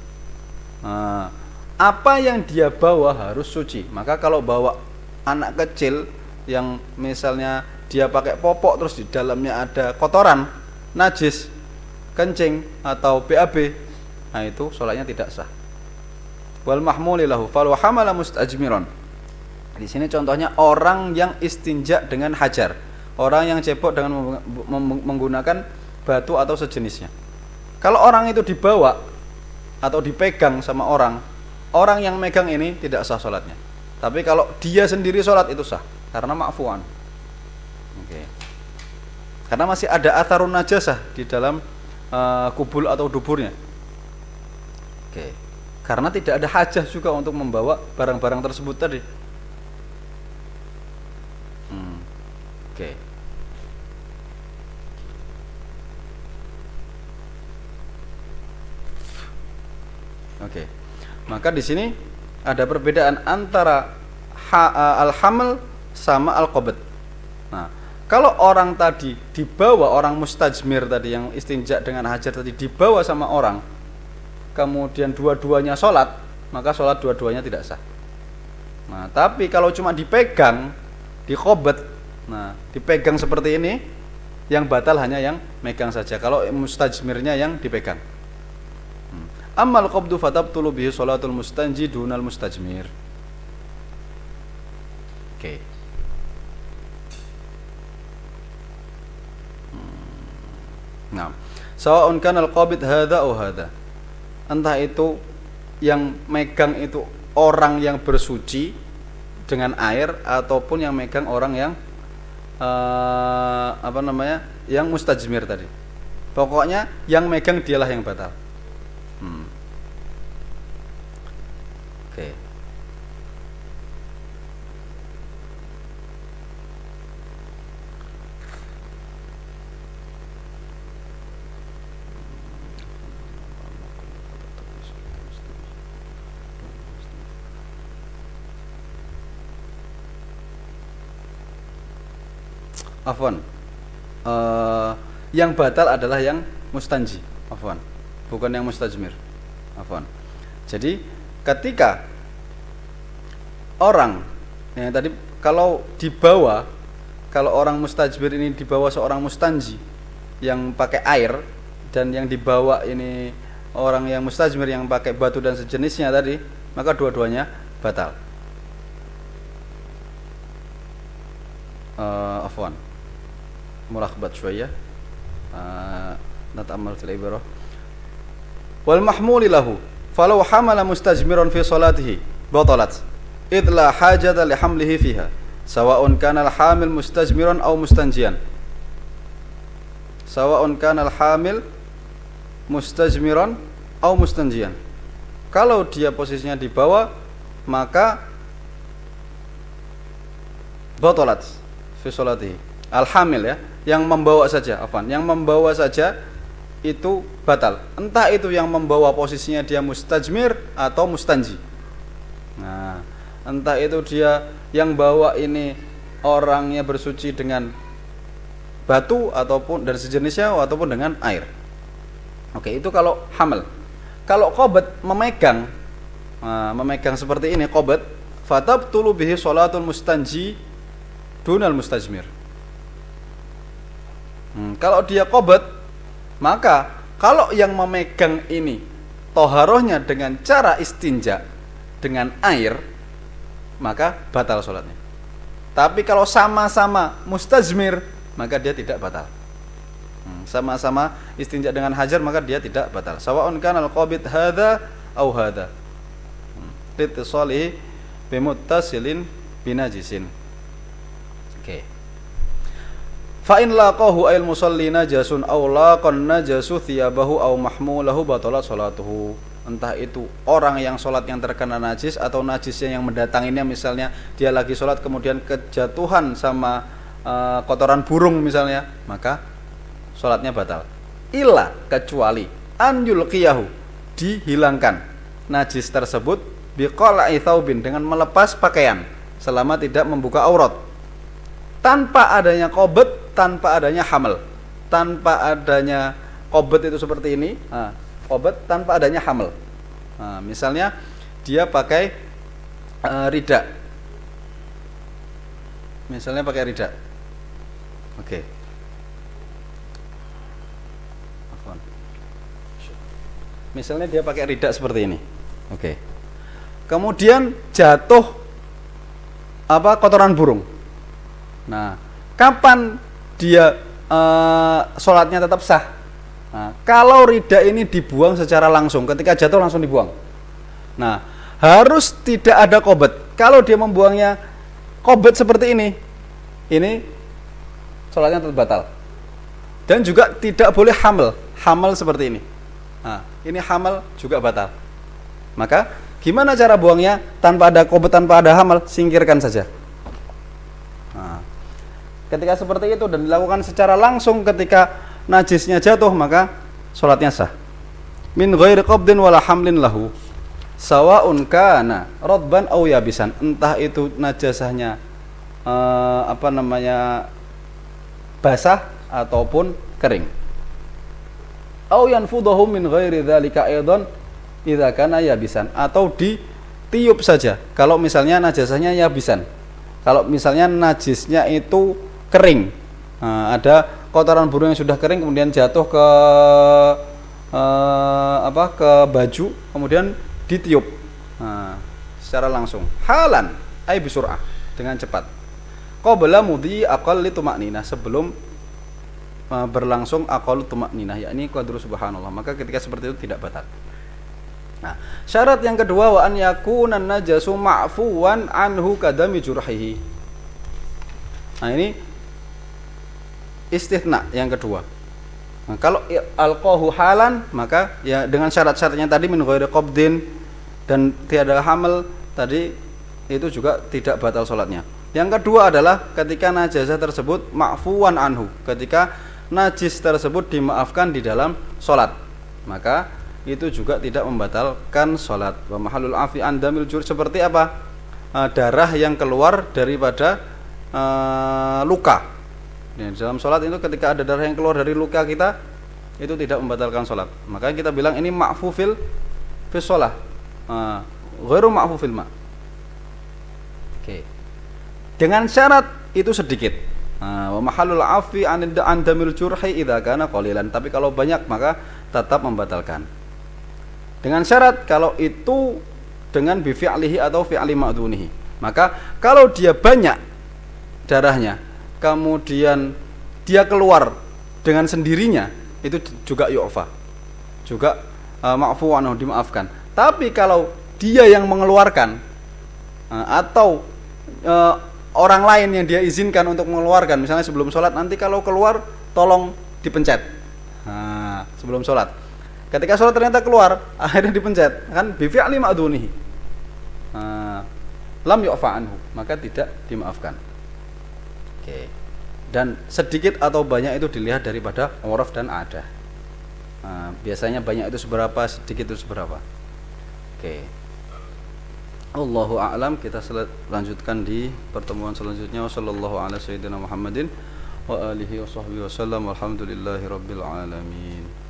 Apa yang dia bawa harus suci. Maka kalau bawa anak kecil yang misalnya dia pakai popok terus di dalamnya ada kotoran, najis, kencing atau BAB, nah itu sholatnya tidak sah. Wal mahmuli lahu falu hamala mustajmiron. Di sini contohnya orang yang istinja dengan hajar, orang yang cebok dengan menggunakan batu atau sejenisnya. Kalau orang itu dibawa atau dipegang sama orang yang megang ini tidak sah sholatnya. Tapi kalau dia sendiri sholat itu sah karena ma'fuan. Oke. Karena masih ada atharun najasah di dalam kubul atau duburnya. Oke. Karena tidak ada hajah juga untuk membawa barang-barang tersebut tadi. Oke. Oke. Maka di sini ada perbedaan antara al-haml sama al-qabd. Nah, kalau orang tadi dibawa, orang mustajmir tadi yang istinja dengan hajar tadi dibawa sama orang, kemudian dua-duanya sholat, maka sholat dua-duanya tidak sah. Nah, tapi kalau cuma dipegang, diqabd, nah dipegang seperti ini, yang batal hanya yang megang saja. Kalau mustajmirnya yang dipegang. Ammal qabdu fatabtulu bihi sholatul mustanji dunal mustajmir. Oke. Nah, sawa'un kana al-qabid hadza aw hadza. Entah itu yang megang itu orang yang bersuci dengan air ataupun yang megang orang yang yang mustajmir tadi. Pokoknya yang megang dialah yang batal. Oke. Afwan. Yang batal adalah yang mustanji. Afwan. Bukan yang mustajmir. Afwan. Jadi ketika orang yang tadi kalau dibawa, kalau orang mustajmir ini dibawa seorang mustanji yang pakai air dan yang dibawa ini orang yang mustajmir yang pakai batu dan sejenisnya tadi, maka dua-duanya batal. Afwan. Mulakhbat syuaya. Nata'ammal fil ibarah. Wal mahmuli lahu falau hamala mustajmiran fi salatihi batalat idla hajata li hamlihi fiha sawa'un kana al-hamil mustajmiran aw mustanjian. Sawa'un kana al-hamil mustajmiran aw mustanjian. Kalau dia posisinya di bawah, maka batalat fi salatihi. Al-hamil ya, yang membawa saja, afwan, yang membawa saja itu batal. Entah itu yang membawa posisinya dia mustajmir atau mustanji. Nah, entah itu dia yang bawa ini orangnya bersuci dengan batu ataupun dan sejenisnya ataupun dengan air. Oke, itu kalau hamil. Kalau qabd memegang, memegang seperti ini qabd, fatabtulu bihi sholatul mustanji dunal mustajmir. Kalau dia qabd, maka kalau yang memegang ini toharohnya dengan cara istinja dengan air, maka batal sholatnya. Tapi kalau sama-sama mustajmir, maka dia tidak batal. Sama-sama istinja dengan hajar, maka dia tidak batal. Sawa'un kana al-qabid hadza aw hadza. Litisalihi bimuttasilin binajisin. Oke. Fa in laqahu ayil musalli najasun aw laqan najasu thiyabahu aw mahmulahu batalat salatuhu. Entah itu orang yang sholat yang terkena najis atau najisnya yang mendatanginya, misalnya dia lagi sholat kemudian kejatuhan sama kotoran burung misalnya, maka sholatnya batal. Illa, kecuali an yulqiyahu, dihilangkan najis tersebut biqala'i tsaubin, dengan melepas pakaian selama tidak membuka aurat, tanpa adanya qabd, tanpa adanya hamil, tanpa adanya qabd itu seperti ini, qabd tanpa adanya hamil. Misalnya dia pakai rida, misalnya pakai rida, oke. Misalnya dia pakai rida seperti ini, oke. Kemudian jatuh kotoran burung. Nah, kapan dia sholatnya tetap sah? Nah, kalau rida ini dibuang secara langsung, ketika jatuh langsung dibuang. Nah, harus tidak ada qabd. Kalau dia membuangnya qabd seperti ini sholatnya tetap batal. Dan juga tidak boleh hamil seperti ini. Nah, ini hamil juga batal. Maka gimana cara buangnya? Tanpa ada qabd, tanpa ada hamil, singkirkan saja. Nah, ketika seperti itu dan dilakukan secara langsung ketika najisnya jatuh, maka sholatnya sah. Min ghairi qabdin wala hamlin lahu sawa'un kana radban aw yabisan. Entah itu najasahnya basah ataupun kering. Aw yanfudahu min ghairi dzalika aidan idza kana yabisan, atau ditiup saja kalau misalnya najasahnya yabisan. Kalau misalnya najisnya itu kering, ada kotoran burung yang sudah kering kemudian jatuh ke ke baju, kemudian ditiup secara langsung. Halan ay bisur'ah, dengan cepat. Qabla mudhi aqalli tuma'ninah, sebelum berlangsung aqallu tuma'ninah, yakni qadru subhanallah, maka ketika seperti itu tidak batal. Nah, syarat yang kedua, wa an yakunan najasu ma'fuwan anhu kadami jurhihi. Nah, ini istithna yang kedua. Nah, kalau alqahu halan, maka ya dengan syarat-syaratnya tadi, min ghairi qabdin dan tiada hamil tadi, itu juga tidak batal sholatnya. Yang kedua adalah ketika najasah tersebut ma'fuwan anhu, ketika najis tersebut dimaafkan di dalam sholat, maka itu juga tidak membatalkan sholat. Wa mahallul afi an damil jur, seperti apa? Darah yang keluar daripada luka. Di dalam sholat itu ketika ada darah yang keluar dari luka kita, itu tidak membatalkan sholat. Makanya kita bilang ini ma'fu fil sholah, ghairu ma'fu fil ma'. Oke. Dengan syarat itu sedikit. Wa mahallul afi an damil jurhi idza kana qalilan. Tapi kalau banyak maka tetap membatalkan. Dengan syarat kalau itu dengan bi fi'lihi atau fi'li ma'dunihi. Maka kalau dia banyak darahnya, kemudian dia keluar dengan sendirinya, itu juga yu'fa, juga ma'fu anhu, dimaafkan. Tapi kalau dia yang mengeluarkan atau orang lain yang dia izinkan untuk mengeluarkan, misalnya sebelum sholat, nanti kalau keluar tolong dipencet sebelum sholat. Ketika sholat ternyata keluar, akhirnya dipencet, kan bi fi'li ma'dunihi, lam yu'fa anhu, maka tidak dimaafkan. Oke. Dan sedikit atau banyak itu dilihat daripada uraf dan adah. Biasanya banyak itu seberapa, sedikit itu seberapa. Oke. Allahu a'lam. Kita lanjutkan di pertemuan selanjutnya. Wassallallahu ala sayyidina Muhammadin wa alihi wa sahbihi wasallam. Walhamdulillahi rabbil alamin.